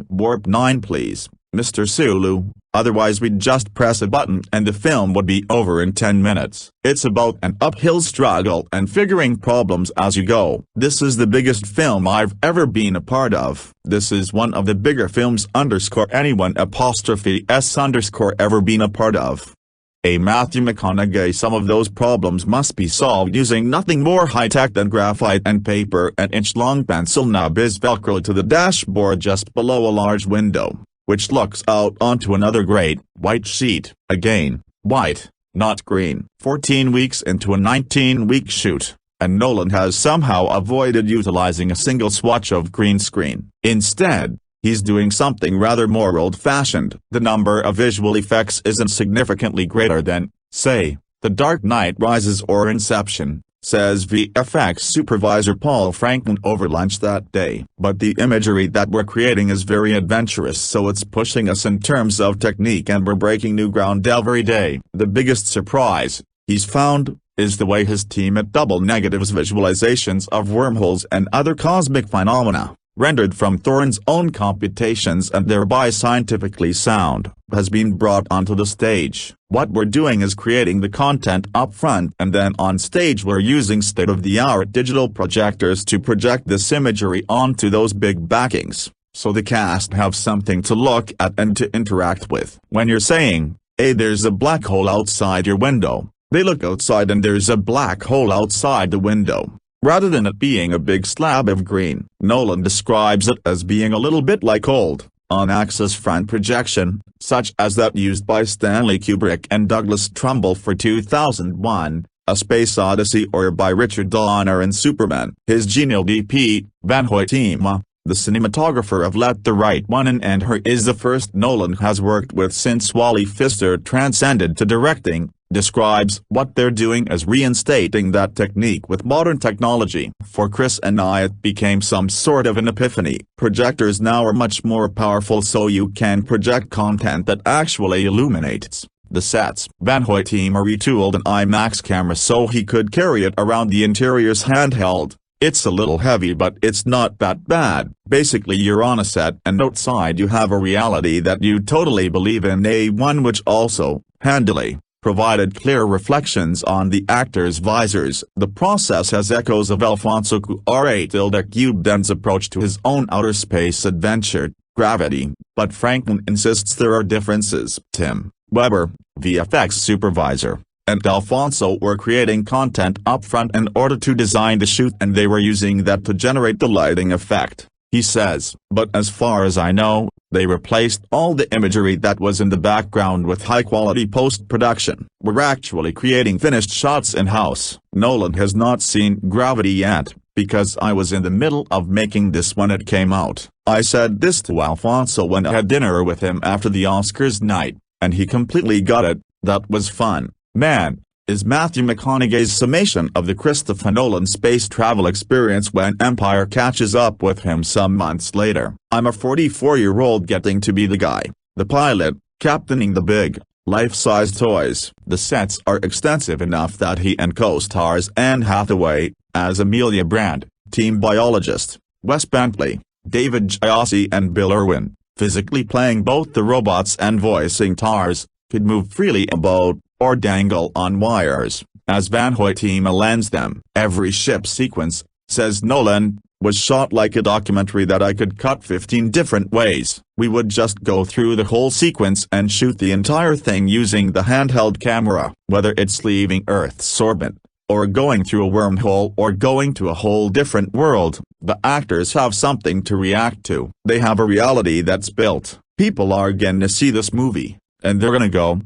warp 9 please, Mr. Sulu, otherwise we'd just press a button and the film would be over in 10 minutes. It's about an uphill struggle and figuring problems as you go. This is the biggest film I've ever been a part of. This is one of the bigger films _anyone _s_ ever been a part of. Matthew McConaughey. Some of those problems must be solved using nothing more high-tech than graphite and paper. An inch-long pencil nub is velcroed to the dashboard just below a large window, which looks out onto another great, white sheet. Again, white, not green. 14 weeks into a 19-week shoot, and Nolan has somehow avoided utilizing a single swatch of green screen. Instead, he's doing something rather more old-fashioned. The number of visual effects isn't significantly greater than, say, The Dark Knight Rises or Inception, says VFX supervisor Paul Franklin over lunch that day. But the imagery that we're creating is very adventurous, so it's pushing us in terms of technique and we're breaking new ground every day. The biggest surprise, he's found, is the way his team at Double Negative's visualizations of wormholes and other cosmic phenomena, rendered from Thorne's own computations and thereby scientifically sound, has been brought onto the stage. What we're doing is creating the content up front and then on stage we're using state-of-the-art digital projectors to project this imagery onto those big backings, so the cast have something to look at and to interact with. When you're saying, hey, there's a black hole outside your window, they look outside and there's a black hole outside the window, rather than it being a big slab of green. Nolan describes it as being a little bit like old, on-axis front projection, such as that used by Stanley Kubrick and Douglas Trumbull for 2001, A Space Odyssey, or by Richard Donner in Superman. His genial DP, Van Hoytema, the cinematographer of Let the Right One In and Her, is the first Nolan has worked with since Wally Pfister transcended to directing, describes what they're doing as reinstating that technique with modern technology. For Chris and I it became some sort of an epiphany. Projectors now are much more powerful, so you can project content that actually illuminates the sets. Van Hoytema retooled an IMAX camera so he could carry it around the interior's handheld, It's a little heavy but it's not that bad. Basically you're on a set and outside you have a reality that you totally believe in, a one which also, handily, provided clear reflections on the actors' visors. The process has echoes of Alfonso Cuarón's approach to his own outer space adventure, Gravity, but Franklin insists there are differences. Tim Weber, VFX supervisor, and Alfonso were creating content upfront in order to design the shoot and they were using that to generate the lighting effect, he says. But as far as I know, they replaced all the imagery that was in the background with high-quality post-production. We're actually creating finished shots in-house. Nolan has not seen Gravity yet, because I was in the middle of making this when it came out. I said this to Alfonso when I had dinner with him after the Oscars night, and he completely got it. That was fun. Man, is Matthew McConaughey's summation of the Christopher Nolan space travel experience when Empire catches up with him some months later. I'm a 44-year-old getting to be the guy, the pilot, captaining the big, life-size toys. The sets are extensive enough that he and co-stars Anne Hathaway, as Amelia Brand, team biologist, Wes Bentley, David Giossi and Bill Irwin, physically playing both the robots and voicing TARS, could move freely about, or dangle on wires, as Van Hoytema lends them. Every ship sequence, says Nolan, was shot like a documentary that I could cut 15 different ways. We would just go through the whole sequence and shoot the entire thing using the handheld camera. Whether it's leaving Earth's orbit, or going through a wormhole or going to a whole different world, the actors have something to react to. They have a reality that's built. People are gonna see this movie, and they're gonna go,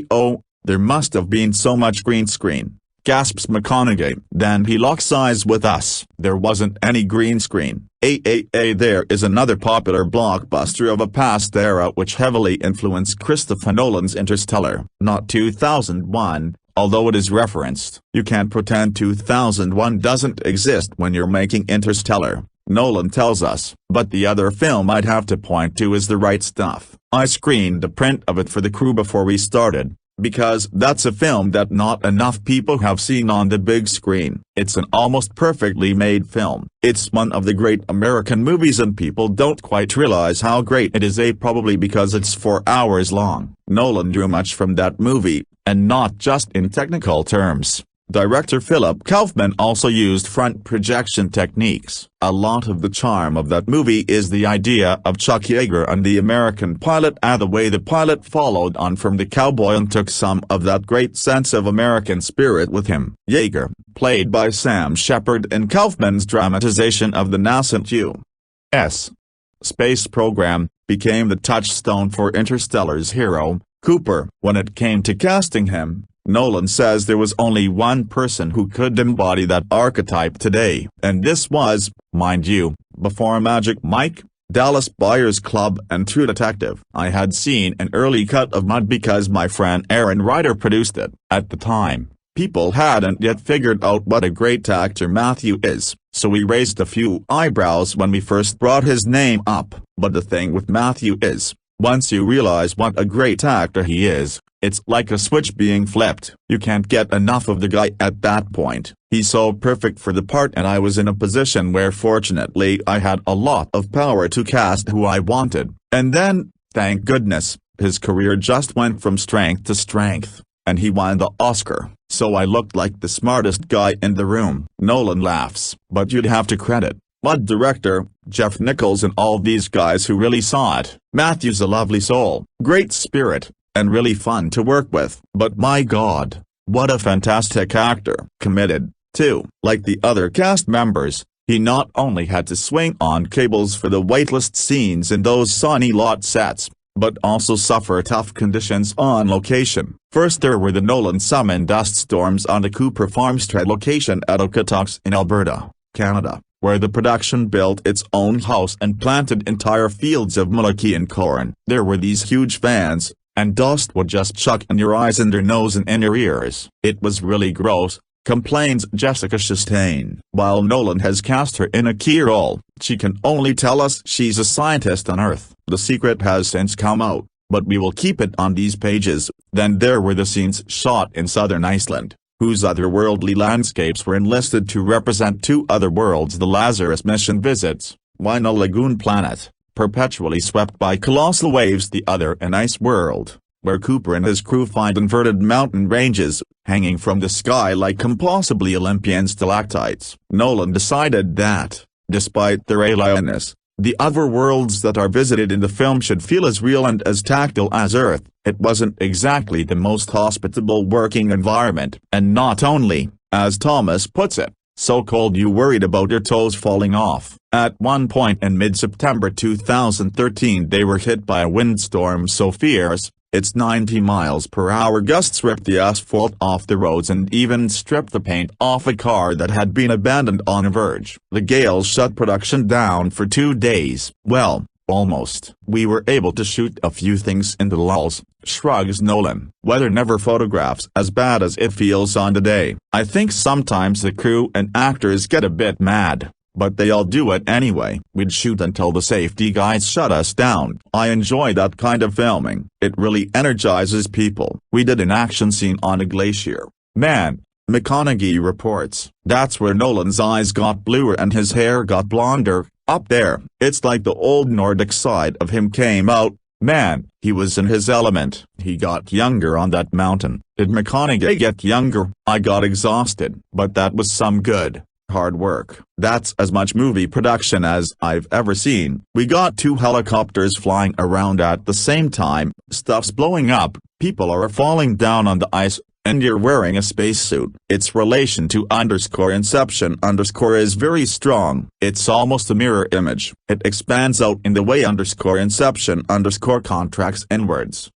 "Oh, there must have been so much green screen," gasps McConaughey. Then he locks eyes with us. There wasn't any green screen. There is another popular blockbuster of a past era which heavily influenced Christopher Nolan's Interstellar. Not 2001, although it is referenced. You can't pretend 2001 doesn't exist when you're making Interstellar, Nolan tells us. But the other film I'd have to point to is The Right Stuff. I screened a print of it for the crew before we started, because that's a film that not enough people have seen on the big screen. It's an almost perfectly made film. It's one of the great American movies and people don't quite realize how great it is, probably because it's 4 hours long. Nolan drew much from that movie, and not just in technical terms. Director Philip Kaufman also used front projection techniques. A lot of the charm of that movie is the idea of Chuck Yeager and the American pilot, and the way the pilot followed on from the cowboy and took some of that great sense of American spirit with him. Yeager, played by Sam Shepard in Kaufman's dramatization of the nascent U.S. space program, became the touchstone for Interstellar's hero, Cooper. When it came to casting him, Nolan says there was only one person who could embody that archetype today, and this was, mind you, before Magic Mike, Dallas Buyers Club and True Detective. I had seen an early cut of Mud because my friend Aaron Ryder produced it. At the time, people hadn't yet figured out what a great actor Matthew is, so we raised a few eyebrows when we first brought his name up. But the thing with Matthew is, once you realize what a great actor he is, it's like a switch being flipped. You can't get enough of the guy at that point. He's so perfect for the part, and I was in a position where fortunately I had a lot of power to cast who I wanted. And then, thank goodness, his career just went from strength to strength, and he won the Oscar. So I looked like the smartest guy in the room. Nolan laughs. But you'd have to credit Mud director, Jeff Nichols, and all these guys who really saw it. Matthew's a lovely soul, great spirit, and really fun to work with. But my God, what a fantastic actor. Committed, too. Like the other cast members, he not only had to swing on cables for the waitlist scenes in those sunny lot sets, but also suffer tough conditions on location. First there were the Nolan summoned dust storms on the Cooper Farmstead location at Okotoks in Alberta, Canada, where the production built its own house and planted entire fields of mulaki and corn. There were these huge fans, and dust would just chuck in your eyes and your nose and in your ears. It was really gross, complains Jessica Chastain. While Nolan has cast her in a key role, she can only tell us she's a scientist on Earth. The secret has since come out, but we will keep it on these pages. Then there were the scenes shot in southern Iceland, whose otherworldly landscapes were enlisted to represent two other worlds the Lazarus mission visits, one a lagoon planet, perpetually swept by colossal waves, the other an ice world, where Cooper and his crew find inverted mountain ranges, hanging from the sky like impossibly Olympian stalactites. Nolan decided that, despite their alienness, the other worlds that are visited in the film should feel as real and as tactile as Earth. It wasn't exactly the most hospitable working environment, and not only, as Thomas puts it, so cold you worried about your toes falling off. At one point in mid-September 2013 they were hit by a windstorm so fierce, its 90 miles per hour gusts ripped the asphalt off the roads and even stripped the paint off a car that had been abandoned on a verge. The gale shut production down for 2 days. Well, almost. We were able to shoot a few things in the lulls, shrugs Nolan. Weather never photographs as bad as it feels on the day. I think sometimes the crew and actors get a bit mad, but they all do it anyway. We'd shoot until the safety guys shut us down. I enjoy that kind of filming. It really energizes people. We did an action scene on a glacier. Man, McConaughey reports, that's where Nolan's eyes got bluer and his hair got blonder. Up there, it's like the old Nordic side of him came out. Man, he was in his element. He got younger on that mountain. Did McConaughey get younger? I got exhausted. But that was some good, hard work. That's as much movie production as I've ever seen. We got 2 helicopters flying around at the same time, stuff's blowing up, people are falling down on the ice, and you're wearing a spacesuit. Its relation to Inception is very strong. It's almost a mirror image. It expands out in the way Inception contracts inwards.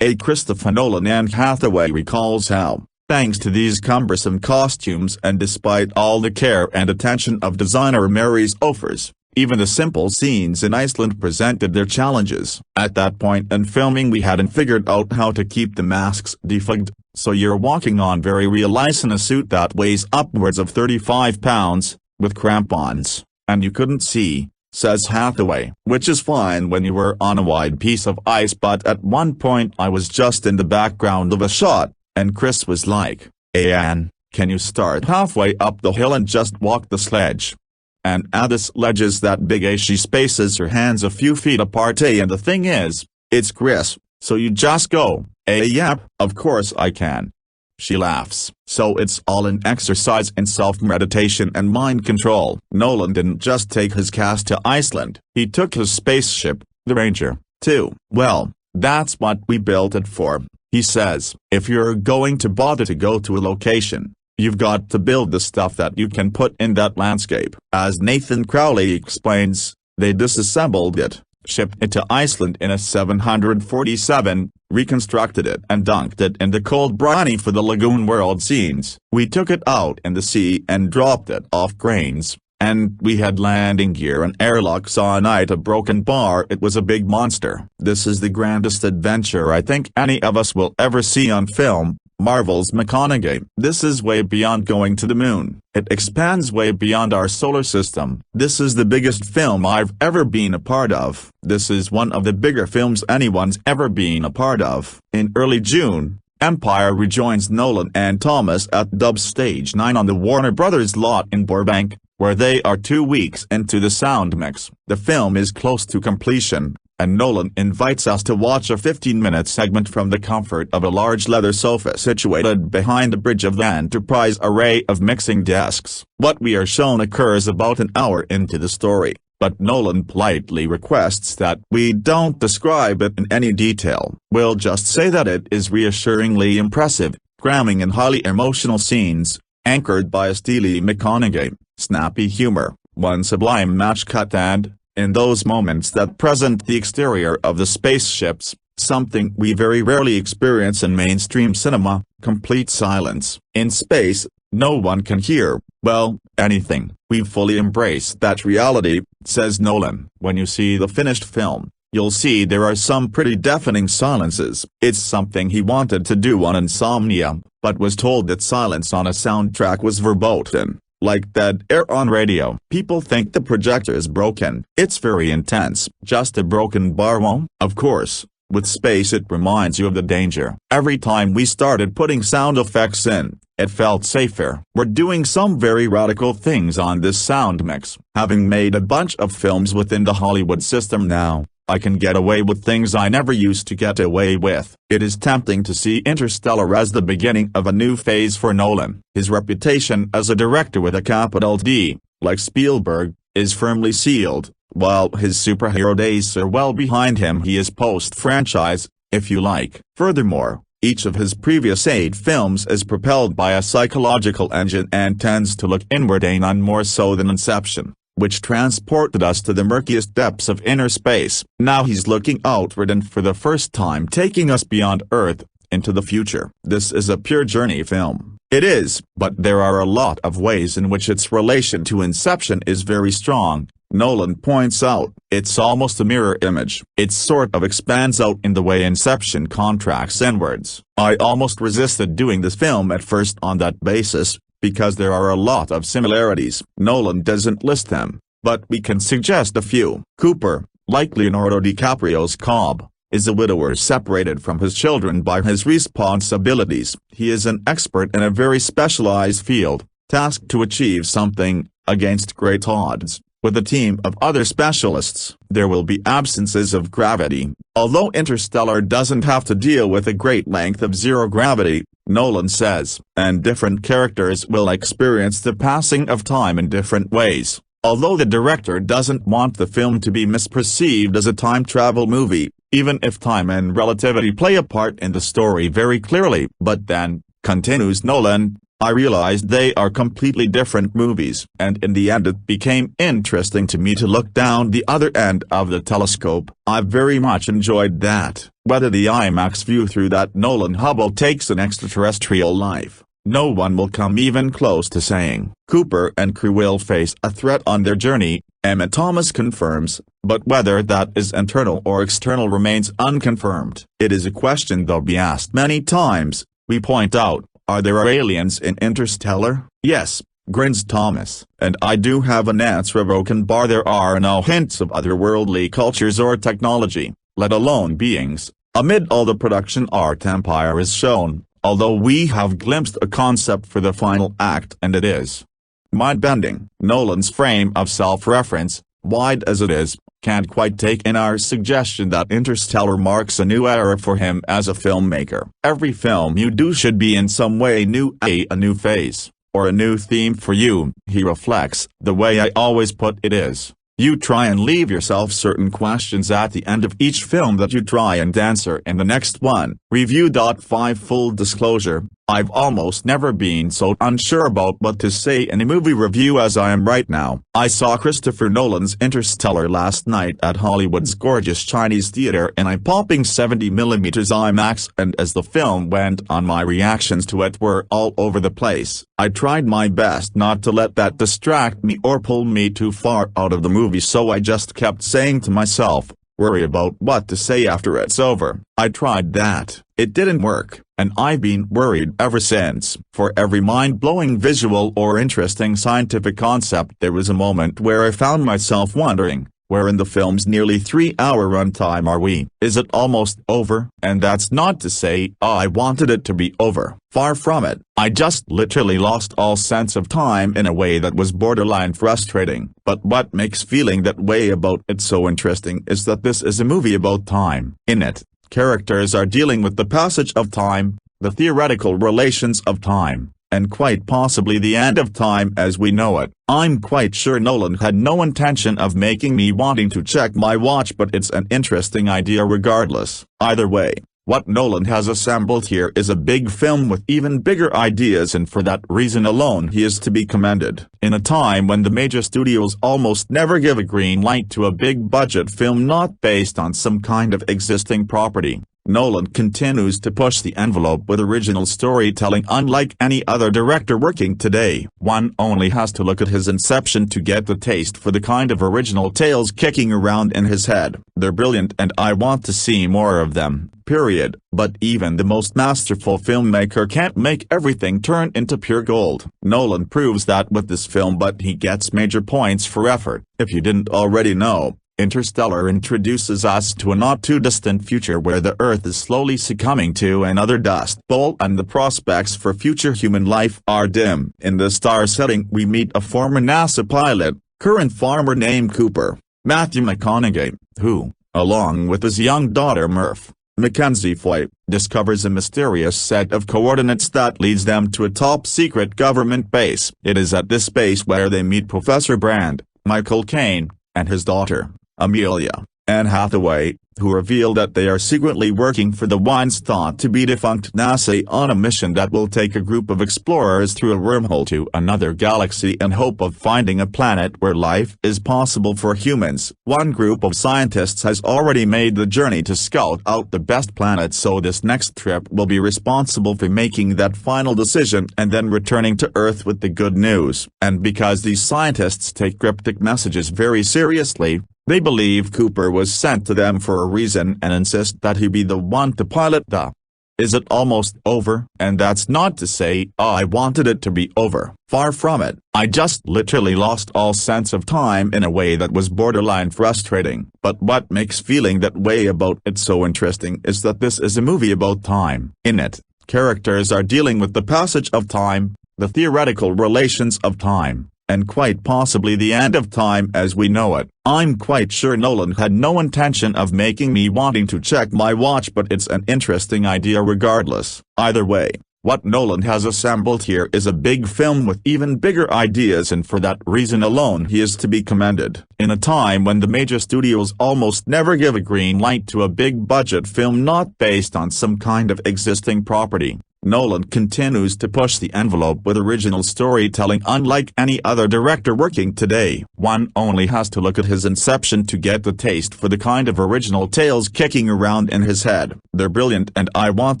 A Christopher Nolan Anne Hathaway recalls how, thanks to these cumbersome costumes and despite all the care and attention of designer Mary's offers, even the simple scenes in Iceland presented their challenges. At that point in filming we hadn't figured out how to keep the masks defogged, so you're walking on very real ice in a suit that weighs upwards of 35 pounds, with crampons, and you couldn't see, says Hathaway. Which is fine when you were on a wide piece of ice, but at one point I was just in the background of a shot, and Chris was like, "Hey Anne, can you start halfway up the hill and just walk the sledge?" And the sledge is that big she spaces her hands a few feet apart and the thing is, it's Chris, so you just go, yep, of course I can. She laughs. So it's all an exercise in self-meditation and mind control. Nolan didn't just take his cast to Iceland, he took his spaceship, the Ranger, too. Well, that's what we built it for, he says. If you're going to bother to go to a location, you've got to build the stuff that you can put in that landscape. As Nathan Crowley explains, they disassembled it, shipped it to Iceland in a 747, reconstructed it and dunked it in the cold briny for the lagoon world scenes. We took it out in the sea and dropped it off cranes, and we had landing gear and airlocks on it, a broken bar. It was a big monster. This is the grandest adventure I think any of us will ever see on film, marvels McConaughey. This is way beyond going to the moon. It expands way beyond our solar system. This is the biggest film I've ever been a part of. This is one of the bigger films anyone's ever been a part of. In early June, Empire rejoins Nolan and Thomas at Dub's Stage 9 on the Warner Brothers lot in Burbank, where they are 2 weeks into the sound mix. The film is close to completion, and Nolan invites us to watch a 15-minute segment from the comfort of a large leather sofa situated behind the bridge of the Enterprise array of mixing desks. What we are shown occurs about an hour into the story, but Nolan politely requests that we don't describe it in any detail. We'll just say that it is reassuringly impressive, cramming in highly emotional scenes, anchored by a steely McConaughey, snappy humor, one sublime match cut and, in those moments that present the exterior of the spaceships, something we very rarely experience in mainstream cinema, complete silence. In space, no one can hear, well, anything. We fully embrace that reality, says Nolan. When you see the finished film, you'll see there are some pretty deafening silences. It's something he wanted to do on Insomnia, but was told that silence on a soundtrack was verboten. Like dead air on radio. People think the projector is broken. It's very intense. Just a broken bar won't. Of course, with space it reminds you of the danger. Every time we started putting sound effects in, it felt safer. We're doing some very radical things on this sound mix. Having made a bunch of films within the Hollywood system now, I can get away with things I never used to get away with. It is tempting to see Interstellar as the beginning of a new phase for Nolan. His reputation as a director with a capital D, like Spielberg, is firmly sealed. While his superhero days are well behind him, he is post-franchise, if you like. Furthermore, each of his previous 8 films is propelled by a psychological engine and tends to look inward and none more so than Inception, which transported us to the murkiest depths of inner space. Now he's looking outward and for the first time taking us beyond Earth, into the future. This is a pure journey film. It is, but there are a lot of ways in which its relation to Inception is very strong. Nolan points out, it's almost a mirror image. It sort of expands out in the way Inception contracts inwards. I almost resisted doing this film at first on that basis, because there are a lot of similarities. Nolan doesn't list them, but we can suggest a few. Cooper, like Leonardo DiCaprio's Cobb, is a widower separated from his children by his responsibilities. He is an expert in a very specialized field, tasked to achieve something, against great odds. With a team of other specialists, there will be absences of gravity. Although Interstellar doesn't have to deal with a great length of zero gravity, Nolan says, and different characters will experience the passing of time in different ways. Although the director doesn't want the film to be misperceived as a time travel movie, even if time and relativity play a part in the story very clearly. But then, continues Nolan, I realized they are completely different movies, and in the end it became interesting to me to look down the other end of the telescope. I very much enjoyed that. Whether the IMAX view through that Nolan Hubble takes an extraterrestrial life, no one will come even close to saying. Cooper and crew will face a threat on their journey, Emma Thomas confirms, but whether that is internal or external remains unconfirmed. It is a question they'll be asked many times, we point out. Are there aliens in Interstellar? Yes, grins Thomas. And I do have an answer broken bar there are no hints of otherworldly cultures or technology, let alone beings. Amid all the production art empire is shown, although we have glimpsed a concept for the final act and it is mind-bending. Nolan's frame of self-reference, wide as it is, can't quite take in our suggestion that Interstellar marks a new era for him as a filmmaker. Every film you do should be in some way new, a new phase, or a new theme for you, he reflects. The way I always put it is, you try and leave yourself certain questions at the end of each film that you try and answer in the next one. Review. 5 Full disclosure, I've almost never been so unsure about what to say in a movie review as I am right now. I saw Christopher Nolan's Interstellar last night at Hollywood's gorgeous Chinese theater in a popping 70mm IMAX, and as the film went on my reactions to it were all over the place. I tried my best not to let that distract me or pull me too far out of the movie, so I just kept saying to myself, worry about what to say after it's over. I tried that. It didn't work, and I've been worried ever since. For every mind-blowing visual or interesting scientific concept there was a moment where I found myself wondering, where in the film's nearly 3-hour runtime are we? Is it almost over? And that's not to say I wanted it to be over. Far from it. I just literally lost all sense of time in a way that was borderline frustrating. But what makes feeling that way about it so interesting is that this is a movie about time. In it, characters are dealing with the passage of time, the theoretical relations of time, and quite possibly the end of time as we know it. I'm quite sure Nolan had no intention of making me wanting to check my watch, but it's an interesting idea regardless. Either way, what Nolan has assembled here is a big film with even bigger ideas, and for that reason alone he is to be commended. In a time when the major studios almost never give a green light to a big budget film not based on some kind of existing property, Nolan continues to push the envelope with original storytelling unlike any other director working today. One only has to look at his Inception to get the taste for the kind of original tales kicking around in his head. They're brilliant and I want to see more of them, period. But even the most masterful filmmaker can't make everything turn into pure gold. Nolan proves that with this film, but he gets major points for effort. If you didn't already know, Interstellar introduces us to a not-too-distant future where the Earth is slowly succumbing to another dust bowl and the prospects for future human life are dim. In the star setting we meet a former NASA pilot, current farmer named Cooper, Matthew McConaughey, who, along with his young daughter Murph, Mackenzie Foy, discovers a mysterious set of coordinates that leads them to a top-secret government base. It is at this base where they meet Professor Brand, Michael Caine, and his daughter, Amelia, Anne Hathaway, who reveal that they are secretly working for the once thought to be defunct NASA on a mission that will take a group of explorers through a wormhole to another galaxy in hope of finding a planet where life is possible for humans. One group of scientists has already made the journey to scout out the best planet, so this next trip will be responsible for making that final decision and then returning to Earth with the good news. And because these scientists take cryptic messages very seriously, they believe Cooper was sent to them for a reason and insist that he be the one to pilot the. Is it almost over? And that's not to say, oh, I wanted it to be over. Far from it. I just literally lost all sense of time in a way that was borderline frustrating. But what makes feeling that way about it so interesting is that this is a movie about time. In it, characters are dealing with the passage of time, the theoretical relations of time, and quite possibly the end of time as we know it. I'm quite sure Nolan had no intention of making me wanting to check my watch, but it's an interesting idea regardless. Either way, what Nolan has assembled here is a big film with even bigger ideas, and for that reason alone he is to be commended. In a time when the major studios almost never give a green light to a big budget film not based on some kind of existing property, Nolan continues to push the envelope with original storytelling unlike any other director working today. One only has to look at his Inception to get the taste for the kind of original tales kicking around in his head. They're brilliant and I want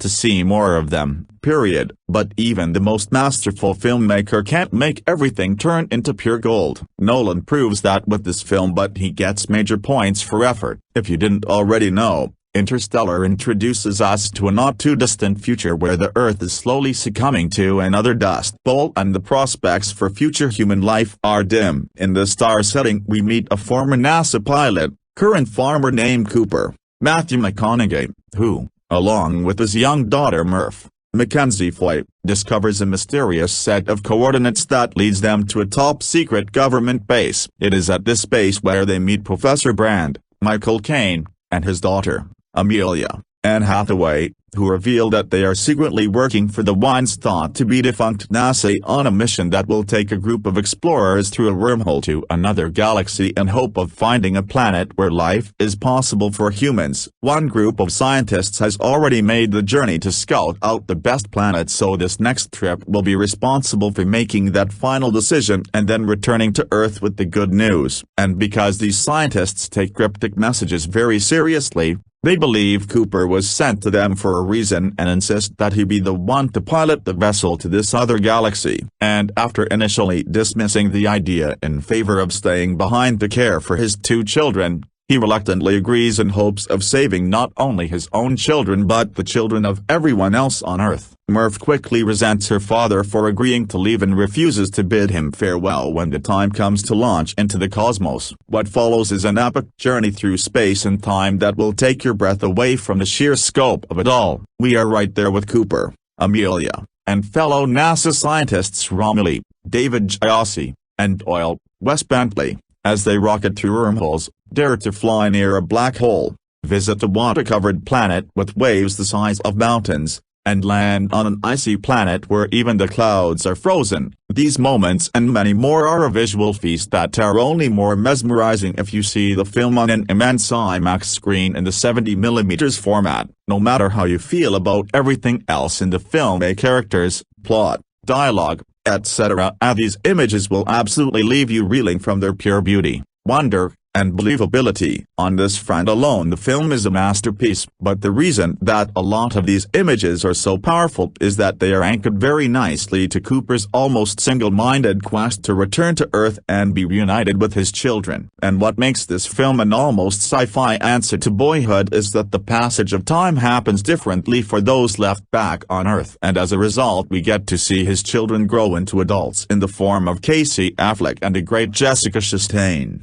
to see more of them, period. But even the most masterful filmmaker can't make everything turn into pure gold. Nolan proves that with this film, but he gets major points for effort. If you didn't already know, Interstellar introduces us to a not-too-distant future where the Earth is slowly succumbing to another dust bowl and the prospects for future human life are dim. In the star setting we meet a former NASA pilot, current farmer named Cooper, Matthew McConaughey, who, along with his young daughter Murph, Mackenzie Foy, discovers a mysterious set of coordinates that leads them to a top-secret government base. It is at this base where they meet Professor Brand, Michael Caine, and his daughter, Amelia, Anne Hathaway, who reveal that they are secretly working for the once thought to be defunct NASA on a mission that will take a group of explorers through a wormhole to another galaxy in hope of finding a planet where life is possible for humans. One group of scientists has already made the journey to scout out the best planet, so this next trip will be responsible for making that final decision and then returning to Earth with the good news. And because these scientists take cryptic messages very seriously, they believe Cooper was sent to them for a reason and insist that he be the one to pilot the vessel to this other galaxy. And after initially dismissing the idea in favor of staying behind to care for his two children, he reluctantly agrees in hopes of saving not only his own children but the children of everyone else on Earth. Murph quickly resents her father for agreeing to leave and refuses to bid him farewell when the time comes to launch into the cosmos. What follows is an epic journey through space and time that will take your breath away from the sheer scope of it all. We are right there with Cooper, Amelia, and fellow NASA scientists Romilly, David Giossi, and Doyle, Wes Bentley, as they rocket through wormholes, dare to fly near a black hole, visit a water-covered planet with waves the size of mountains, and land on an icy planet where even the clouds are frozen. These moments and many more are a visual feast that are only more mesmerizing if you see the film on an immense IMAX screen in the 70mm format. No matter how you feel about everything else in the film, characters, plot, dialogue, etc., these images will absolutely leave you reeling from their pure beauty, wonder, and believability. On this front alone the film is a masterpiece, but the reason that a lot of these images are so powerful is that they are anchored very nicely to Cooper's almost single-minded quest to return to Earth and be reunited with his children. And what makes this film an almost sci-fi answer to Boyhood is that the passage of time happens differently for those left back on Earth, and as a result we get to see his children grow into adults in the form of Casey Affleck and a great Jessica Chastain.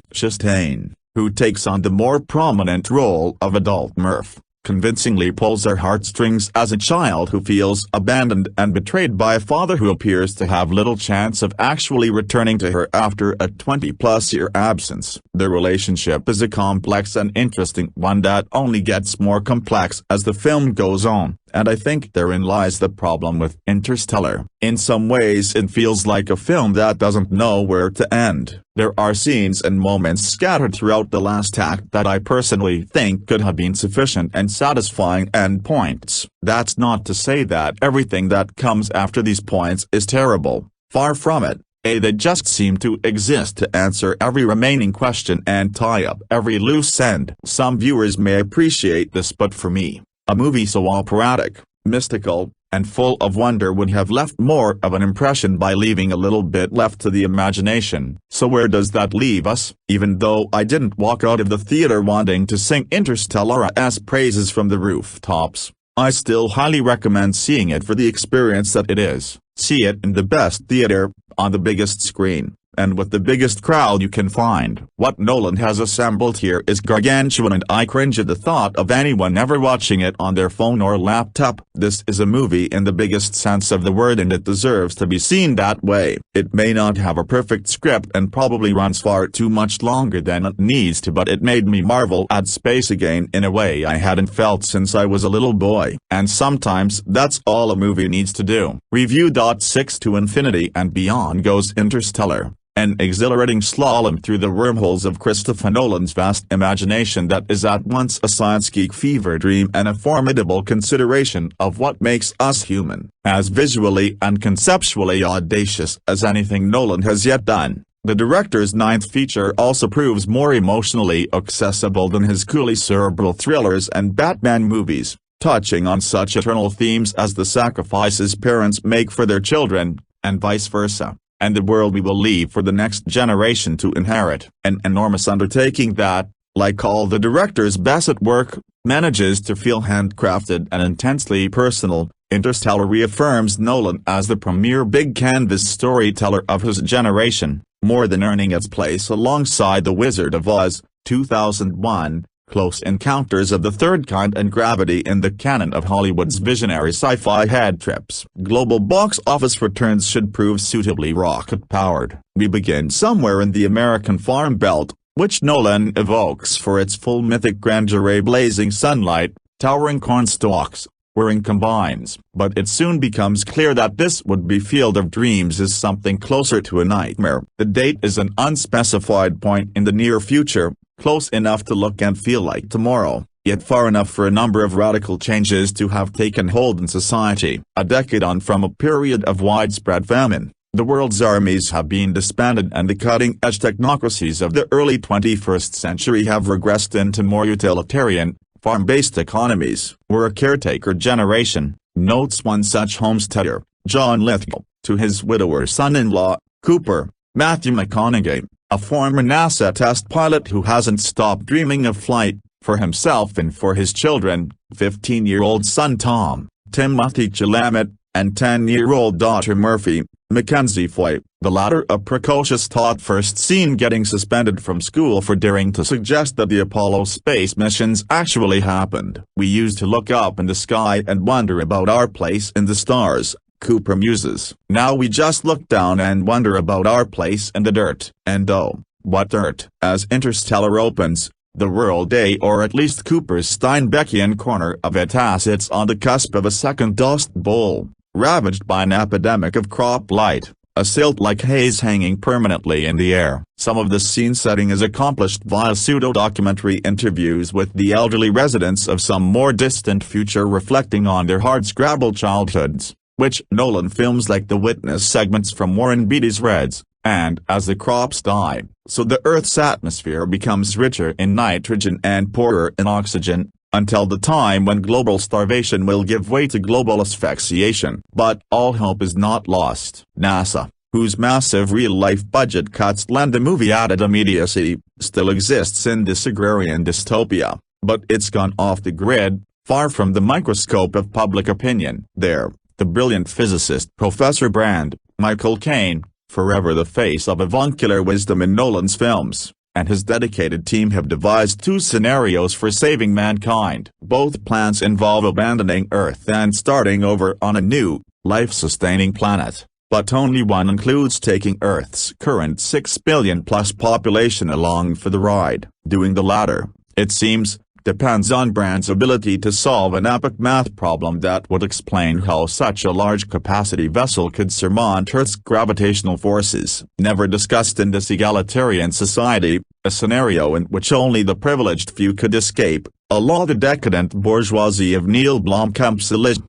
who takes on the more prominent role of adult Murph, convincingly pulls her heartstrings as a child who feels abandoned and betrayed by a father who appears to have little chance of actually returning to her after a 20-plus-year absence. The relationship is a complex and interesting one that only gets more complex as the film goes on, and I think therein lies the problem with Interstellar. In some ways it feels like a film that doesn't know where to end. There are scenes and moments scattered throughout the last act that I personally think could have been sufficient and satisfying endpoints. That's not to say that everything that comes after these points is terrible. Far from it. They just seem to exist to answer every remaining question and tie up every loose end. Some viewers may appreciate this, but for me, a movie so operatic, mystical, and full of wonder would have left more of an impression by leaving a little bit left to the imagination. So where does that leave us? Even though I didn't walk out of the theater wanting to sing Interstellar's praises from the rooftops, I still highly recommend seeing it for the experience that it is. See it in the best theater, on the biggest screen, and with the biggest crowd you can find. What Nolan has assembled here is gargantuan, and I cringe at the thought of anyone ever watching it on their phone or laptop. This is a movie in the biggest sense of the word, and it deserves to be seen that way. It may not have a perfect script and probably runs far too much longer than it needs to, but it made me marvel at space again in a way I hadn't felt since I was a little boy. And sometimes that's all a movie needs to do. Review. 6 to infinity and beyond goes Interstellar. An exhilarating slalom through the wormholes of Christopher Nolan's vast imagination that is at once a science geek fever dream and a formidable consideration of what makes us human. As visually and conceptually audacious as anything Nolan has yet done, the director's ninth feature also proves more emotionally accessible than his coolly cerebral thrillers and Batman movies, touching on such eternal themes as the sacrifices parents make for their children, and vice versa, and the world we will leave for the next generation to inherit. An enormous undertaking that, like all the director's best work, manages to feel handcrafted and intensely personal. Interstellar reaffirms Nolan as the premier big canvas storyteller of his generation, more than earning its place alongside The Wizard of Oz, 2001, Close Encounters of the Third Kind, and Gravity in the canon of Hollywood's visionary sci-fi head trips. Global box office returns should prove suitably rocket-powered. We begin somewhere in the American Farm Belt, which Nolan evokes for its full mythic grandeur: blazing sunlight, towering cornstalks, whirring combines. But it soon becomes clear that this would-be field of dreams is something closer to a nightmare. The date is an unspecified point in the near future, close enough to look and feel like tomorrow, yet far enough for a number of radical changes to have taken hold in society. A decade on from a period of widespread famine, the world's armies have been disbanded and the cutting-edge technocracies of the early 21st century have regressed into more utilitarian, farm-based economies. We're a caretaker generation, notes one such homesteader, John Lithgow, to his widower son-in-law, Cooper. Matthew McConaughey, a former NASA test pilot who hasn't stopped dreaming of flight, for himself and for his children, 15-year-old son Tom, Timothy Chalamet, and 10-year-old daughter Murphy, Mackenzie Foy, the latter a precocious tot first seen getting suspended from school for daring to suggest that the Apollo space missions actually happened. We used to look up in the sky and wonder about our place in the stars, Cooper muses. Now we just look down and wonder about our place in the dirt. And oh, what dirt! As Interstellar opens, the world or at least Cooper's Steinbeckian corner of it sits on the cusp of a second dust bowl, ravaged by an epidemic of crop blight, a silt-like haze hanging permanently in the air. Some of the scene setting is accomplished via pseudo-documentary interviews with the elderly residents of some more distant future reflecting on their hard-scrabbled childhoods, which Nolan films like the witness segments from Warren Beatty's Reds. And as the crops die, so the Earth's atmosphere becomes richer in nitrogen and poorer in oxygen, until the time when global starvation will give way to global asphyxiation. But all hope is not lost. NASA, whose massive real-life budget cuts lend the movie added immediacy, still exists in this agrarian dystopia, but it's gone off the grid, far from the microscope of public opinion. There, the brilliant physicist Professor Brand, Michael Caine, forever the face of avuncular wisdom in Nolan's films, and his dedicated team have devised two scenarios for saving mankind. Both plans involve abandoning Earth and starting over on a new, life-sustaining planet, but only one includes taking Earth's current 6 billion-plus population along for the ride. Doing the latter, it seems, depends on Brand's ability to solve an epic math problem that would explain how such a large capacity vessel could surmount Earth's gravitational forces. Never discussed in this egalitarian society, a scenario in which only the privileged few could escape, a law the decadent bourgeoisie of Neil Blomkamp's illusion.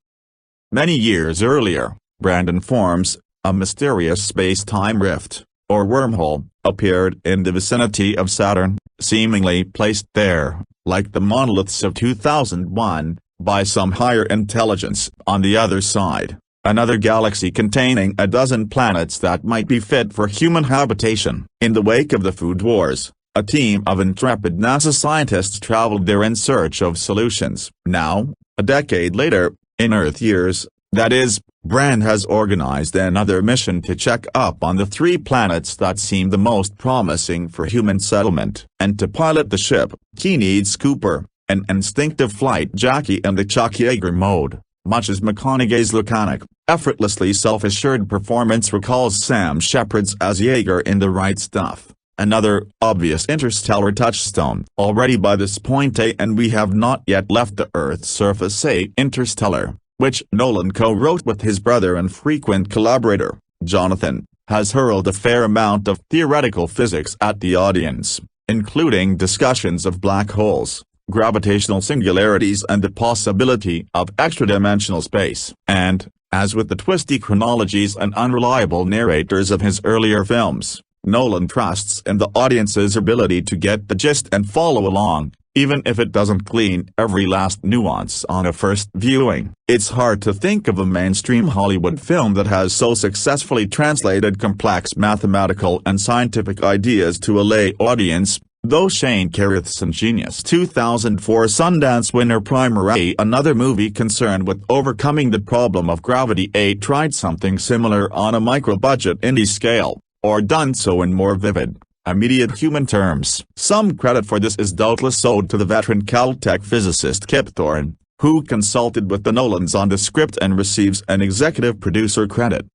Many years earlier, Brand informs, a mysterious space-time rift, or wormhole, appeared in the vicinity of Saturn, seemingly placed there, like the monoliths of 2001, by some higher intelligence. On the other side, another galaxy containing a dozen planets that might be fit for human habitation. In the wake of the food wars, a team of intrepid NASA scientists traveled there in search of solutions. Now, a decade later, in Earth years, that is, Brand has organized another mission to check up on the three planets that seem the most promising for human settlement. And to pilot the ship, he needs Cooper, an instinctive flight jockey in the Chuck Yeager mode. Much as McConaughey's laconic, effortlessly self-assured performance recalls Sam Shepard's as Yeager in The Right Stuff, another obvious Interstellar touchstone. Already by this point and we have not yet left the Earth's surface. Interstellar, which Nolan co-wrote with his brother and frequent collaborator, Jonathan, has hurled a fair amount of theoretical physics at the audience, including discussions of black holes, gravitational singularities and the possibility of extra-dimensional space. And, as with the twisty chronologies and unreliable narrators of his earlier films, Nolan trusts in the audience's ability to get the gist and follow along, even if it doesn't glean every last nuance on a first viewing. It's hard to think of a mainstream Hollywood film that has so successfully translated complex mathematical and scientific ideas to a lay audience, though Shane Carruth's ingenious 2004 Sundance winner Primer A, another movie concerned with overcoming the problem of gravity, tried something similar on a micro-budget indie scale, or done so in more vivid, immediate human terms. Some credit for this is doubtless owed to the veteran Caltech physicist Kip Thorne, who consulted with the Nolans on the script and receives an executive producer credit.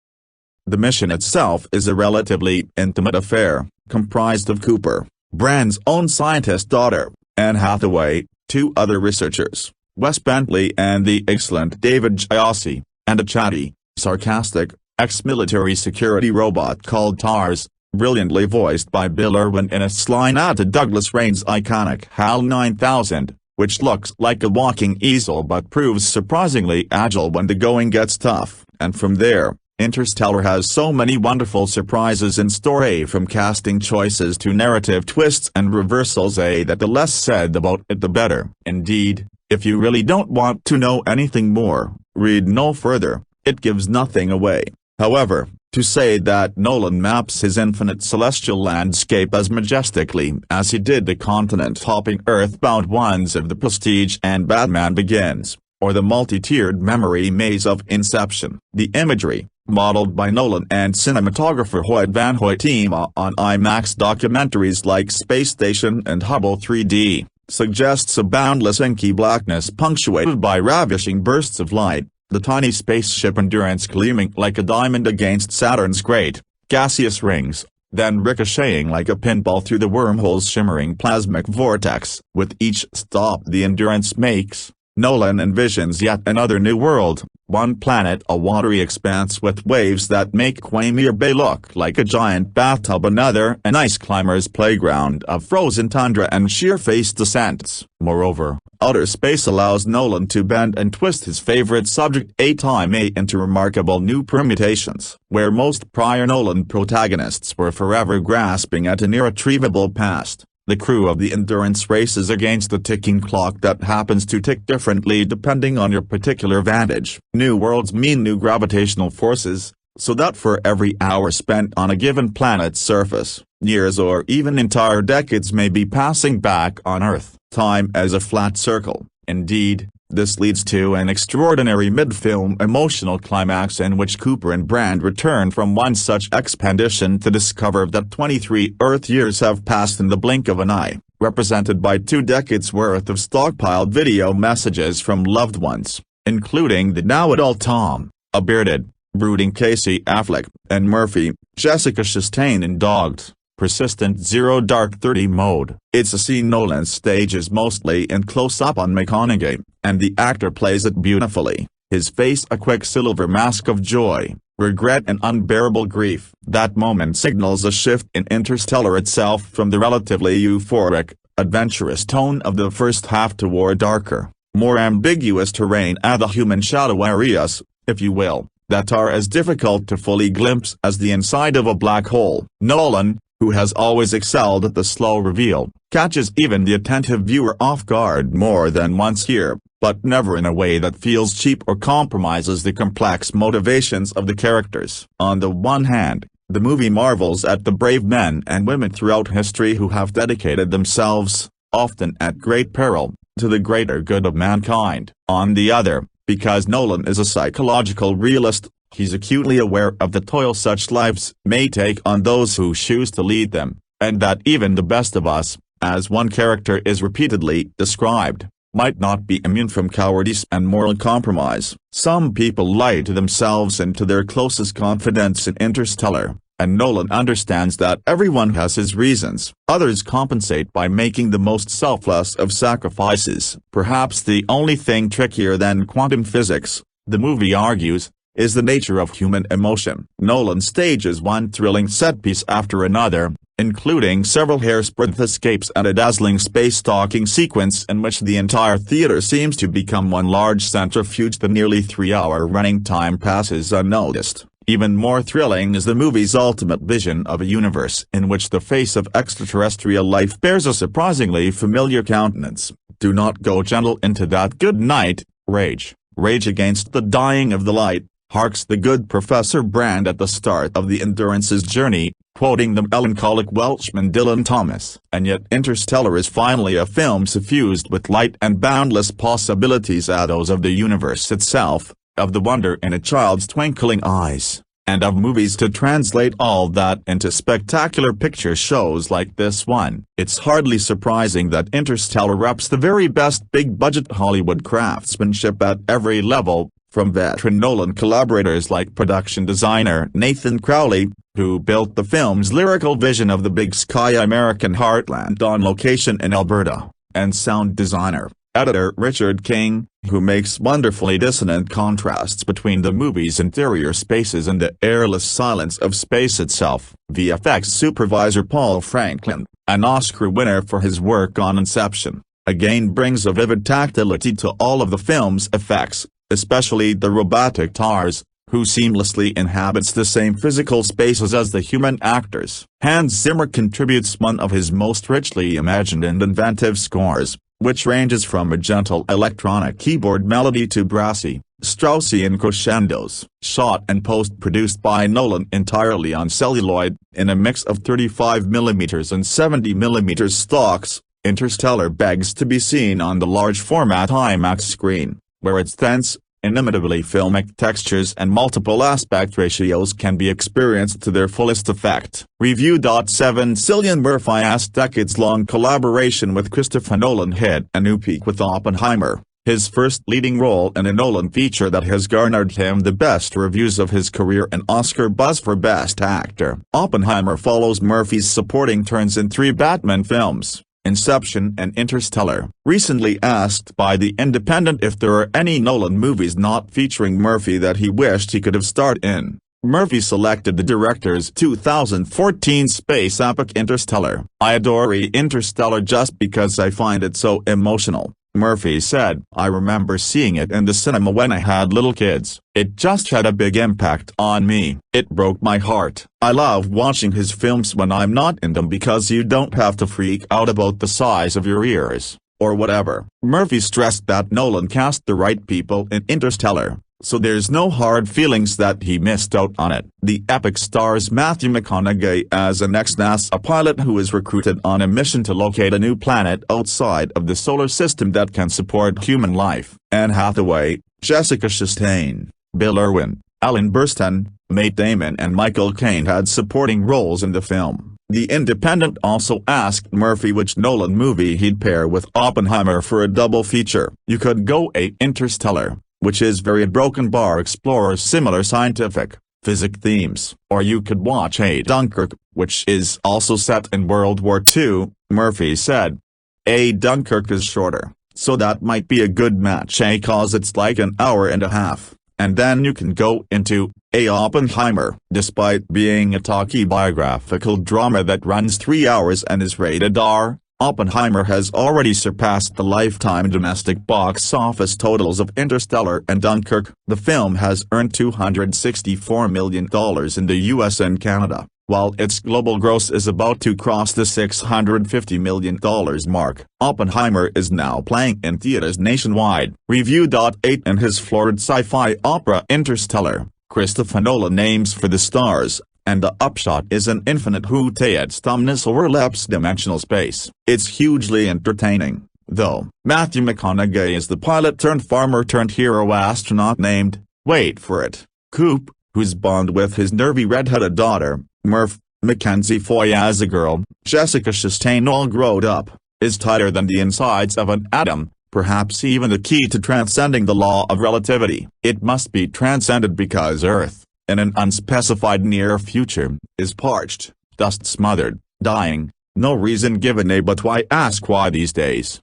The mission itself is a relatively intimate affair, comprised of Cooper, Brand's own scientist daughter, Anne Hathaway, two other researchers, Wes Bentley and the excellent David Giossi, and a chatty, sarcastic, ex-military security robot called TARS, brilliantly voiced by Bill Irwin in a sly nod to Douglas Rain's iconic HAL 9000, which looks like a walking easel but proves surprisingly agile when the going gets tough. And from there, Interstellar has so many wonderful surprises in store, from casting choices to narrative twists and reversals, that the less said about it the better. Indeed, if you really don't want to know anything more, read no further. It gives nothing away. However, to say that Nolan maps his infinite celestial landscape as majestically as he did the continent-hopping earthbound ones of The Prestige and Batman Begins, or the multi-tiered memory maze of Inception, the imagery, modeled by Nolan and cinematographer Hoyt Van Hoytema on IMAX documentaries like Space Station and Hubble 3D, suggests a boundless inky blackness punctuated by ravishing bursts of light, the tiny spaceship Endurance gleaming like a diamond against Saturn's great, gaseous rings, then ricocheting like a pinball through the wormhole's shimmering plasmic vortex. With each stop the Endurance makes, Nolan envisions yet another new world, one planet a watery expanse with waves that make Quamir Bay look like a giant bathtub, another an ice climber's playground of frozen tundra and sheer-faced descents. Moreover, outer space allows Nolan to bend and twist his favorite subject time into remarkable new permutations. Where most prior Nolan protagonists were forever grasping at an irretrievable past, the crew of the Endurance races against a ticking clock that happens to tick differently depending on your particular vantage. New worlds mean new gravitational forces, so that for every hour spent on a given planet's surface, years or even entire decades may be passing back on Earth. Time as a flat circle. Indeed, This leads to an extraordinary mid-film emotional climax in which Cooper and Brand return from one such expedition to discover that 23 Earth years have passed in the blink of an eye, represented by 2 decades worth of stockpiled video messages from loved ones, including the now-adult Tom, a bearded, brooding Casey Affleck, and Murphy, Jessica Chastain in dogged, persistent Zero Dark 30 mode. It's a scene Nolan stages mostly in close-up on McConaughey, and the actor plays it beautifully, his face a quicksilver mask of joy, regret and unbearable grief. That moment signals a shift in Interstellar itself from the relatively euphoric, adventurous tone of the first half toward darker, more ambiguous terrain and the human shadow areas, if you will, that are as difficult to fully glimpse as the inside of a black hole. Nolan, who has always excelled at the slow reveal, catches even the attentive viewer off guard more than once here, but never in a way that feels cheap or compromises the complex motivations of the characters. On the one hand, the movie marvels at the brave men and women throughout history who have dedicated themselves, often at great peril, to the greater good of mankind. On the other, because Nolan is a psychological realist, he's acutely aware of the toll such lives may take on those who choose to lead them, and that even the best of us, as one character is repeatedly described, might not be immune from cowardice and moral compromise. Some people lie to themselves and to their closest confidants in Interstellar, and Nolan understands that everyone has his reasons. Others compensate by making the most selfless of sacrifices. Perhaps the only thing trickier than quantum physics, the movie argues, is the nature of human emotion. Nolan stages one thrilling set-piece after another, including several hair-breadth escapes and a dazzling space-stalking sequence in which the entire theater seems to become one large centrifuge. The nearly 3-hour running time passes unnoticed. Even more thrilling is the movie's ultimate vision of a universe in which the face of extraterrestrial life bears a surprisingly familiar countenance. Do not go gentle into that good night, rage. Rage against the dying of the light, harks the good Professor Brand at the start of the Endurance's journey, quoting the melancholic Welshman Dylan Thomas. And yet Interstellar is finally a film suffused with light and boundless possibilities, those of the universe itself, of the wonder in a child's twinkling eyes, and of movies to translate all that into spectacular picture shows like this one. It's hardly surprising that Interstellar reps the very best big-budget Hollywood craftsmanship at every level, from veteran Nolan collaborators like production designer Nathan Crowley, who built the film's lyrical vision of the Big Sky American heartland on location in Alberta, and sound designer, editor Richard King, who makes wonderfully dissonant contrasts between the movie's interior spaces and the airless silence of space itself. VFX supervisor Paul Franklin, an Oscar winner for his work on Inception, again brings a vivid tactility to all of the film's effects, especially the robotic TARS, who seamlessly inhabits the same physical spaces as the human actors. Hans Zimmer contributes one of his most richly imagined and inventive scores, which ranges from a gentle electronic keyboard melody to brassy, Straussian crescendos. Shot and post-produced by Nolan entirely on celluloid, in a mix of 35mm and 70mm stocks, Interstellar begs to be seen on the large-format IMAX screen, where its dense, inimitably filmic textures and multiple aspect ratios can be experienced to their fullest effect. Review. 7 Cillian Murphy's decades-long collaboration with Christopher Nolan hit a new peak with Oppenheimer, his first leading role in a Nolan feature that has garnered him the best reviews of his career and Oscar buzz for Best Actor. Oppenheimer follows Murphy's supporting turns in 3 Batman films, Inception and Interstellar. Recently asked by The Independent if there are any Nolan movies not featuring Murphy that he wished he could have starred in, Murphy selected the director's 2014 space epic Interstellar. "I adore Interstellar just because I find it so emotional," Murphy said. "I remember seeing it in the cinema when I had little kids. It just had a big impact on me. It broke my heart. I love watching his films when I'm not in them because you don't have to freak out about the size of your ears, or whatever." Murphy stressed that Nolan cast the right people in Interstellar, so there's no hard feelings that he missed out on it. The epic stars Matthew McConaughey as an ex-NASA pilot who is recruited on a mission to locate a new planet outside of the solar system that can support human life. Anne Hathaway, Jessica Chastain, Bill Irwin, Alan Burstyn, Matt Damon and Michael Caine had supporting roles in the film. The Independent also asked Murphy which Nolan movie he'd pair with Oppenheimer for a double feature. You could go Interstellar, which is very broken bar explores similar scientific, physics themes, or you could watch Dunkirk, which is also set in World War II, Murphy said. Dunkirk is shorter, so that might be a good match cause it's like an hour and a half. And then you can go into Oppenheimer. Despite being a talky biographical drama that runs 3 hours and is rated R, Oppenheimer has already surpassed the lifetime domestic box office totals of Interstellar and Dunkirk. The film has earned $264 million in the US and Canada, while its global gross is about to cross the $650 million mark. Oppenheimer is now playing in theaters nationwide. Review.8 In his florid sci-fi opera Interstellar, Christopher Nolan aims for the stars, and the upshot is an infinite who-te-ed-stumness overlaps dimensional space. It's hugely entertaining, though. Matthew McConaughey is the pilot-turned-farmer-turned-hero astronaut named, wait for it, Coop, whose bond with his nervy red-headed daughter, Murph, Mackenzie Foy as a girl, Jessica Chastain all grown up, is tighter than the insides of an atom, perhaps even the key to transcending the law of relativity. It must be transcended because Earth, in an unspecified near future, is parched, dust-smothered, dying, no reason given but why ask why these days.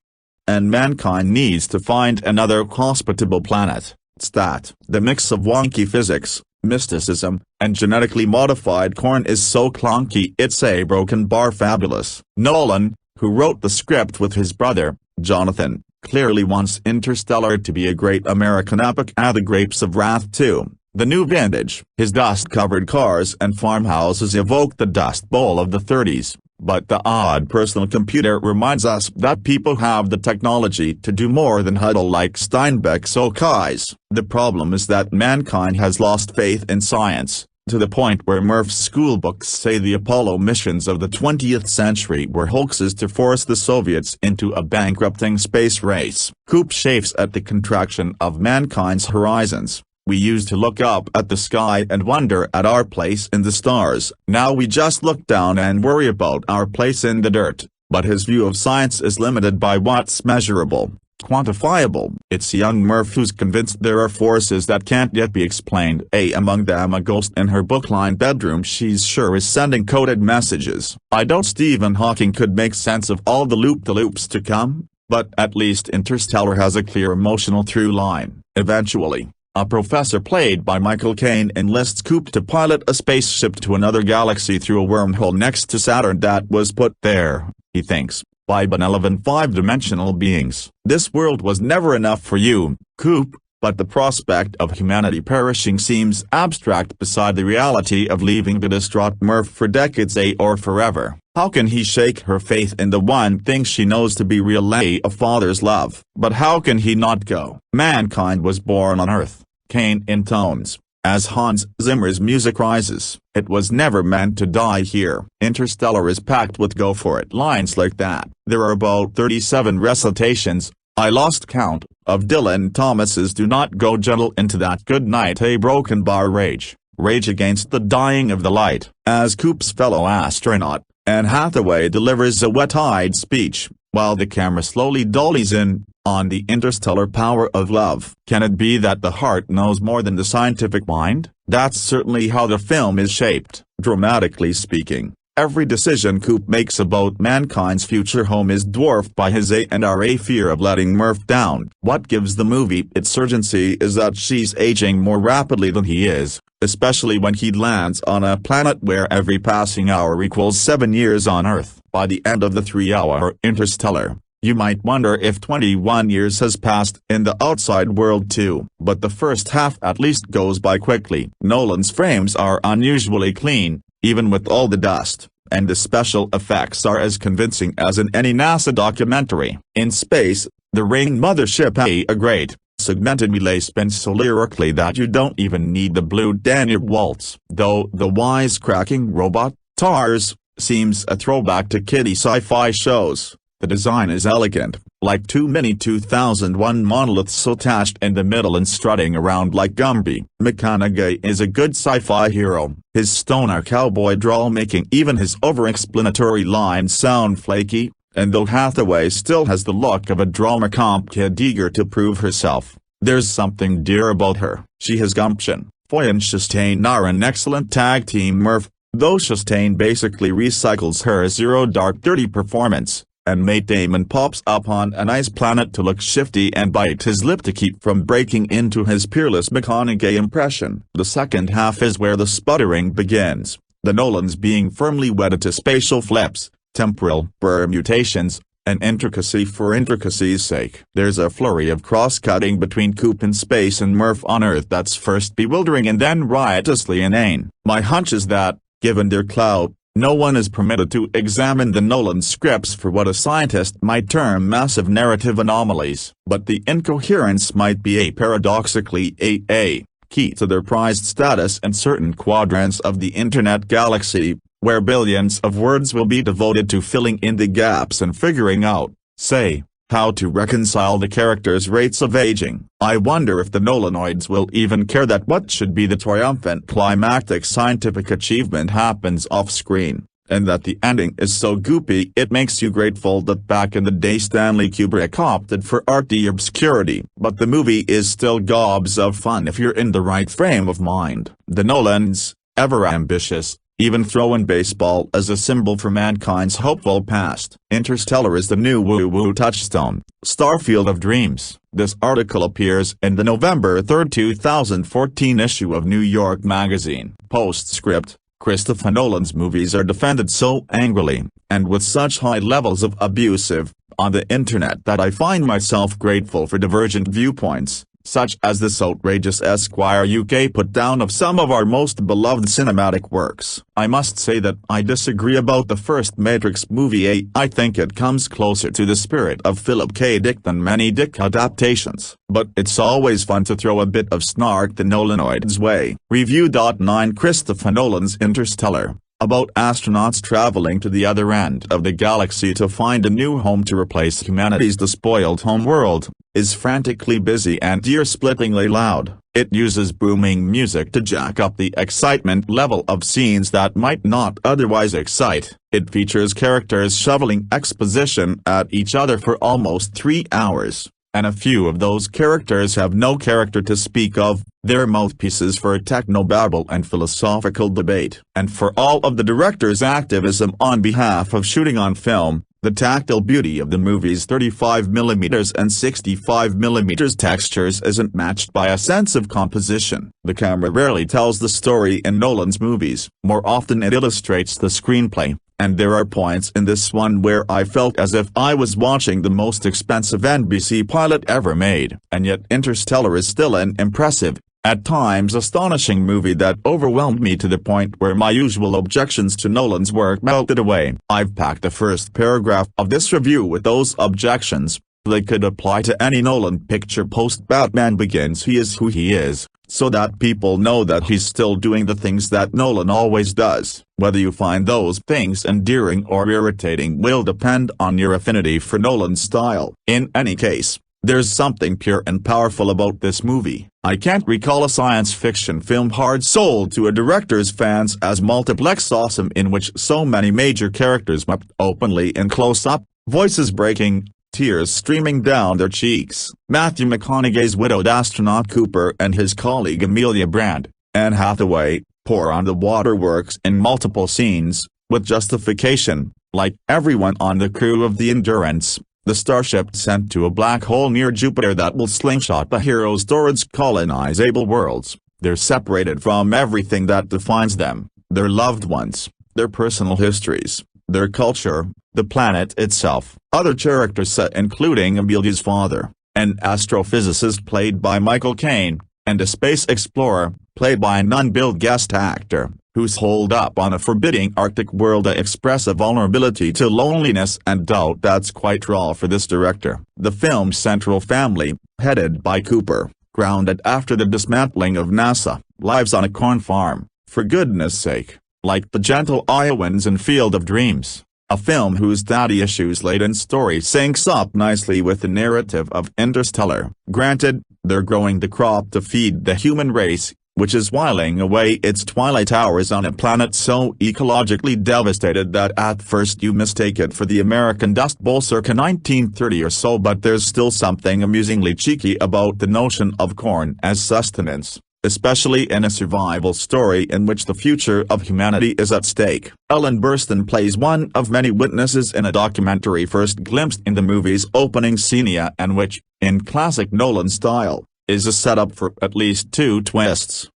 And mankind needs to find another hospitable planet. Stat. The mix of wonky physics, mysticism, and genetically modified corn is so clunky it's a broken bar fabulous. Nolan, who wrote the script with his brother, Jonathan, clearly wants Interstellar to be a great American epic The Grapes of Wrath 2, the new vintage. His dust-covered cars and farmhouses evoke the Dust Bowl of the 30s, but the odd personal computer reminds us that people have the technology to do more than huddle like Steinbeck's Okais. The problem is that mankind has lost faith in science, to the point where Murph's schoolbooks say the Apollo missions of the 20th century were hoaxes to force the Soviets into a bankrupting space race. Coop chafes at the contraction of mankind's horizons. We used to look up at the sky and wonder at our place in the stars. Now we just look down and worry about our place in the dirt. But his view of science is limited by what's measurable, quantifiable. It's young Murph who's convinced there are forces that can't yet be explained. Among them a ghost in her book-lined bedroom she's sure is sending coded messages. I doubt Stephen Hawking could make sense of all the loop-the-loops to come, but at least Interstellar has a clear emotional through line. Eventually, a professor played by Michael Caine enlists Coop to pilot a spaceship to another galaxy through a wormhole next to Saturn that was put there, he thinks, by benevolent five-dimensional beings. This world was never enough for you, Coop, but the prospect of humanity perishing seems abstract beside the reality of leaving the distraught Murph for decades or forever. How can he shake her faith in the one thing she knows to be real, a father's love? But how can he not go? Mankind was born on Earth, Caine intones, as Hans Zimmer's music rises. It was never meant to die here. Interstellar is packed with go-for-it lines like that. There are about 37 recitations, I lost count, of Dylan Thomas's Do Not Go Gentle into that good night a broken bar rage against the dying of the light. As Coop's fellow astronaut, Anne Hathaway delivers a wet-eyed speech, while the camera slowly dollies in, on the interstellar power of love. Can it be that the heart knows more than the scientific mind? That's certainly how the film is shaped. Dramatically speaking, every decision Coop makes about mankind's future home is dwarfed by his fear of letting Murph down. What gives the movie its urgency is that she's aging more rapidly than he is, especially when he lands on a planet where every passing hour equals 7 years on Earth. By the end of the 3-hour Interstellar, you might wonder if 21 years has passed in the outside world too. But the first half at least goes by quickly. Nolan's frames are unusually clean, even with all the dust, and the special effects are as convincing as in any NASA documentary. In space, the ring mothership a great, segmented relay spins so lyrically that you don't even need the Blue Danube Waltz. Though the wisecracking robot, TARS, seems a throwback to kiddie sci-fi shows, the design is elegant, like too many 2001 monoliths attached in the middle and strutting around like Gumby. McConaughey is a good sci-fi hero, his stoner cowboy drawl making even his over-explanatory lines sound flaky, and though Hathaway still has the look of a drama comp kid eager to prove herself, there's something dear about her. She has gumption. Foy and Chastain are an excellent tag team Murph, though Chastain basically recycles her Zero Dark Thirty performance, and Matt Damon pops up on a nice planet to look shifty and bite his lip to keep from breaking into his peerless McConaughey impression. The second half is where the sputtering begins, the Nolans being firmly wedded to spatial flips, temporal permutations, and intricacy for intricacy's sake. There's a flurry of cross-cutting between Coop in space and Murph on Earth that's first bewildering and then riotously inane. My hunch is that, given their clout, no one is permitted to examine the Nolan scripts for what a scientist might term massive narrative anomalies, but the incoherence might be paradoxically a key to their prized status in certain quadrants of the Internet galaxy, where billions of words will be devoted to filling in the gaps and figuring out, say, how to reconcile the characters' rates of aging. I wonder if the Nolanoids will even care that what should be the triumphant climactic scientific achievement happens off-screen, and that the ending is so goopy it makes you grateful that back in the day Stanley Kubrick opted for arty obscurity. But the movie is still gobs of fun if you're in the right frame of mind. The Nolans, ever ambitious, even throw in baseball as a symbol for mankind's hopeful past. Interstellar is the new woo-woo touchstone, starfield of dreams. This article appears in the November 3, 2014 issue of New York Magazine. Postscript: Christopher Nolan's movies are defended so angrily, and with such high levels of abusive, on the internet that I find myself grateful for divergent viewpoints, such as this outrageous Esquire UK put down of some of our most beloved cinematic works. I must say that I disagree about the first Matrix movie. I think it comes closer to the spirit of Philip K. Dick than many Dick adaptations, but it's always fun to throw a bit of snark the Nolanoids' way. Review. 9 Christopher Nolan's Interstellar, about astronauts traveling to the other end of the galaxy to find a new home to replace humanity's despoiled home world, is frantically busy and ear-splittingly loud. It uses booming music to jack up the excitement level of scenes that might not otherwise excite. It features characters shoveling exposition at each other for almost 3 hours, and a few of those characters have no character to speak of. They're mouthpieces for technobabble and philosophical debate. And for all of the director's activism on behalf of shooting on film, the tactile beauty of the movie's 35mm and 65mm textures isn't matched by a sense of composition. The camera rarely tells the story in Nolan's movies. More often it illustrates the screenplay, and there are points in this one where I felt as if I was watching the most expensive NBC pilot ever made. And yet Interstellar is still an impressive, at times astonishing movie that overwhelmed me to the point where my usual objections to Nolan's work melted away. I've packed the first paragraph of this review with those objections. They could apply to any Nolan picture post-Batman Begins. He is who he is, so that people know that he's still doing the things that Nolan always does. Whether you find those things endearing or irritating will depend on your affinity for Nolan's style. In any case, there's something pure and powerful about this movie. I can't recall a science fiction film hard sold to a director's fans as Multiplex Awesome, in which so many major characters wept openly in close-up, voices breaking, tears streaming down their cheeks. Matthew McConaughey's widowed astronaut Cooper and his colleague Amelia Brand, Anne Hathaway, pour on the waterworks in multiple scenes, with justification, like everyone on the crew of the Endurance, the starship sent to a black hole near Jupiter that will slingshot the heroes towards colonizable worlds. They're separated from everything that defines them, their loved ones, their personal histories, their culture, the planet itself. Other characters including Amelia's father, an astrophysicist played by Michael Caine, and a space explorer, played by an unbilled guest actor, who's holed up on a forbidding Arctic world express a vulnerability to loneliness and doubt that's quite raw for this director. The film's central family, headed by Cooper, grounded after the dismantling of NASA, lives on a corn farm, for goodness sake, like the gentle Iowans in Field of Dreams, a film whose daddy issues-laden story syncs up nicely with the narrative of Interstellar. Granted, they're growing the crop to feed the human race, which is whiling away its twilight hours on a planet so ecologically devastated that at first you mistake it for the American Dust Bowl circa 1930 or so, but there's still something amusingly cheeky about the notion of corn as sustenance, especially in a survival story in which the future of humanity is at stake. Ellen Burstyn plays one of many witnesses in a documentary first glimpsed in the movie's opening scene, and which, in classic Nolan style, is a setup for at least two twists.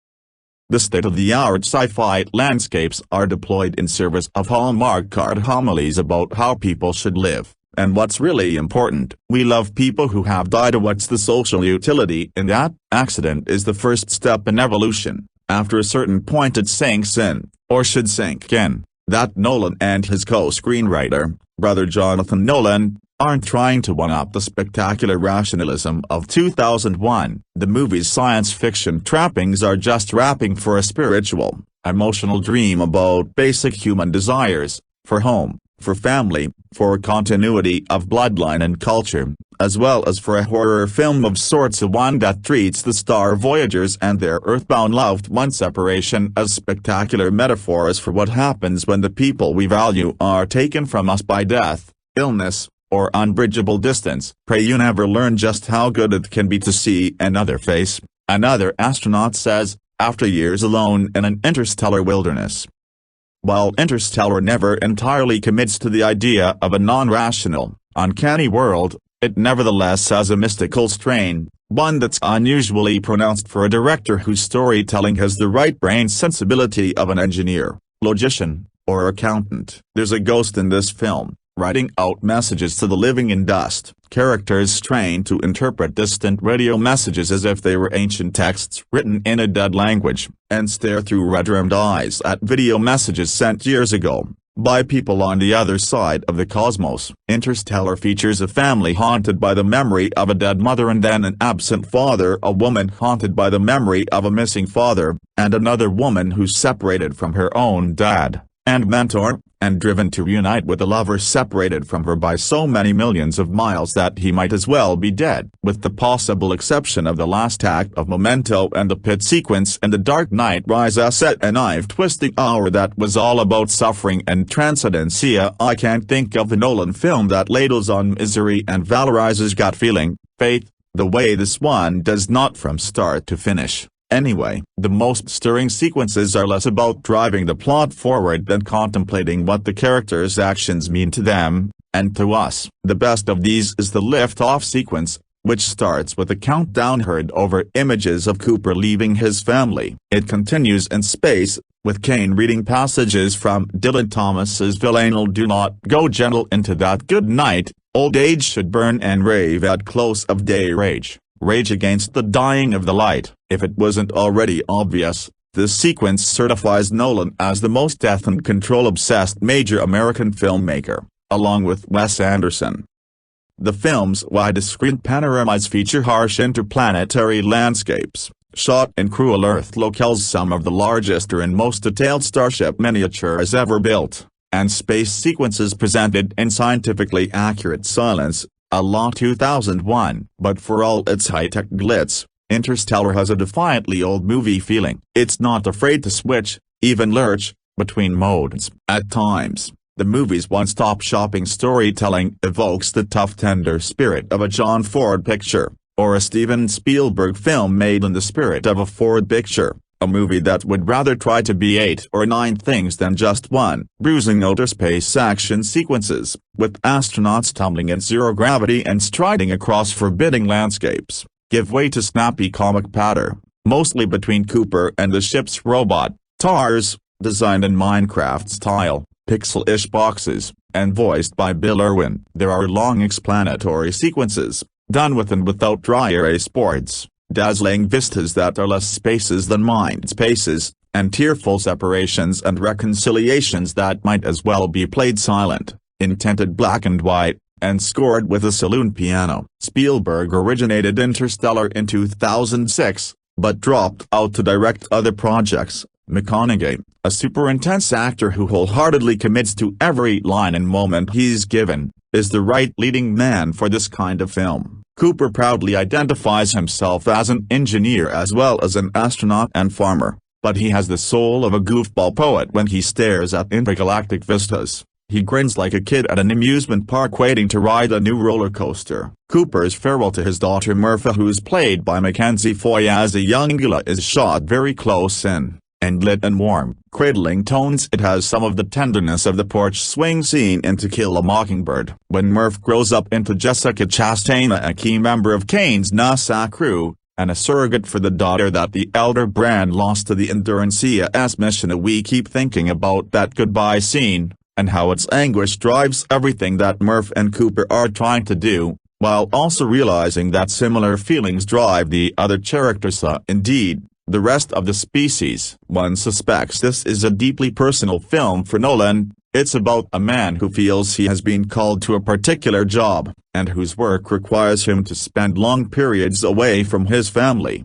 The state-of-the-art sci-fi landscapes are deployed in service of Hallmark card homilies about how people should live, and what's really important, we love people who have died. What's the social utility in that? Accident is the first step in evolution. After a certain point it sinks in, or should sink in, that Nolan and his co-screenwriter, brother Jonathan Nolan, aren't trying to one-up the spectacular rationalism of 2001. The movie's science fiction trappings are just wrapping for a spiritual, emotional dream about basic human desires, for home, for family, for continuity of bloodline and culture, as well as for a horror film of sorts, one that treats the Star Voyagers and their earthbound loved one separation as spectacular metaphors for what happens when the people we value are taken from us by death, illness, or unbridgeable distance. Pray you never learn just how good it can be to see another face, another astronaut says, after years alone in an interstellar wilderness. While Interstellar never entirely commits to the idea of a non-rational, uncanny world, it nevertheless has a mystical strain, one that's unusually pronounced for a director whose storytelling has the right brain sensibility of an engineer, logician, or accountant. There's a ghost in this film, writing out messages to the living in dust. Characters trained to interpret distant radio messages as if they were ancient texts written in a dead language, and stare through red-rimmed eyes at video messages sent years ago, by people on the other side of the cosmos. Interstellar features a family haunted by the memory of a dead mother and then an absent father, a woman haunted by the memory of a missing father, and another woman who's separated from her own dad and mentor, and driven to reunite with a lover separated from her by so many millions of miles that he might as well be dead. With the possible exception of the last act of Memento and the pit sequence in The Dark Knight Rises at a knife-twisting hour that was all about suffering and transcendencia, I can't think of a Nolan film that ladles on misery and valorizes gut feeling, faith, the way this one does, not from start to finish. Anyway, the most stirring sequences are less about driving the plot forward than contemplating what the characters' actions mean to them, and to us. The best of these is the lift-off sequence, which starts with a countdown heard over images of Cooper leaving his family. It continues in space, with Kane reading passages from Dylan Thomas's villanal "Do not go gentle into that good night, old age should burn and rave at close of day rage. Rage against the dying of the light." If it wasn't already obvious, this sequence certifies Nolan as the most death and control-obsessed major American filmmaker, along with Wes Anderson. The film's widescreen panoramas feature harsh interplanetary landscapes, shot in cruel Earth locales, some of the largest and most detailed starship miniatures ever built, and space sequences presented in scientifically accurate silence, a la 2001. But for all its high-tech glitz, Interstellar has a defiantly old movie feeling. It's not afraid to switch, even lurch, between modes. At times, the movie's one-stop shopping storytelling evokes the tough, tender spirit of a John Ford picture, or a Steven Spielberg film made in the spirit of a Ford picture, a movie that would rather try to be 8 or 9 things than just one. Bruising outer space action sequences, with astronauts tumbling in zero gravity and striding across forbidding landscapes, give way to snappy comic patter, mostly between Cooper and the ship's robot, TARS, designed in Minecraft style, pixel-ish boxes, and voiced by Bill Irwin. There are long explanatory sequences, done with and without dry erase boards, dazzling vistas that are less spaces than mind spaces, and tearful separations and reconciliations that might as well be played silent, in tinted black and white, and scored with a saloon piano. Spielberg originated Interstellar in 2006, but dropped out to direct other projects. McConaughey, a super intense actor who wholeheartedly commits to every line and moment he's given, is the right leading man for this kind of film. Cooper proudly identifies himself as an engineer as well as an astronaut and farmer, but he has the soul of a goofball poet when he stares at intergalactic vistas. He grins like a kid at an amusement park waiting to ride a new roller coaster. Cooper's farewell to his daughter Murphy, who's played by Mackenzie Foy as a young Angela, is shot very close in, and lit and warm, cradling tones. It has some of the tenderness of the porch swing scene in To Kill a Mockingbird. When Murph grows up into Jessica Chastain, a key member of Kane's NASA crew, and a surrogate for the daughter that the elder Brand lost to the Endurancea's mission, we keep thinking about that goodbye scene, and how its anguish drives everything that Murph and Cooper are trying to do, while also realizing that similar feelings drive the other characters, indeed, the rest of the species. One suspects this is a deeply personal film for Nolan. It's about a man who feels he has been called to a particular job, and whose work requires him to spend long periods away from his family.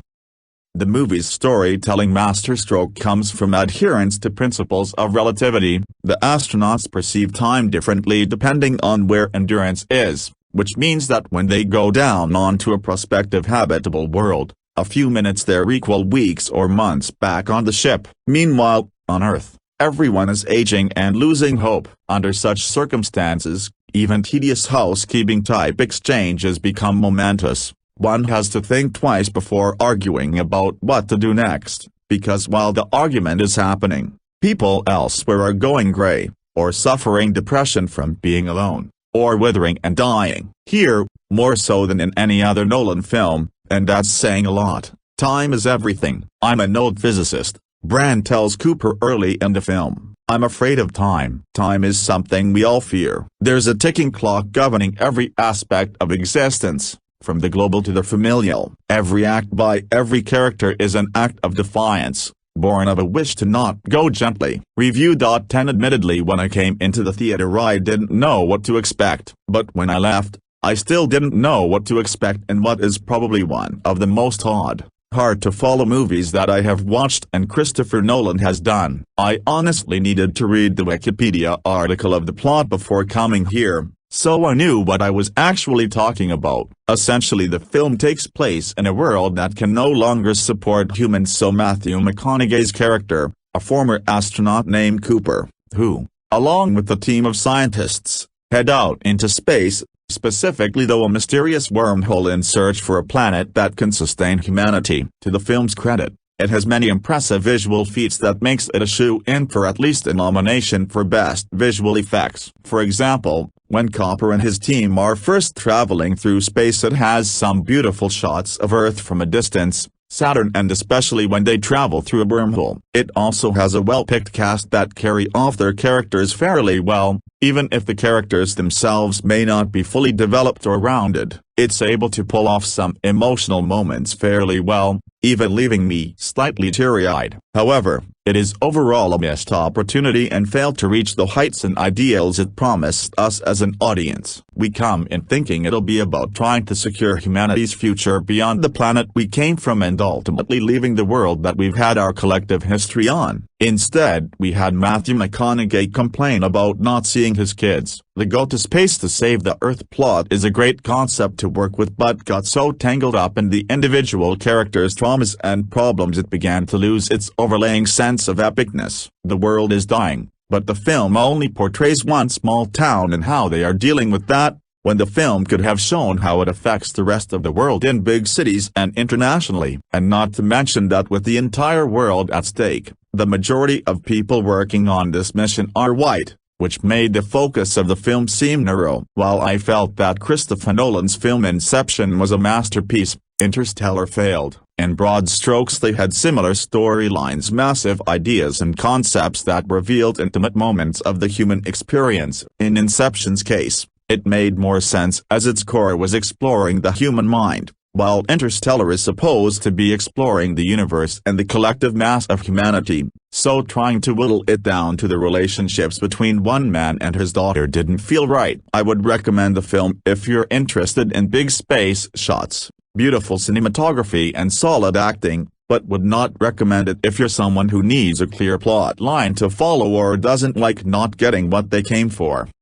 The movie's storytelling masterstroke comes from adherence to principles of relativity. The astronauts perceive time differently depending on where Endurance is, which means that when they go down onto a prospective habitable world, a few minutes there equal weeks or months back on the ship. Meanwhile, on Earth, everyone is aging and losing hope. Under such circumstances, even tedious housekeeping type exchanges become momentous. One has to think twice before arguing about what to do next, because while the argument is happening, people elsewhere are going grey, or suffering depression from being alone, or withering and dying. Here, more so than in any other Nolan film, and that's saying a lot, time is everything. I'm an old physicist, Brand tells Cooper early in the film. I'm afraid of time. Time is something we all fear. There's a ticking clock governing every aspect of existence, from the global to the familial. Every act by every character is an act of defiance, born of a wish to not go gently. Review. 10 Admittedly, when I came into the theater I didn't know what to expect, but when I left, I still didn't know what to expect in what is probably one of the most hard-to-follow movies that I have watched and Christopher Nolan has done. I honestly needed to read the Wikipedia article of the plot before coming here, so I knew what I was actually talking about. Essentially, the film takes place in a world that can no longer support humans, so Matthew McConaughey's character, a former astronaut named Cooper, who, along with a team of scientists, head out into space, specifically though a mysterious wormhole, in search for a planet that can sustain humanity. To the film's credit, it has many impressive visual feats that makes it a shoe-in for at least a nomination for Best Visual Effects. For example, when Cooper and his team are first traveling through space, it has some beautiful shots of Earth from a distance, Saturn, and especially when they travel through a wormhole. It also has a well-picked cast that carry off their characters fairly well, even if the characters themselves may not be fully developed or rounded. It's able to pull off some emotional moments fairly well, even leaving me slightly teary-eyed. However, it is overall a missed opportunity and failed to reach the heights and ideals it promised us as an audience. We come in thinking it'll be about trying to secure humanity's future beyond the planet we came from and ultimately leaving the world that we've had our collective history on. Instead, we had Matthew McConaughey complain about not seeing his kids. The go to space to save the Earth plot is a great concept to work with, but got so tangled up in the individual characters' traumas and problems it began to lose its overlaying sense of epicness. The world is dying, but the film only portrays one small town and how they are dealing with that, when the film could have shown how it affects the rest of the world in big cities and internationally. And not to mention that with the entire world at stake, the majority of people working on this mission are white, which made the focus of the film seem narrow. While I felt that Christopher Nolan's film Inception was a masterpiece, Interstellar failed. In broad strokes, they had similar storylines, massive ideas and concepts that revealed intimate moments of the human experience. In Inception's case, it made more sense as its core was exploring the human mind, while Interstellar is supposed to be exploring the universe and the collective mass of humanity. so trying to whittle it down to the relationships between one man and his daughter didn't feel right. I would recommend the film if you're interested in big space shots, beautiful cinematography and solid acting, but would not recommend it if you're someone who needs a clear plot line to follow or doesn't like not getting what they came for.